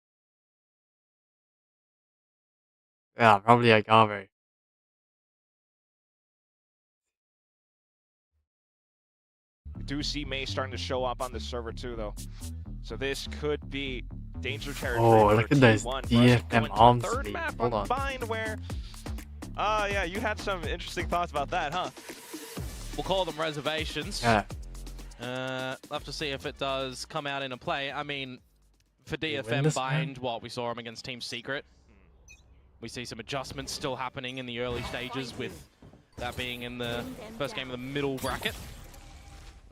Yeah, probably Agame. We do see meiy starting to show up on the server too, though. So this could be danger territory. Oh, look at those T1. DFM arms Third lead. map Hold on. combined where... yeah, you had some interesting thoughts about that, huh? We'll call them reservations. Yeah. We'll have to see if it does come out in a play. I mean, for win DFM this bind, what we saw him against Team Secret. We see some adjustments still happening in the early stages, with that being in the first game of the middle bracket.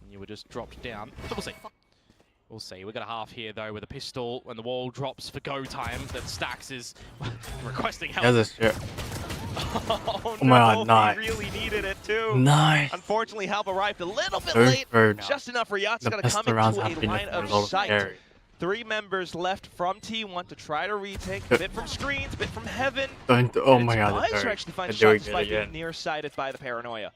And you were just dropped down. So we'll see. We'll see. We've got a half here, though, with a pistol. When the wall drops for go time, that Stax is requesting help. There's a shit. Oh my god, no, nice. he really needed it too. Nice. Unfortunately, help arrived a little bit Very, late. very nice. Just enough for Yacht's The going to come pistol rounds into have a been line a of lot sight. scary. 3 members left from T1 to try to retake. A bit from screens, a bit from heaven. Oh my god, Buzz they're actually finds doing shots it despite being again. nearsighted by the paranoia.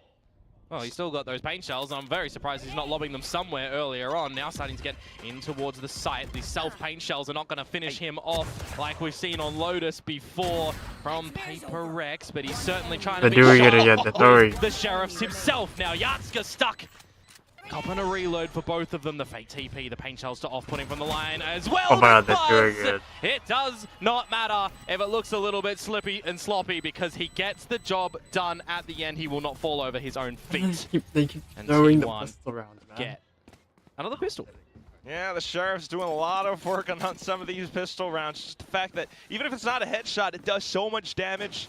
Well, he's still got those paint shells, and I'm very surprised he's not lobbing them somewhere earlier on. Now starting to get in towards the site. These self-paint shells are not going to finish him off like we've seen on Lotus before from Paper Rex, but he's certainly trying to They're be doing it sharp again, they're throwing. with the Sheriffs himself. Now Yatska stuck. Copping a reload for both of them. The fake TP, the paint shells to off-putting from the line as well. Oh my god, The they're doing Buzz! it. It does not matter if it looks a little bit slippy and sloppy, because he gets the job done at the end. He will not fall over his own feet. They keep And throwing the T1 pistol rounds, man. Get another pistol. Yeah, the Sheriff's doing a lot of work on some of these pistol rounds. Just the fact that even if it's not a headshot, it does so much damage.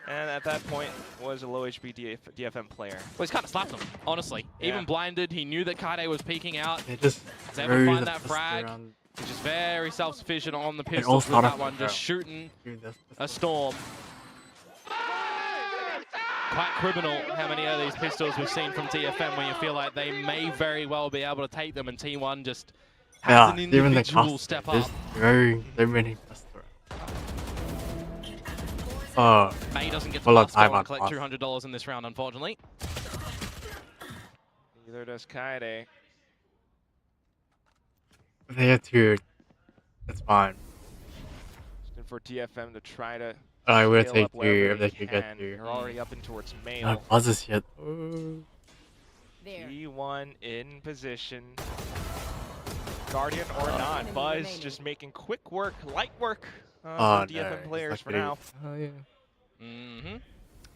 And at that point, was a low HP DFM player. Well, he's kind of slapped him, honestly. Yeah. Even blinded, he knew that Kaide was peeking out. They just Does ever threw find the that pistol frag? round. He's just very self-sufficient on the all pistols with start that off one, with just that. shooting Dude, this a pistol- storm. Quite criminal how many of these pistols we've seen from DFM, where you feel like they may very well be able to take them, and T1 just has Yeah, an even the individual cost. step There's up. very many pistol rounds. meiy doesn't get to Full of last goal time and on collect cost. $200 in this round, unfortunately. Neither does Kaide. If they get 2, that's fine. Looking for DFM to try to I will scale take up 2 wherever if they they could get can. 2. They're already up in towards No Mail. buzzes yet. T1 in position. Guardian or not, Buzz just making quick work, light work Oh, from DFM no, players it's for not now. good. Oh yeah.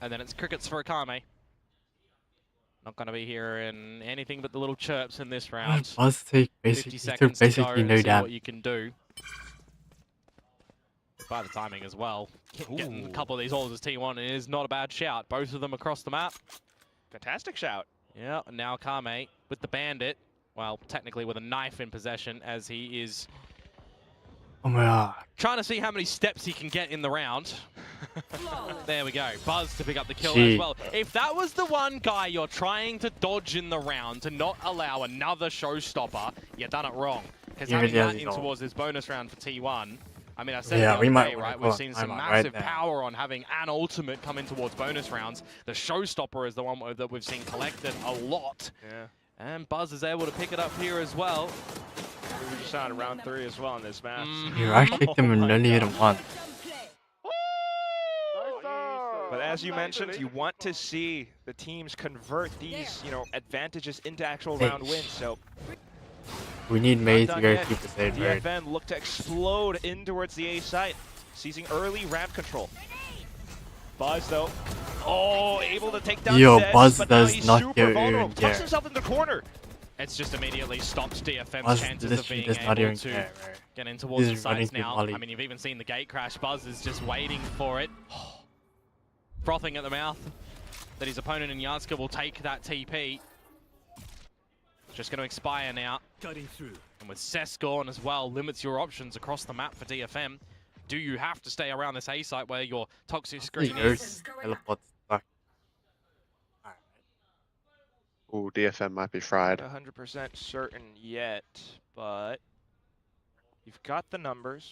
And then it's crickets for Akame. Not going to be hearing anything but the little chirps in this round. Buzz take 50 basically, he took seconds to go basically and no see what damage. you can do. by the timing as well. Getting a couple of these holes as T1 is not a bad shout. Both of them across the map. Fantastic shout. Yeah, and now Kame with the bandit. Well, technically with a knife in possession as he is Oh my god. trying to see how many steps he can get in the round. There we go. Buzz to pick up the kill Gee. as well. If that was the one guy you're trying to dodge in the round to not allow another showstopper, you done it wrong. Because having that in towards this bonus round for T1, I mean, I said Yeah, the we other might day, wanna right? go We've on seen some timeout massive right now. power on having an ultimate come in towards bonus rounds. The showstopper is the one that we've seen collected a lot. Yeah. And Buzz is able to pick it up here as well. We just saw it in round 3 as well in this match. You I kicked him and only hit him once. But as you mentioned, you want to see the teams convert these, advantages into actual round wins. So We need meiy not to done go yet. keep the save bird. DFM look to explode in towards the A site, seizing early ramp control. Buzz though, able to take down Yo, Zeds, Buzz but now does he's not super even vulnerable. care. Tucks himself in the corner. It's just immediately stops DFM's Buzz chances of literally being does not able even to care, bro. get in towards the He's running sides through now. Molly. I mean, you've even seen the gate crash. Buzz is just waiting for it. Frothing at the mouth that his opponent in Yardska will take that TP. Just going to expire now. Cutting through. And with Cess gone as well, limits your options across the map for DFM. Do you have to stay around this A site where your toxic screen is? Teleports back. Ooh, DFM might be fried. 100% certain yet, but you've got the numbers.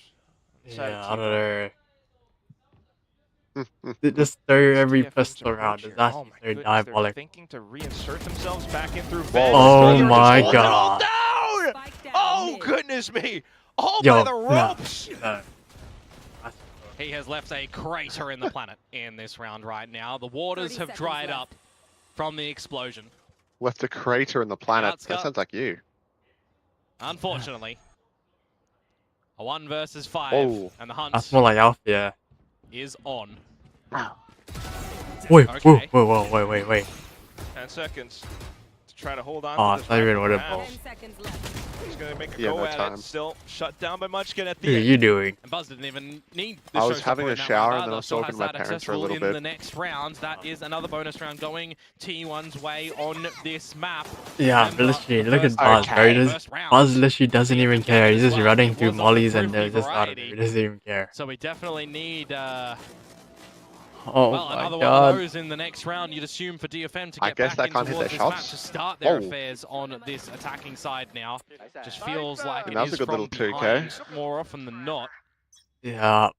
Yeah, I don't know. They just throw every DFM's pistol approach around. here. Is that Oh my they're goodness, diabolic? They're thinking to reinsert themselves back in through Whoa. Vents. Oh They're my just holding it all god. down! Spike down Oh mid. goodness me! All Yo, by the ropes! no. He has left a crater in the planet in this round right now. The waters 30 have seconds dried left. up from the explosion. Left a crater in the planet. Yatska. That sounds like you. Unfortunately. A 1 versus 5. Oh. And the hunt That's more like Alpha. is on. Wait, Okay. wait. 10 seconds to try to hold on Oh, to this. I thought you were rifle gonna perhaps. ball. 10 seconds left. He's gonna make a Yeah, go no at time. it. Still shut down by Munchkin at What the are end. you doing? And Buzz didn't even need the I was showstopper having in a that shower round and then I either. was Still talking has to my that parents for a accessible little in bit. the next round. That is another bonus round going T1's way on this map. Yeah, Remember, literally, the look at first Buzz, round- bro. He just, first round, Buzz literally doesn't DFM even care. He's as just well. running It through was of the mollies and thrifty they're just out of it. variety. He doesn't even care. So we definitely need Oh well, my another one god. of those in the next round, you'd assume for DFM to I get guess back they can't in hit towards their this map shots. to start their Whoa. affairs on this attacking side now. Just feels like And it that was is a good from little 2K. behind more often than not. Yeah,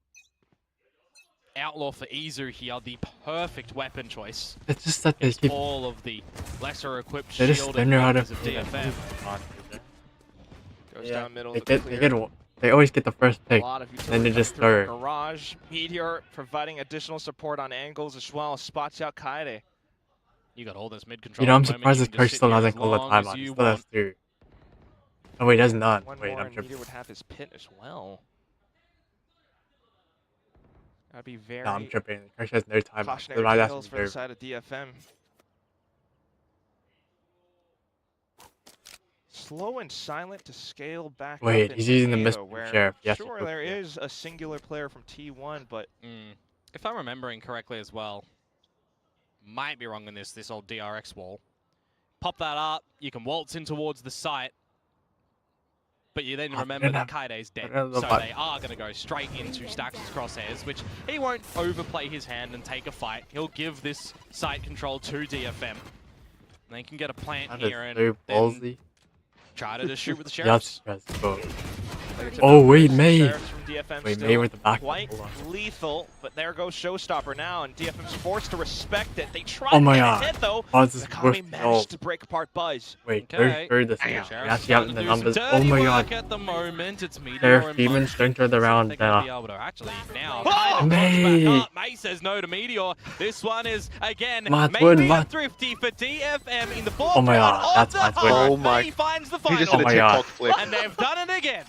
Outlaw for Izu here, the perfect weapon choice. it's just that they It's keep. all of the lesser equipped They just shielded don't know how to members of play that DFM. Goes Yeah, down middle they to get, clear. they always get the first A pick. lot of then they utility just coming through throw the Garage. Meteor providing additional support on angles as well. Spots out Kaede. You got all this mid control. You know, I'm at the moment, surprised you this can coach just sit still here hasn't as called the long as timeout. He you still has want. 2. Oh wait, he does not. One Wait, more I'm and tripping. Meteor would have his pit as well. That'd be very No, I'm tripping. The coach has no timeout. cautionary Right, that's tales for the reserved. side of DFM. Slow and silent to scale back Wait, up he's into using the Evo, Mr. where Sheriff. Yes, sure, of there course, is a singular player from T1, but If I'm remembering correctly as well, might be wrong in this old DRX wall. Pop that up, you can waltz in towards the site, but you then Oh, remember they that don't Kaide's dead. they don't So look like- they are going to go straight into Stax' crosshairs, which he won't overplay his hand and take a fight. He'll give this site control to DFM. And they can get a plant That is here and so then ballsy. try to just shoot with the sheriffs. Yes, let's go. it's Oh, wait, numbers. meiy. Sheriffs from DFM Wait, still meiy with the back. quite Hold on. lethal, but there goes Showstopper now, and DFM's forced to respect it. They tried Oh my to get god. a hit, though. Buzz is Nakami worth it all. managed to break apart Buzz. Wait, Okay. throw this Sheriff's now. We actually starting have to the do some numbers. Oh dirty my work god. at the moment. It's Meteor Sheriff and Demons Munchkin. don't throw the round They're going to now. be able to actually now Oh, kind of meiy. back up. meiy says no to Meteor. This one is again Matt maybe Wood, a Matt. thrifty for DFM in the fourth Oh my round god, of that's the Matt hunt. Wood. Oh my- meiy finds the He final, just did Oh a my god. TikTok flick. and they've done it again.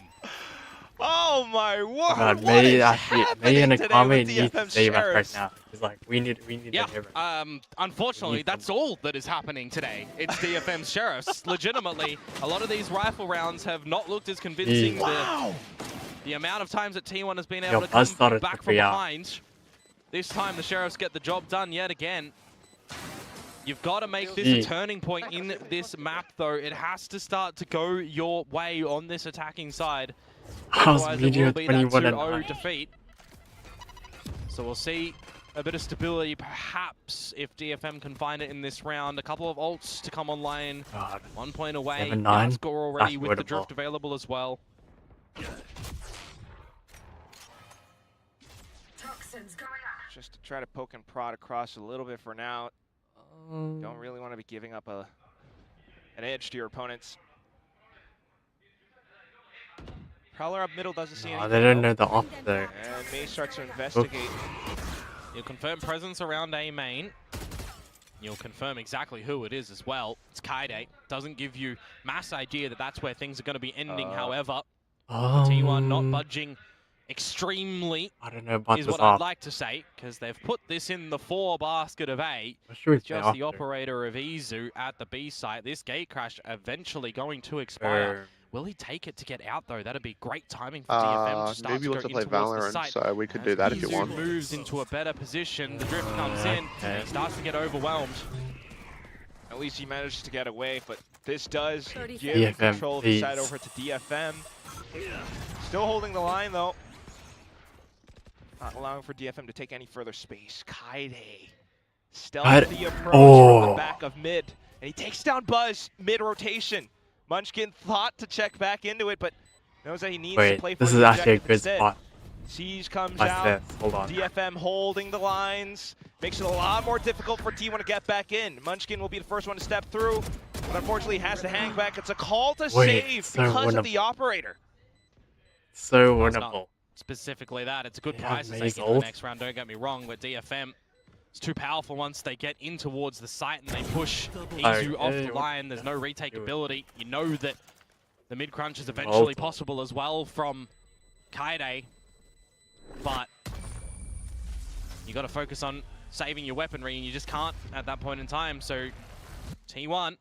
Oh my word! God, what meiy is actually, happening meiy and today Akame with need to DFM save us right Sheriffs? now. It's like we need Yeah, to hit it. unfortunately, We need that's all that is happening today. It's DFM Sheriffs. Legitimately, a lot of these rifle rounds have not looked as convincing. Jeez. The amount of times that T1 has been Yo, able to Buzz come started back to from be out. behind. This time the Sheriffs get the job done yet again. You've got to make this a turning point in this map, though. It has to start to go your way on this attacking side. Otherwise, it will be that 2-0 defeat. So we'll see a bit of stability, perhaps, if DFM can find it in this round. A couple of ults to come online. 1 point away. 7-9. Score already That's with the winnable. drift available as well. Just to try to poke and prod across a little bit for now. Don't really want to be giving up an edge to your opponents. Prowler up middle doesn't see anything. They don't know the off there. And meiy starts to investigate. You'll confirm presence around A main. You'll confirm exactly who it is as well. It's Kaide. Doesn't give you mass idea that that's where things are going to be ending, however. T1 not budging extremely, I don't know about is this what I'd off. like to say, because they've put this in the 4 basket of A. Sure It's just the operator of Izu at the B site. This gate crash eventually going to expire. Will he take it to get out, though? That'd be great timing for DFM to start Maybe to wants go to play in towards the Valorant, site. so we could do that if you Izu want. moves into a better position. The drift comes in, and he starts to get overwhelmed. At least he managed to get away, but this does give DFM, control of the side please. over to DFM. Still holding the line, though. Not allowing for DFM to take any further space. Kaide stealthy approach from the back of mid. And he takes down Buzz mid-rotation. Munchkin thought to check back into it, but knows that he needs to play for this the is actually a objective good instead. spot. Siege comes Like out. this. Hold on. DFM holding the lines. Makes it a lot more difficult for T1 to get back in. Munchkin will be the first one to step through, but unfortunately has to hang back. It's a call to save so because of the operator. So Well, it's not winnable. specifically that. It's a good Yeah, prize to meiyy's take into the ult. next round, don't get me wrong, but DFM is too powerful once they get in towards the site and they push Izu off the line. There's no retake ability. You know that the mid crunch is eventually possible as well from Kaide, but you got to focus on saving your weaponry, and you just can't at that point in time. So T1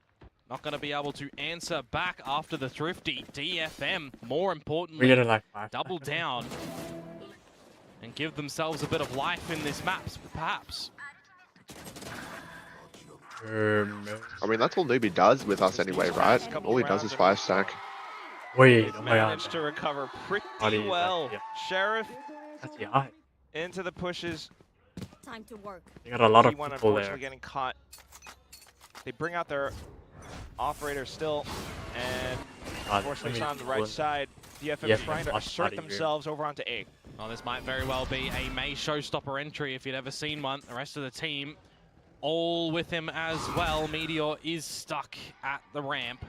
not going to be able to answer back after the thrifty. DFM, more importantly, We're gonna like double down and give themselves a bit of life in this map, perhaps. I mean, that's all Newbie does with us anyway, right? All he does is 5 stack. Wait, oh my god. Managed to recover pretty well. Sheriff That's the eye. into the pushes. Time to work. They got a lot of T1 people unfortunately there. getting caught. They bring out their operator still, and unfortunately it's on the right side. DFM trying to assert themselves over onto A. Well, this might very well be a meiy showstopper entry if you'd ever seen one. The rest of the team all with him as well. Meteor is stuck at the ramp.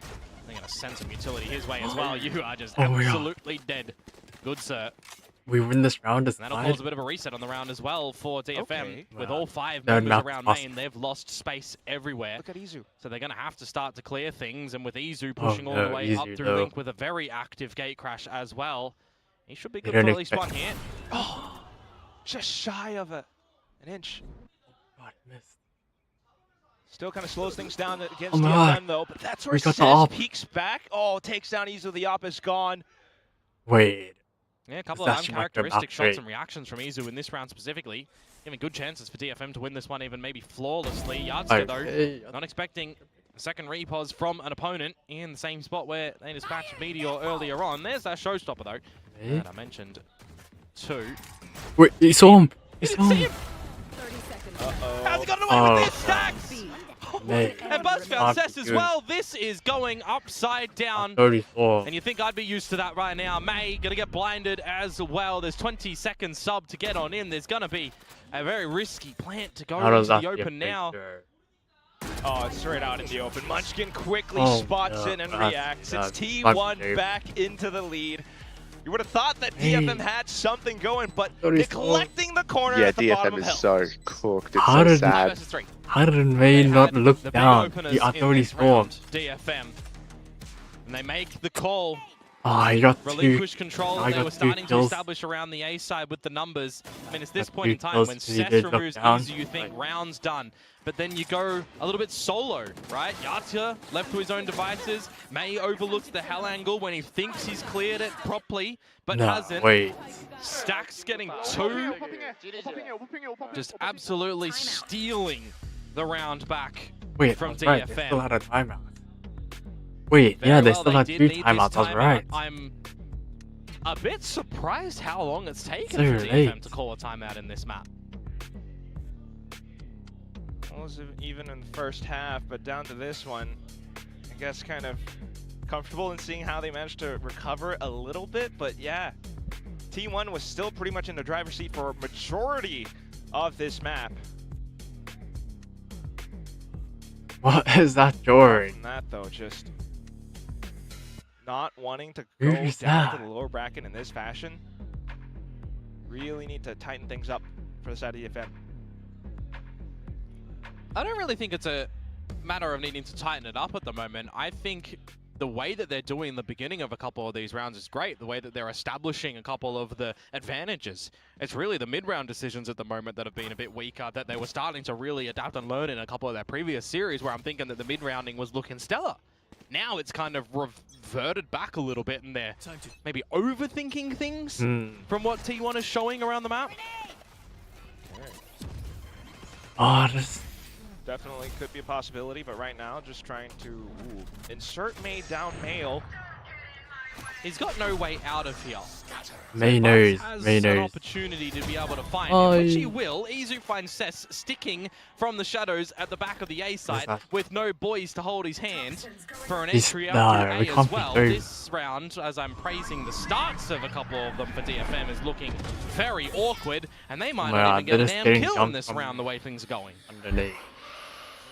They're going to send some utility his way as well. You are just absolutely dead. Good, sir. We win this round as And that'll cause a bit of a reset on the round as well for DFM. With all 5 No, members not around possible. main, they've lost space everywhere. Look at Izu. So they're going to have to start to clear things, and with Izu pushing all no, the way up Izu, through though. Link with a very active gate crash as well, he should be They good for don't at least one expect- hit. Oh, just shy of an inch. God, missed. Still kind of slows things down against Oh my DFM God. though, but that's where We got the Sez op. peeks back. Oh, takes down Izu. The op is gone. Wait. Yeah, a couple This of actually might go uncharacteristic back shots straight. and reactions from Izu in this round specifically. Giving good chances for DFM to win this one, even maybe flawlessly. Yardstick, Okay. though, not expecting a second repos from an opponent in the same spot where they dispatched Meteor earlier on. There's that showstopper, though. Hey. And I mentioned 2. Wait, he saw him. He saw him. 30 seconds. Uh-oh. Has gotten away with this stacks! Mate. And Buzz found Not Cess as good. well. This is going upside down. 34. And you think I'd be used to that right now. meiy gonna get blinded as well. There's 20 seconds sub to get on in. There's gonna be a very risky plant to go How does into that the get open now. picture? Oh, it's straight out in the open. Munchkin quickly Oh, spots no, in and that's- reacts. It's that's T1 fucking back into the lead. You would have thought that Hey. DFM had something going, but 34. neglecting the corner Yeah, at the bottom DFM of is hell. so cooked. It's How so did- 5 sad. versus 3. How did meiy They not had look the big down? openers He in already this saw him. round, DFM. And they make the call Oh, he got relinquish two. control I that they got were two starting to kills. establish around the A side with the numbers. I mean, it's this Got point in two time kills when 'cause he Cess did drop removes down. easy, you think Like- round's done. But then you go a little bit solo, right? Yatia left to his own devices. Meiy overlooks the hell angle when he thinks he's cleared it properly, but No, hasn't. wait. Stacks getting two. Just absolutely stealing the round back Wait, from that's right. They DFM. still had a timeout. Wait, Very yeah, they well, still had did two need this timeouts. That's timeout. right. I'm a bit surprised how long it's taken So for DFM late. to call a timeout in this map. Was even in the first half, but down to this one, I guess kind of comfortable in seeing how they managed to recover a little bit. But yeah, T1 was still pretty much in the driver's seat for a majority of this map. What is that George? From that though, just not wanting to Who go is down to that? the lower bracket in this fashion. Really need to tighten things up for the side of DFM. I don't really think it's a matter of needing to tighten it up at the moment. I think the way that they're doing the beginning of a couple of these rounds is great. The way that they're establishing a couple of the advantages. It's really the mid-round decisions at the moment that have been a bit weaker, that they were starting to really adapt and learn in a couple of their previous series, where I'm thinking that the mid-rounding was looking stellar. Now it's kind of reverted back a little bit, and they're maybe overthinking things from what T1 is showing around the map. Oh, this. Definitely could be a possibility, but right now just trying to insert meiy down male. He's got no way out of here. Meiy knows. Has Meiy an knows. opportunity to be able to find him, which he will. Izu finds Cess sticking from the shadows at the back of the A site with no boys to hold his hand for an entry out to A as well. This round, as I'm praising the starts of a couple of them for DFM, is looking very awkward, and they might not even get a damn kill in this round the way things are going. Underneath.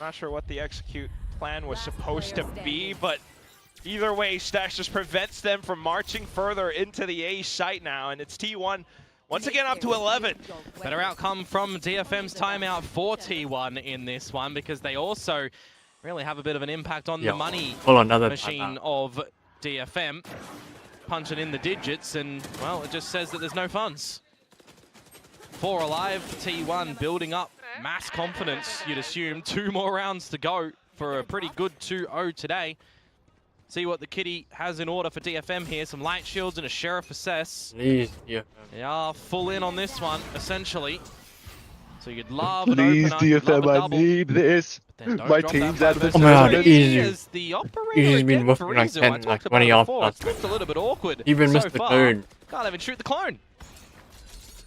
I'm not sure what the execute plan was supposed to be, but either way, Stacks just prevents them from marching further into the A site now, and it's T1 once again up to 11. Better outcome from DFM's timeout for T1 in this one, because they also really have a bit of an impact on the money machine of DFM. Punching in the digits, and, well, it just says that there's no funds. 4 alive, T1 building up mass confidence, you'd assume. 2 more rounds to go for a pretty good 2-0 today. See what the kitty has in order for DFM here. Some light shields and a sheriff assess. Please, DFM. They are full in on this one, essentially. So you'd love Please, an opener, you'd love DFM, a I double. need this. My team's out of this. Oh my god, Easy easy. as the operator He's been again whooping for like Izu. 10, I talked like about 20 it off. before. It's looked a little bit awkward Even so missed the far. clone. Can't even shoot the clone.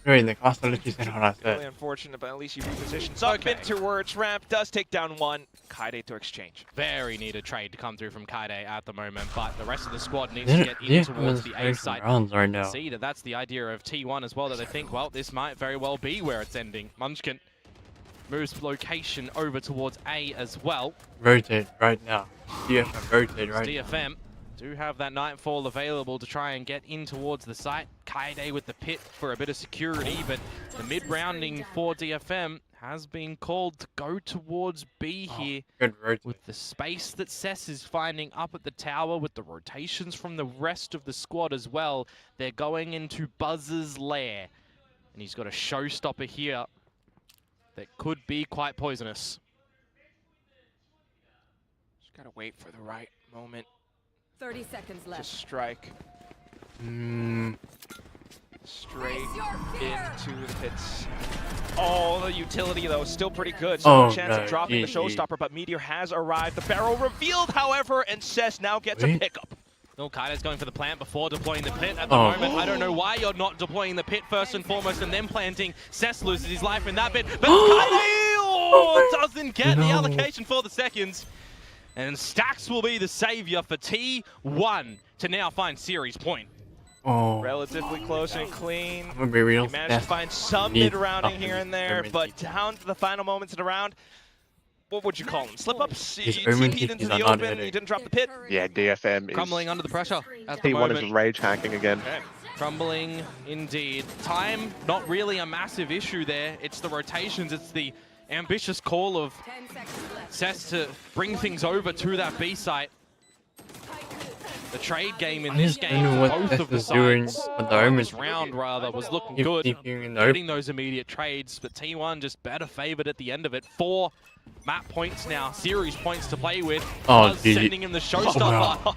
Wait, the cost of literally said what I Really said. unfortunate, but at least you reposition. Zuckman towards ramp, does take down one. Kaide to exchange. Very needed trade to come through from Kaide at the moment, but the rest of the squad needs to get in towards the A site. Right now. See that that's the idea of T1 as well, that they think, well, this might very well be where it's ending. Munchkin moves location over towards A as well. Rotate right now. DFM rotate right now. DFM do have that Nightfall available to try and get in towards the site. Kaide with the pit for a bit of security, but the mid-rounding for DFM has been called to go towards B here. Good rotate. With the space that Cess is finding up at the tower, with the rotations from the rest of the squad as well, they're going into Buzz's lair. And he's got a showstopper here that could be quite poisonous. Just gotta wait for the right moment 30 seconds to left. strike. Straight into the pits. Oh, the utility though, still pretty good. So no chance of dropping the showstopper, but Meteor has arrived. The barrel revealed, however, and Cess now gets a pickup. No, Kaide's going for the plant before deploying the pit at the moment. I don't know why you're not deploying the pit first and foremost and then planting. Cess loses his life in that bit, but Kaide doesn't get the allocation for the seconds. And Stacks will be the savior for T1 to now find series point. Relatively close and clean. I'm gonna be real. He managed to find some mid-rounding here and there, but down to the final moments of the round, what would you call them? Slip-ups? He TP'd into the open, he didn't drop the pit. Yeah, DFM is... Crumbling under the pressure at the T1 moment. is rage hacking again. Crumbling indeed. Time, not really a massive issue there. It's the rotations, it's the ambitious call of Cess to bring things over to that B site. The trade game in I this just don't game, know what both Tess of the is doing sides, with the or Omen. this round rather, was looking Keep good. thinking in the Getting open. those immediate trades, but T1 just better favored at the end of it. 4 map points now, series points to play with. Oh, Buzz GG. sending him the showstopper.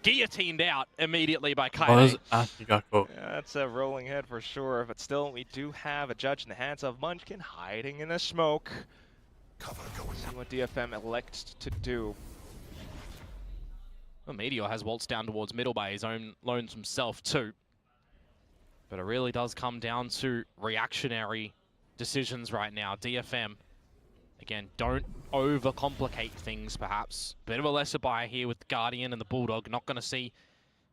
Guillotined out immediately by Buzz Kaide. actually got caught. Yeah, that's a rolling head for sure, but still, we do have a judge in the hands of Munchkin hiding in the smoke. See what DFM elects to do. Well, Meteor has waltzed down towards middle by his own loans himself too. But it really does come down to reactionary decisions right now. DFM, again, don't overcomplicate things perhaps. Bit of a lesser buy here with the Guardian and the Bulldog. Not going to see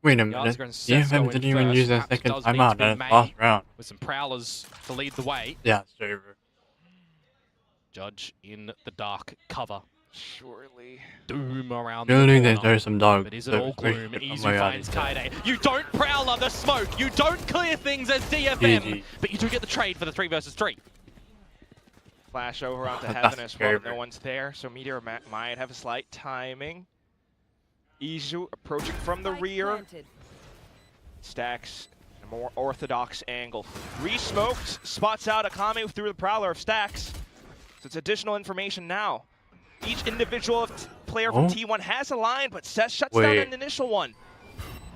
Wait a Yardsgar minute. and Seth DFM go in didn't even first. use their Perhaps second does need to timeout be in the meiy last round. with some Prowlers to lead the way. Yeah, it's over. Judge in the dark cover. Surely. Doom around Surely the there's corner. some dog. But is it all gloom? Oh Izu my God, finds he's dead. Kaide. You don't Prowler the smoke. You don't clear things as DFM. GG. But you do get the trade for the 3 versus 3. Flash over onto That's Heaven as well. scary. No one's there, so Meteor might have a slight timing. Izu approaching from the rear. Stacks a more orthodox angle. Re-smoked, spots out Akame through the Prowler of Stacks. So it's additional information now. Each individual player from T1 has a line, but Seth shuts down an initial one.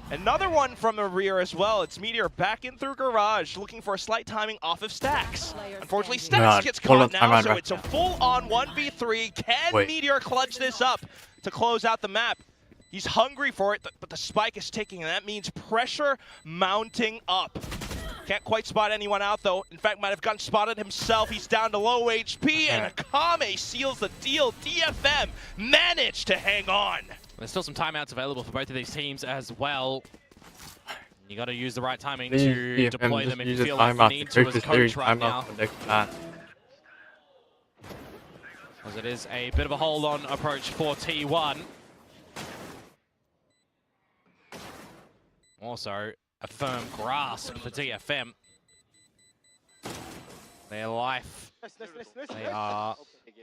Another one from the rear as well. It's Meteor back in through Garage, looking for a slight timing off of Stacks. Unfortunately, Stacks gets caught now, so it's a full-on 1v3. Can Meteor clutch this up to close out the map? He's hungry for it, but the spike is ticking, and that means pressure mounting up. Can't quite spot anyone out, though. In fact, might have gotten spotted himself. He's down to low HP, and Akame seals the deal. DFM managed to hang on. There's still some timeouts available for both of these teams as well. You got to use the right timing Please, to DFM, deploy just them if use you a feel like you timeout need to to as take a the series coach right timeout now. for next match. As it is a bit of a hold-on approach for T1. Also, a firm grasp for DFM. Their life, they are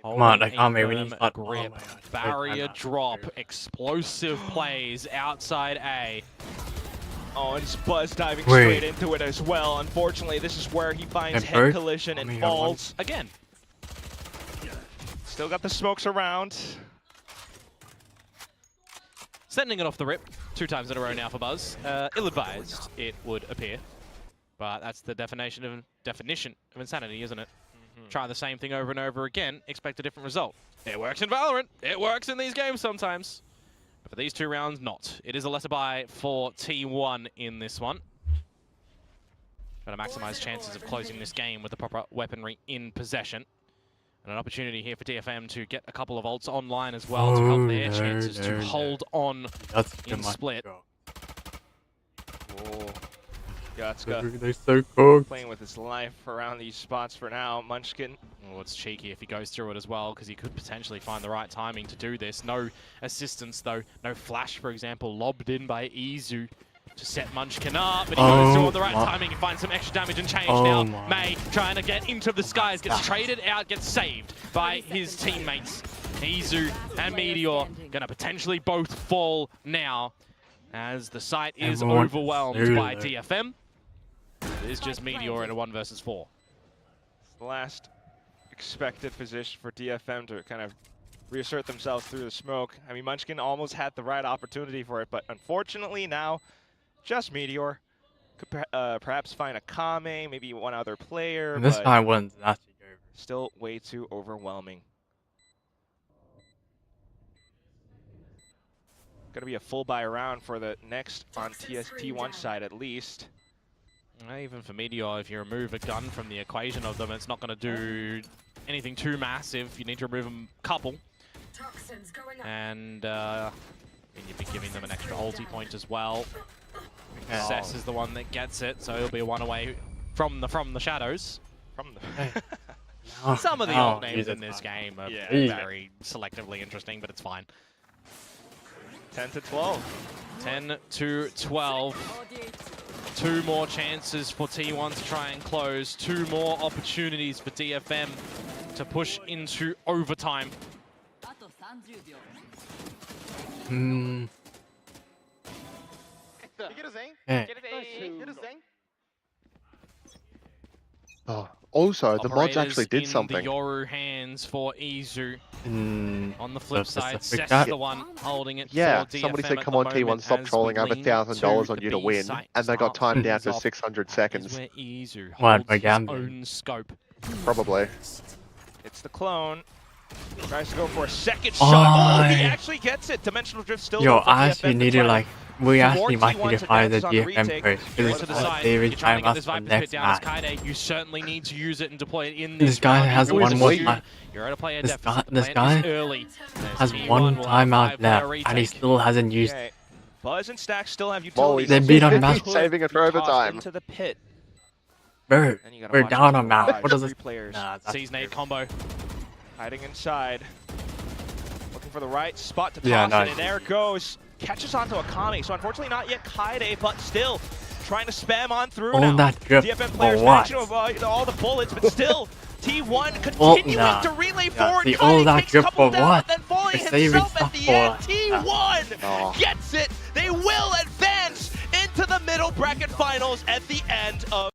Come on, holding Akame, a we firm need to start. grip. Oh my God, Barrier timeout. drop, explosive plays outside A. Oh, and he's Buzz diving straight into it as well. Unfortunately, this is where he finds head collision and falls. Again. Still got the smokes around. Sending it off the rip 2 times in a row now for Buzz. Ill-advised, it would appear. But that's the definition of insanity, isn't it? Try the same thing over and over again, expect a different result. It works in Valorant. It works in these games sometimes. But for these 2 rounds, not. It is a lesser buy for T1 in this one. Trying to maximize chances of closing this game with the proper weaponry in possession. And an opportunity here for DFM to get a couple of ults online as well to help their chances to hold on in split. Yatsuka so cooked. playing with his life around these spots for now. Munchkin. Oh, it's cheeky if he goes through it as well, because he could potentially find the right timing to do this. No assistance though. No flash, for example, lobbed in by Izu to set Munchkin up, but he goes through all the right timing. He finds some extra damage and change now. meiy trying to get into the skies, gets traded out, gets saved by his teammates. Izu and Meteor gonna potentially both fall now, as the site is overwhelmed by DFM. It is just Meteor in a 1 versus 4. It's the last expected position for DFM to kind of reassert themselves through the smoke. I mean, Munchkin almost had the right opportunity for it, but unfortunately now, just Meteor. Could perhaps find Akame, maybe one other player, And this but time one's actually over. still way too overwhelming. Gonna be a full buy round for the next on TST1 side at least. Even for Meteor, if you remove a gun from the equation of them, it's not going to do anything too massive. You need to remove a couple. And you'd be giving them an extra ulti point as well. Cess is the one that gets it, so he'll be 1 away from the shadows. Some of the alt names in this game are very selectively interesting, but it's fine. 10 to 12. 10 to 12. 2 more chances for T1 to try and close. 2 more opportunities for DFM to push into overtime. Oh, also, the mods Operators actually did in something. the Yoru hands for Izu. On the the flip side, Pacific Seth's chat? the one holding it Yeah, for DFM somebody said, at come the on, T1, moment stop as we trolling. I have lean $1,000 on the you to B win. site And they got start timed down things to off. 600 That is seconds. where Izu What, holds by his gambling? own scope. Probably. It's the clone. Tries to go for a second shot. Oh, he actually gets it. Dimensional Drift still Yo, though for I DFM actually to need try to like, we actually thwart might T1 need to to fire the dances on the DFM retake. first. You're Because into the it's side. saving You're trying to time get us this for Viper's next pit down as match. Kaide. You certainly need to use it and deploy it in This this guy round. has You one lose more two. time. You're at a player This deficit. The guy plant is early. has T1 one will have a timeout 5-player left, and he retake. still hasn't used it. Okay. Buzz and Stack still have Molly, utilities. They beat on Stack match. could saving it be for tossed overtime. into the pit. Bro, And you gotta we're watch down the on map. barrage. What does Three this? players Nah, that's Season 8 weird. combo. hiding inside. Looking for the right spot to toss Yeah, it, nice. and there it goes. Catches onto Akami, so unfortunately not yet Kaide, but still trying to spam on through All now. that drip DFM for players what? managing to avoid all the bullets, but still T1 Well, continuing nah. to relay Yeah, forward. see, all Kaide that takes a drip couple for down, what? but then falling They're saving himself at stuff the for end. that. T1 Oh. gets it. They will advance into the middle bracket finals at the end of.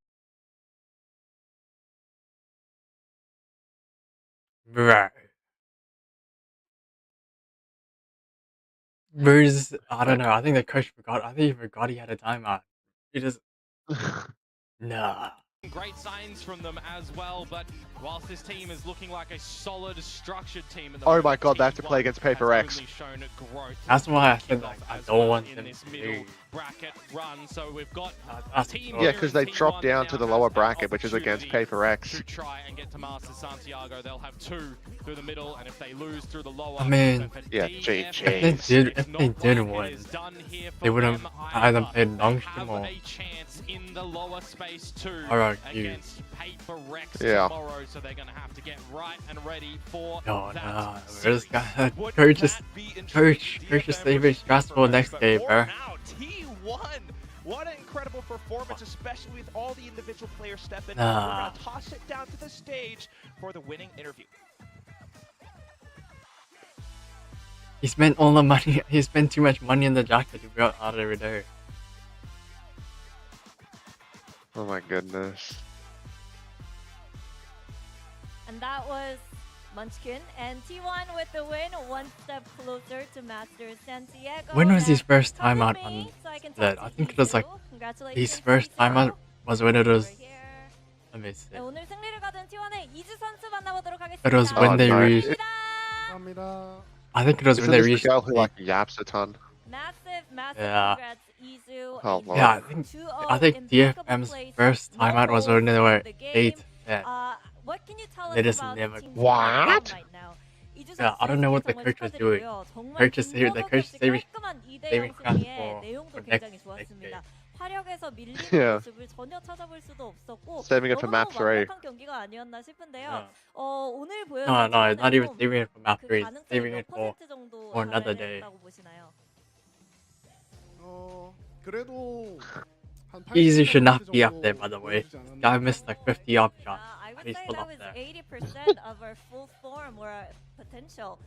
Bro. Where's, I don't know, I think the coach forgot. I think he forgot he had a timeout. He just, nah. Great signs from them as well, but whilst this team is looking like a solid, structured team, at the Oh moment, my god, they have to play against Paper has X. only shown growth That's why I in said kickoff like, I as don't well want in them this to middle lose. bracket run. So we've got That's team Yeah, because they Team dropped One down now to the has lower an bracket, which is against opportunity Paper X. to try and get to Masters Santiago. They'll have 2 through the middle, and if they lose through the lower, I mean, Yeah, DFM, GG's. if they did win, they would have either played Longstream have or a chance in the lower space too RRQ. against Paper Rex Yeah. tomorrow, so they're going to have to get right and ready for No, that nah. series. This guy, Would coach is, that be in coach DFM is saving versus stressful Paper next Rex? game, But bro. for now, T1, what an incredible performance, especially with all the individual players stepping up. We're Nah. gonna toss it down to the stage for the winning interview. He spent all the money, he spent too much money in the jacket to go out every day. Oh my goodness. And that was Munchkin and T1 with the win, one step closer to Masters Santiago. When was Now, his first come time with out me on so I can that? talk I to think it was like, Izu. Congratulations, his first time Izu. out was when it was, Over here. let me see. 네, 오늘 승리를 거둔 T1의 이즈 선수 만나보도록 하겠습니다. It was when Oh, they no. reached, I think it was Isn't when they this the reached, girl who like yaps a ton? Massive, massive Yeah. congrats, Izu. Oh, A Lord. yeah, I 2-0 think impeccable DFM's plays, first no time out was goals when they were in the game. 8. Yeah. What can you tell us They just about never- Team What? T1 right now? 이주 Yeah, I don't know what the 선수의 coach was 정말 doing. 축하드리고요. 정말 Coach is saving, the 김명혁 coach 없이 saving, 깔끔한 2대0 saving 승리에 for 내용도 next 굉장히 game. 좋았습니다. 화력에서 밀리는 Yeah. 모습을 전혀 찾아볼 수도 없었고 Saving it for map 너무너무 3. 완벽한 경기가 아니었나 싶은데요. Yeah. 오늘 보여준 No, no, it's not even T1의 saving it for map 그 3, 가능성이 saving 몇 it for 퍼센트 정도 another day. 달했다고 보시나요? 그래도 한 Easy should not 80% be up there, 정도 by the way. 보여주지 않았나. Guy missed like 50 up shots. I And would he's say still that up was there. 80% of our full form or our potential.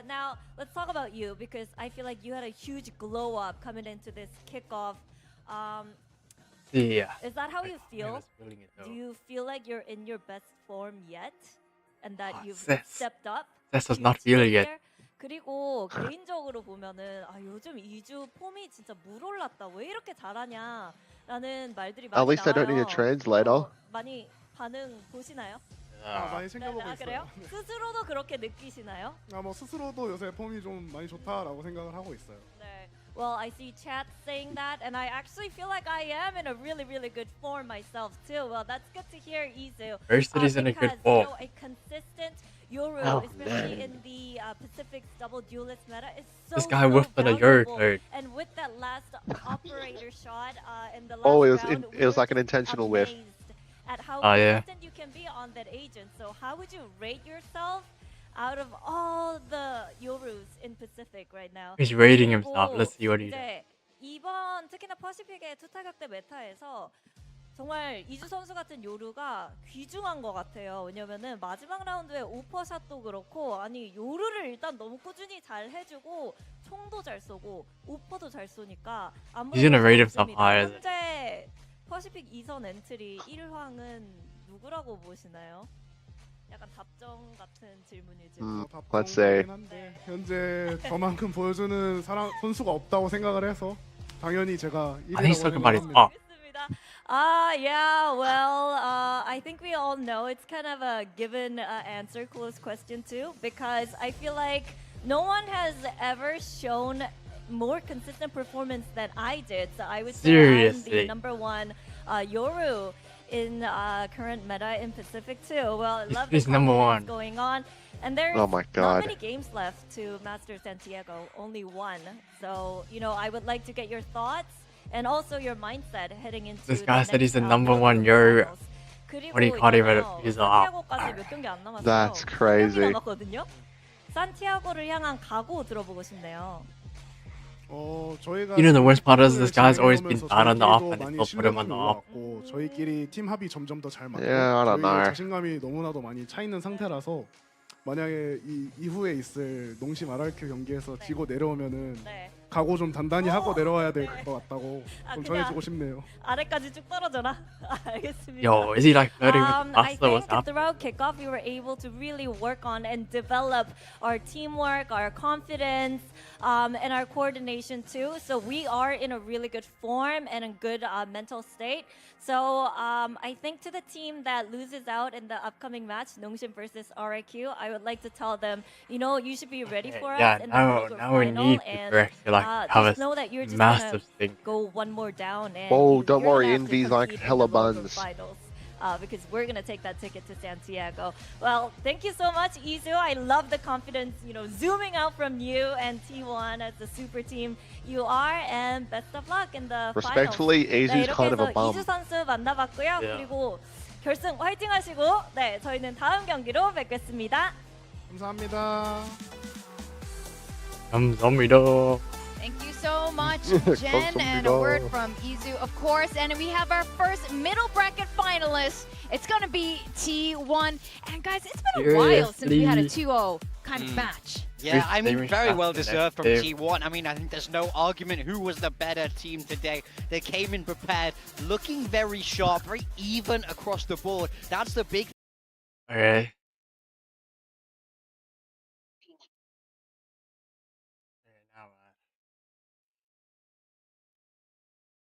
Now, let's talk about you because I feel like you had a huge glow up coming into this kickoff. Yeah. Is that how you I feel? was feeling it, though. Do you feel like you're in your best form yet? And that you've Cess. stepped up? Cess does to not feel it get yet. there? 그리고 개인적으로 보면은 요즘 이주 폼이 진짜 물 올랐다. 왜 이렇게 잘하냐? 라는 말들이 많이 At least I don't need a 나와요. translator. 많이 반응 보시나요? 많이 챙겨보고 있어요. 그래요? 스스로도 그렇게 느끼시나요? 뭐 스스로도 요새 폼이 좀 많이 좋다라고 생각을 하고 있어요. 네. Well, I see chat saying that, and I actually feel like I am in a really, really good form myself too. Well, that's good to hear, Izu. Varsity's in a good because, form. You know, a consistent Yoru, Oh, especially man. in the Pacific double duelist meta, is so This guy whiffed on a valuable. Yoru card. And with that last operator shot in the last Oh, it was round, it was we like an were intentional whiff. amazed at how Oh, yeah. consistent you can be on that agent. So how would you rate yourself out of all the Yorus in Pacific right now? He's rating 그리고 himself. Let's see what he does. 이제 이번 특히나 퍼시픽의 투타격대 메타에서 정말 이주 선수 같은 요루가 귀중한 것 같아요. 왜냐면은 마지막 라운드에 오퍼샷도 그렇고 아니 요루를 일단 너무 꾸준히 잘 해주고 총도 잘 쏘고 오퍼도 잘 쏘니까 He's gonna rate himself 없습니다. higher. 현재 퍼시픽 2선 엔트리 1황은 누구라고 보시나요? 약간 답정 같은 질문이지만 Let's say. 한데 현재 저만큼 보여주는 선수가 없다고 생각을 해서 당연히 제가 I think he's 1위라고 talking about his 생각합니다. up. Yeah, well, I think we all know it's kind of a given answer, close question too, because I feel like no one has ever shown more consistent performance than I did. So I would say I'm the Seriously. number one Yoru in current meta in Pacific too. Well, I love He's the number confidence one. going on. And there's Oh my not God. many games left to Master Santiago, only one. So, I would like to get your thoughts and also your mindset heading into This the guy said he's next, the number World one Cup Euro. finals. 그리고 What do you call it? 있잖아요. He's 산티아고까지 몇 경기 안 남았어요. That's 3경기 crazy. 남았거든요. 산티아고를 향한 각오 들어보고 싶네요. 저희가 You know the worst part is this 팀을 guy's always been 진행해오면서 bad on the off 저희끼리도 and 많이 they still put him on 실력이 the off. 올라왔고 저희끼리 팀 합이 점점 더 잘 맞고 Yeah, I don't 저희의 know. 자신감이 너무나도 많이 차 있는 상태라서 만약에 이 이후에 있을 농심 RRQ 경기에서 네. 지고 내려오면은 네. 각오 좀 단단히 하고 내려와야 될 것 같다고 좀 그냥 전해주고 싶네요. 아래까지 쭉 떨어져라. 알겠습니다. Yo, is he like flirting with the I master? What's think up? throughout kickoff, we were able to really work on and develop our teamwork, our confidence, and our coordination too. So we are in a really good form and a good mental state. So I think to the team that loses out in the upcoming match, Nongshim versus RIQ, I would like to tell them, you should be ready for Yeah, us in the World Cup now we final, need and to actually like have just a know that you're just massive gonna thing. go one more down. And Oh, don't you're worry, gonna have to Envy's like compete in hella the local buns. finals, because we're gonna take that ticket to Santiago. Well, thank you so much, Izu. I love the confidence, zooming out from you and T1 as the super team you are, and best of luck in the Respectfully, finals. Azu's kind of a 이렇게 해서 bum. 이주 선수 만나봤고요. Yeah. 그리고 결승 화이팅하시고, 네, 저희는 다음 경기로 뵙겠습니다. 감사합니다. 감사합니다. Thank you so much, Jen, and a word from Izu, of course. And we have our first middle bracket finalist. It's going to be T1. And guys, it's been a while since we had a 2-0 kind of match. Yeah, I mean, They very reached well out to deserved from that. T1. I mean, I think there's no argument who was the better team today. They came in prepared, looking very sharp, very even across the board. That's the big Okay.